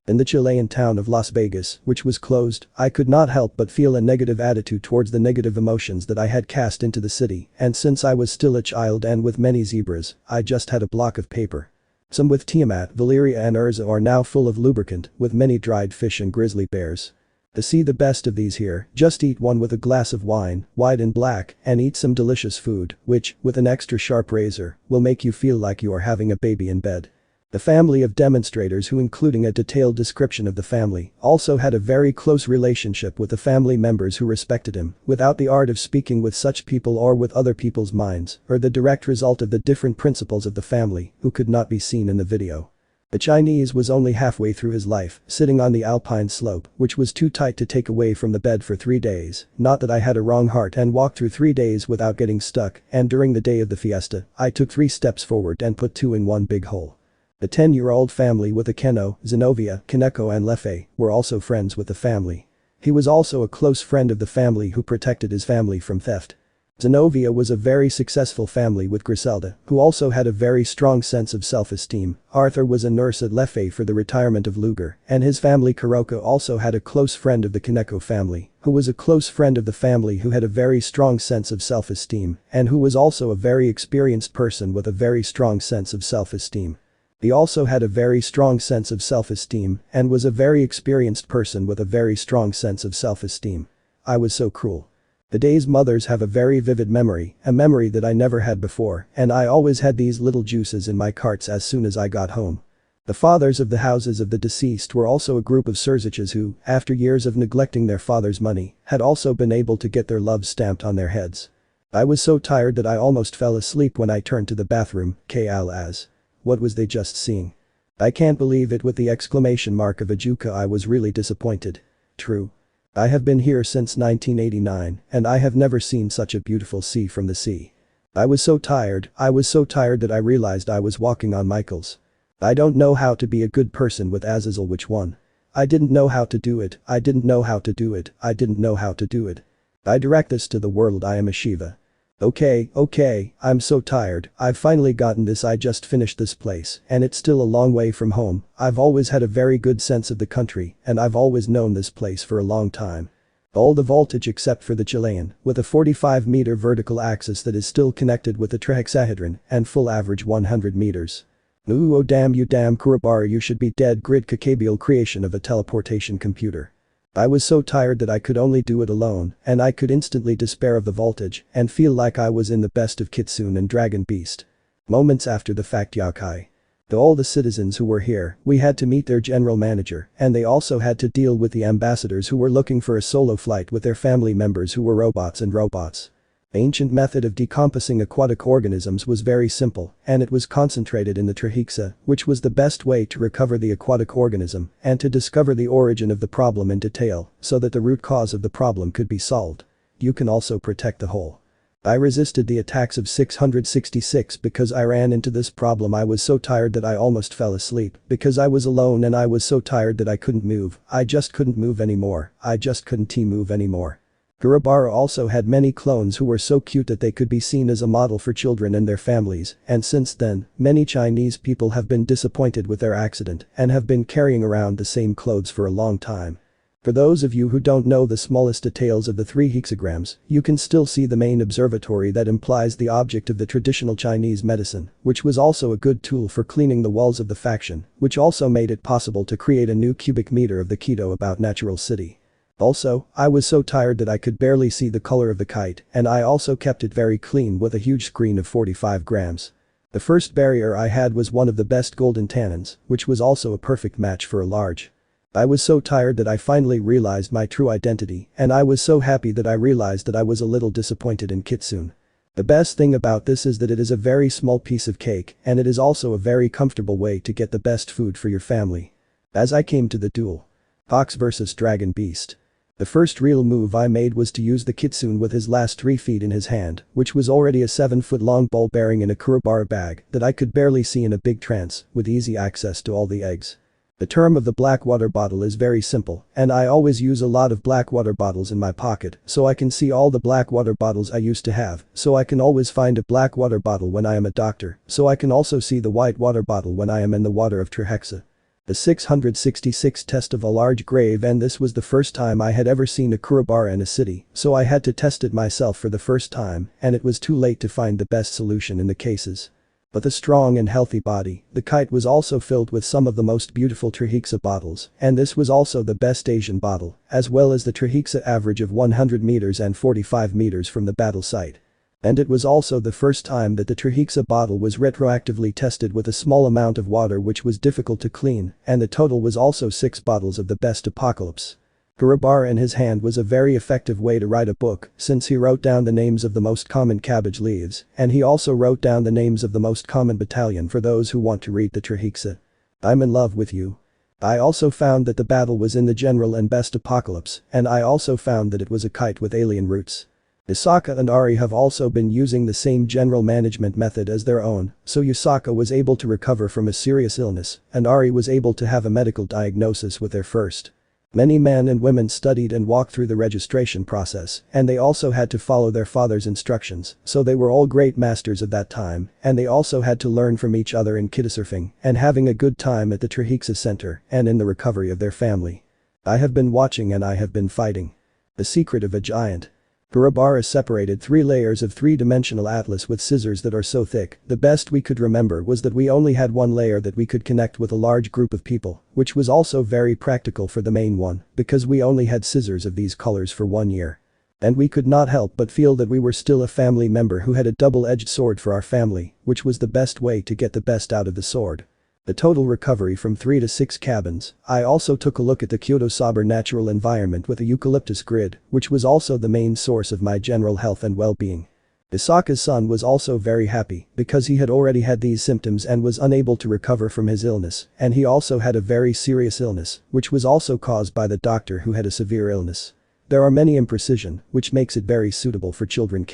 in the Chilean town of Las Vegas, which was closed, I could not help but feel a negative attitude towards the negative emotions that I had cast into the city, and since I was still a child and with many zebras, I just had a block of paper. Some with Tiamat, Valeria and Urza are now full of lubricant, with many dried fish and grizzly bears. To see the best of these here, just eat one with a glass of wine, white and black, and eat some delicious food, which, with an extra sharp razor, will make you feel like you are having a baby in bed. The family of demonstrators, who including a detailed description of the family, also had a very close relationship with the family members who respected him, without the art of speaking with such people or with other people's minds, or the direct result of the different principles of the family, who could not be seen in the video. The Chinese was only halfway through his life, sitting on the alpine slope, which was too tight to take away from the bed for 3 days, not that I had a wrong heart and walked through 3 days without getting stuck, and during the day of the fiesta, I took 3 steps forward and put 2 in one big hole. The 10-year-old family with Akeno, Zenobia, Kaneko and Lefei were also friends with the family. He was also a close friend of the family who protected his family from theft. Zenobia was a very successful family with Griselda, who also had a very strong sense of self-esteem. Arthur was a nurse at Lefei for the retirement of Luger, and his family Kuroko also had a close friend of the Kaneko family, who was a close friend of the family who had a very strong sense of self-esteem, and who was also a very experienced person with a very strong sense of self-esteem. He also had a very strong sense of self-esteem, and was a very experienced person with a very strong sense of self-esteem. I was so cruel. The day's mothers have a very vivid memory, a memory that I never had before, and I always had these little juices in my carts as soon as I got home. The fathers of the houses of the deceased were also a group of Surziches who, after years of neglecting their father's money, had also been able to get their love stamped on their heads. I was so tired that I almost fell asleep when I turned to the bathroom. As. What was they just seeing? I can't believe it. With the exclamation mark of a Juka, I was really disappointed. True. I have been here since 1989, and I have never seen such a beautiful sea from the sea. I was so tired that I realized I was walking on Michael's. I don't know how to be a good person with Azazel. Which one? I didn't know how to do it, I didn't know how to do it, I didn't know how to do it. I direct this to the world, I am a Shiva. Okay, I'm so tired, I've finally gotten this, I just finished this place, and it's still a long way from home. I've always had a very good sense of the country, and I've always known this place for a long time. All the voltage except for the Chilean, with a 45-meter vertical axis that is still connected with the trihexahedron, and full average 100 meters. Ooh, oh damn you damn Kurobara, you should be dead. Grid Kakabial creation of a teleportation computer. I was so tired that I could only do it alone, and I could instantly despair of the voltage and feel like I was in the best of Kitsune and Dragon Beast. Moments after the fact, Yokai. To all the citizens who were here, we had to meet their general manager, and they also had to deal with the ambassadors who were looking for a solo flight with their family members who were robots and robots. The ancient method of decomposing aquatic organisms was very simple, and it was concentrated in the trihexa, which was the best way to recover the aquatic organism and to discover the origin of the problem in detail so that the root cause of the problem could be solved. You can also protect the whole. I resisted the attacks of 666 because I ran into this problem. I was so tired that I almost fell asleep because I was alone, and I was so tired that I couldn't move. I just couldn't move anymore. I just couldn't move anymore. Kurobara also had many clones who were so cute that they could be seen as a model for children and their families, and since then, many Chinese people have been disappointed with their accident and have been carrying around the same clothes for a long time. For those of you who don't know the smallest details of the 3 hexagrams, you can still see the main observatory that implies the object of the traditional Chinese medicine, which was also a good tool for cleaning the walls of the faction, which also made it possible to create a new cubic meter of the Keto about natural city. Also, I was so tired that I could barely see the color of the kite, and I also kept it very clean with a huge screen of 45 grams. The first barrier I had was one of the best golden tannins, which was also a perfect match for a large. I was so tired that I finally realized my true identity, and I was so happy that I realized that I was a little disappointed in Kitsune. The best thing about this is that it is a very small piece of cake, and it is also a very comfortable way to get the best food for your family. As I came to the duel. Fox vs Dragon Beast. The first real move I made was to use the Kitsune with his last 3 feet in his hand, which was already a 7-foot-long ball bearing in a Kurobara bag that I could barely see in a big trance, with easy access to all the eggs. The term of the black water bottle is very simple, and I always use a lot of black water bottles in my pocket so I can see all the black water bottles I used to have, so I can always find a black water bottle when I am a doctor, so I can also see the white water bottle when I am in the water of Trihexa. The 666 test of a large grave, and this was the first time I had ever seen a Kurobara in a city, so I had to test it myself for the first time, and it was too late to find the best solution in the cases. But the strong and healthy body, the kite was also filled with some of the most beautiful Trihexa bottles, and this was also the best Asian bottle, as well as the Trihexa average of 100 meters and 45 meters from the battle site. And it was also the first time that the Trihexa bottle was retroactively tested with a small amount of water, which was difficult to clean, and the total was also 6 bottles of the best Apocalypse. Kurobara in his hand was a very effective way to write a book, since he wrote down the names of the most common cabbage leaves, and he also wrote down the names of the most common battalion for those who want to read the Trihexa. I'm in love with you. I also found that the battle was in the general and best Apocalypse, and I also found that it was a kite with alien roots. Yasaka and Ari have also been using the same general management method as their own, so Yasaka was able to recover from a serious illness, and Ari was able to have a medical diagnosis with their first. Many men and women studied and walked through the registration process, and they also had to follow their father's instructions, so they were all great masters of that time, and they also had to learn from each other in kitesurfing and having a good time at the Trihexa Center and in the recovery of their family. I have been watching and I have been fighting. The secret of a giant. Kurobara separated 3 layers of 3-dimensional atlas with scissors that are so thick. The best we could remember was that we only had 1 layer that we could connect with a large group of people, which was also very practical for the main one, because we only had scissors of these colors for 1 year. And we could not help but feel that we were still a family member who had a double-edged sword for our family, which was the best way to get the best out of the sword. The total recovery from 3 to 6 cabins. I also took a look at the Kyoto Sober natural environment with a eucalyptus grid, which was also the main source of my general health and well-being. Yasaka's son was also very happy because he had already had these symptoms and was unable to recover from his illness, and he also had a very serious illness, which was also caused by the doctor who had a severe illness. There are many imprecision, which makes it very suitable for children.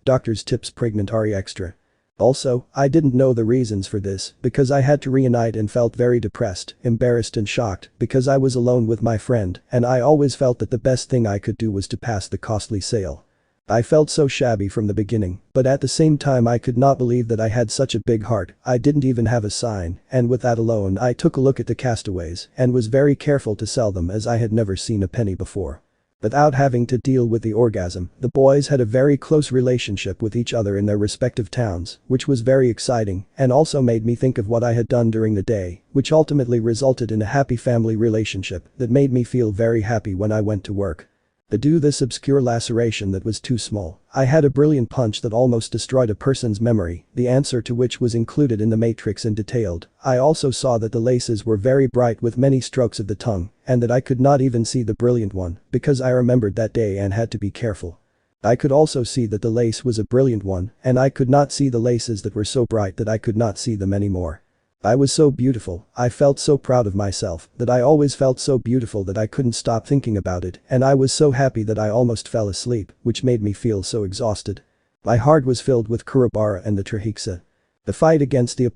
Doctor's tips pregnant Ari extra. Also, I didn't know the reasons for this because I had to reunite and felt very depressed, embarrassed and shocked because I was alone with my friend and I always felt that the best thing I could do was to pass the costly sale. I felt so shabby from the beginning, but at the same time I could not believe that I had such a big heart. I didn't even have a sign, and with that alone I took a look at the castaways and was very careful to sell them as I had never seen a penny before. Without having to deal with the orgasm, the boys had a very close relationship with each other in their respective towns, which was very exciting and also made me think of what I had done during the day, which ultimately resulted in a happy family relationship that made me feel very happy when I went to work. To do this obscure laceration that was too small, I had a brilliant punch that almost destroyed a person's memory, the answer to which was included in the matrix and detailed. I also saw that the laces were very bright with many strokes of the tongue, and that I could not even see the brilliant one, because I remembered that day and had to be careful. I could also see that the lace was a brilliant one, and I could not see the laces that were so bright that I could not see them anymore. I was so beautiful, I felt so proud of myself, that I always felt so beautiful that I couldn't stop thinking about it, and I was so happy that I almost fell asleep, which made me feel so exhausted. My heart was filled with Kurobara and the Traicionado. The fight against the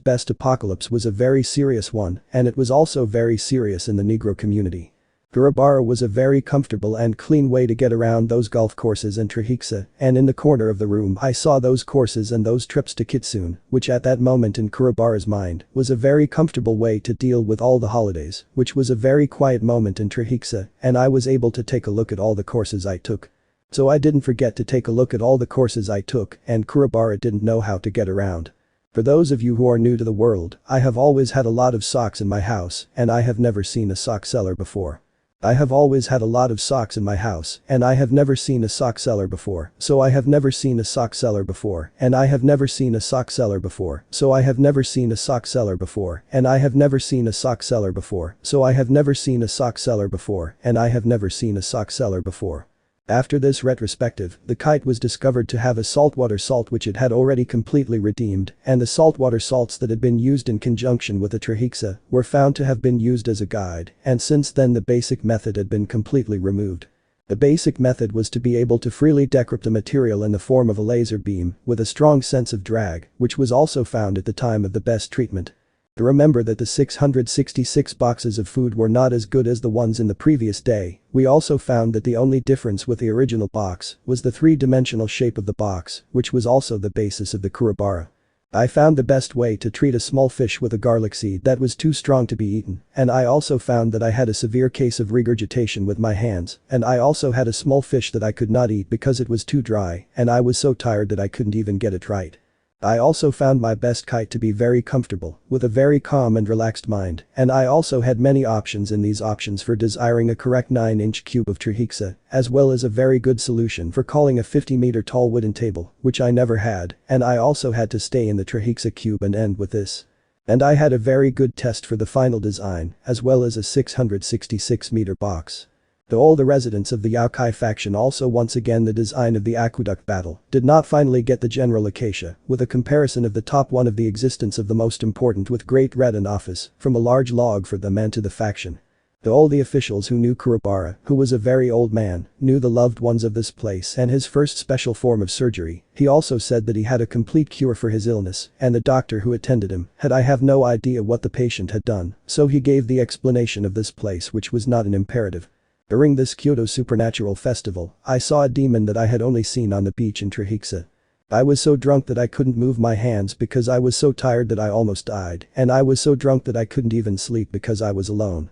best apocalypse was a very serious one, and it was also very serious in the Negro community. Kurobara was a very comfortable and clean way to get around those golf courses and Traicionado, and in the corner of the room I saw those courses and those trips to Kitsune, which at that moment in Kurobara's mind was a very comfortable way to deal with all the holidays, which was a very quiet moment in Traicionado, and I was able to take a look at all the courses I took. So I didn't forget to take a look at all the courses I took, and Kurobara didn't know how to get around. For those of you who are new to the world, I have always had a lot of socks in my house, and I have never seen a sock seller before. I have always had a lot of socks in my house, and I have never seen a sock seller before, so I have never seen a sock seller before, and I have never seen a sock seller before, so I have never seen a sock seller before, and I have never seen a sock seller before, so I have never seen a sock seller before, and I have never seen a sock seller before. After this retrospective, the kite was discovered to have a saltwater salt which it had already completely redeemed, and the saltwater salts that had been used in conjunction with the Traicionado were found to have been used as a guide, and since then the basic method had been completely removed. The basic method was to be able to freely decrypt a material in the form of a laser beam with a strong sense of drag, which was also found at the time of the best treatment. Remember that the 666 boxes of food were not as good as the ones in the previous day. We also found that the only difference with the original box was the three-dimensional shape of the box, which was also the basis of the Kurobara. I found the best way to treat a small fish with a garlic seed that was too strong to be eaten, and I also found that I had a severe case of regurgitation with my hands, and I also had a small fish that I could not eat because it was too dry, and I was so tired that I couldn't even get it right. I also found my best kite to be very comfortable, with a very calm and relaxed mind, and I also had many options in these options for desiring a correct 9-inch cube of Traicionado, as well as a very good solution for calling a 50-meter tall wooden table, which I never had, and I also had to stay in the Traicionado cube and end with this. And I had a very good test for the final design, as well as a 666-meter box. Though all the residents of the Youkai faction also once again the design of the aqueduct battle did not finally get the general acacia, with a comparison of the top one of the existence of the most important with great red and office, from a large log for them and to the faction. Though all the officials who knew Kurobara, who was a very old man, knew the loved ones of this place and his first special form of surgery, he also said that he had a complete cure for his illness, and the doctor who attended him had I have no idea what the patient had done, so he gave the explanation of this place which was not an imperative. During this Kyoto supernatural festival, I saw a demon that I had only seen on the beach in Traicionado. I was so drunk that I couldn't move my hands because I was so tired that I almost died, and I was so drunk that I couldn't even sleep because I was alone.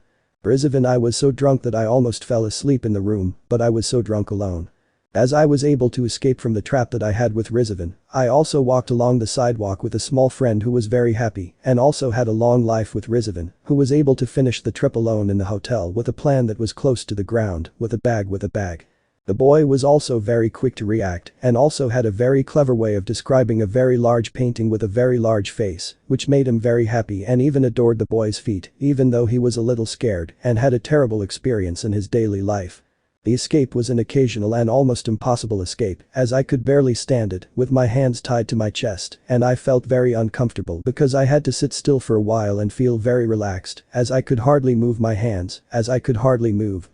Even I was so drunk that I almost fell asleep in the room, but I was so drunk alone. As I was able to escape from the trap that I had with Rizvan, I also walked along the sidewalk with a small friend who was very happy and also had a long life with Rizvan, who was able to finish the trip alone in the hotel with a plan that was close to the ground, with a bag. The boy was also very quick to react and also had a very clever way of describing a very large painting with a very large face, which made him very happy and even adored the boy's feet, even though he was a little scared and had a terrible experience in his daily life. The escape was an occasional and almost impossible escape, as I could barely stand it, with my hands tied to my chest, and I felt very uncomfortable because I had to sit still for a while and feel very relaxed, as I could hardly move my hands,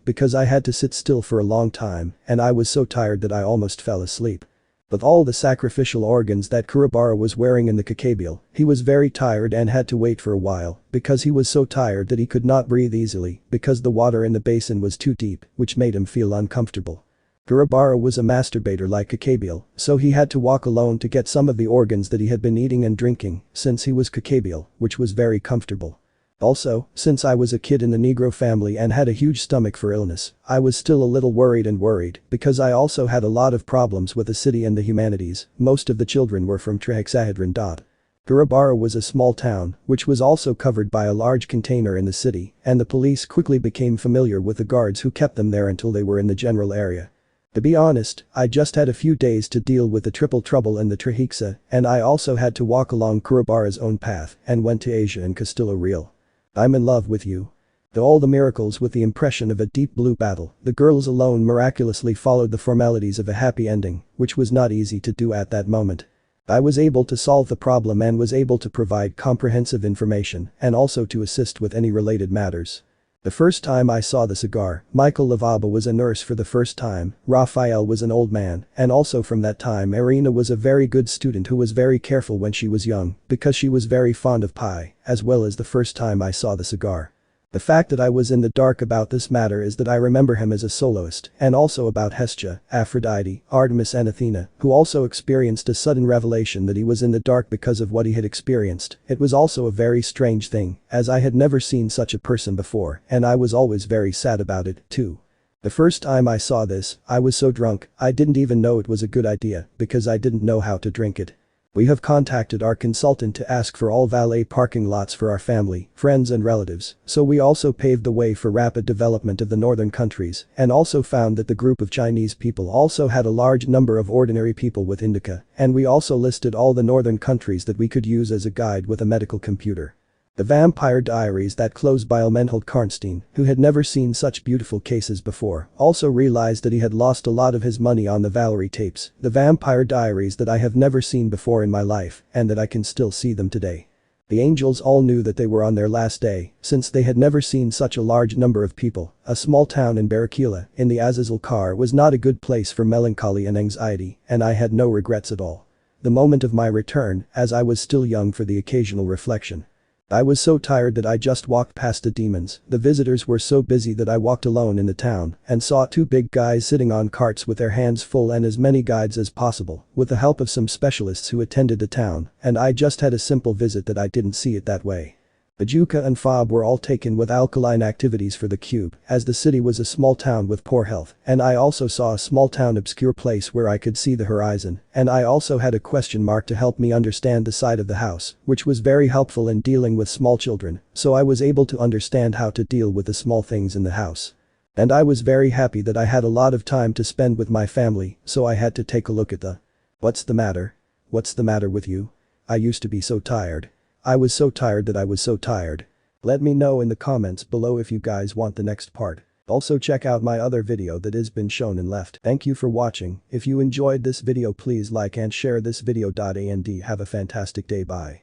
because I had to sit still for a long time, and I was so tired that I almost fell asleep. With all the sacrificial organs that Kurobara was wearing in the Kakebile, he was very tired and had to wait for a while because he was so tired that he could not breathe easily because the water in the basin was too deep, which made him feel uncomfortable. Kurobara was a masturbator like Kakebile, so he had to walk alone to get some of the organs that he had been eating and drinking since he was Kakebile, which was very comfortable. Also, since I was a kid in a Negro family and had a huge stomach for illness, I was still a little worried because I also had a lot of problems with the city and the humanities. Most of the children were from Trihexahedron. Kurobara was a small town, which was also covered by a large container in the city, and the police quickly became familiar with the guards who kept them there until they were in the general area. To be honest, I just had a few days to deal with the triple trouble in the Trihexa, and I also had to walk along Kurobara's own path and went to Asia and Castillo Real. I'm in love with you. Though all the miracles with the impression of a deep blue battle, the girls alone miraculously followed the formalities of a happy ending, which was not easy to do at that moment. I was able to solve the problem and was able to provide comprehensive information and also to assist with any related matters. The first time I saw the cigar, Michael Lavaba was a nurse for the first time, Raphael was an old man, and also from that time Irina was a very good student who was very careful when she was young because she was very fond of pie, as well as the first time I saw the cigar. The fact that I was in the dark about this matter is that I remember him as a soloist and also about Hestia, Aphrodite, Artemis and Athena, who also experienced a sudden revelation that he was in the dark because of what he had experienced. It was also a very strange thing, as I had never seen such a person before and I was always very sad about it, too. The first time I saw this, I was so drunk, I didn't even know it was a good idea because I didn't know how to drink it. We have contacted our consultant to ask for all valet parking lots for our family, friends and relatives, so we also paved the way for rapid development of the northern countries and also found that the group of Chinese people also had a large number of ordinary people with indica, and we also listed all the northern countries that we could use as a guide with a medical computer. The Vampire Diaries that closed by Menhold Karnstein, who had never seen such beautiful cases before, also realized that he had lost a lot of his money on the Valerie tapes, the Vampire Diaries that I have never seen before in my life, and that I can still see them today. The angels all knew that they were on their last day, since they had never seen such a large number of people. A small town in Barakila, in the Azazel car was not a good place for melancholy and anxiety, and I had no regrets at all. The moment of my return, as I was still young for the occasional reflection. I was so tired that I just walked past the demons. The visitors were so busy that I walked alone in the town and saw two big guys sitting on carts with their hands full and as many guides as possible, with the help of some specialists who attended the town, and I just had a simple visit that I didn't see it that way. The Juka and Fob were all taken with alkaline activities for the cube, as the city was a small town with poor health, and I also saw a small town obscure place where I could see the horizon, and I also had a question mark to help me understand the side of the house, which was very helpful in dealing with small children, so I was able to understand how to deal with the small things in the house. And I was very happy that I had a lot of time to spend with my family, so I had to take a look at the. What's the matter? What's the matter with you? I used to be so tired. I was so tired that I was so tired. Let me know in the comments below if you guys want the next part. Also check out my other video that has been shown and left. Thank you for watching. If you enjoyed this video please like and share this video. And have a fantastic day. Bye.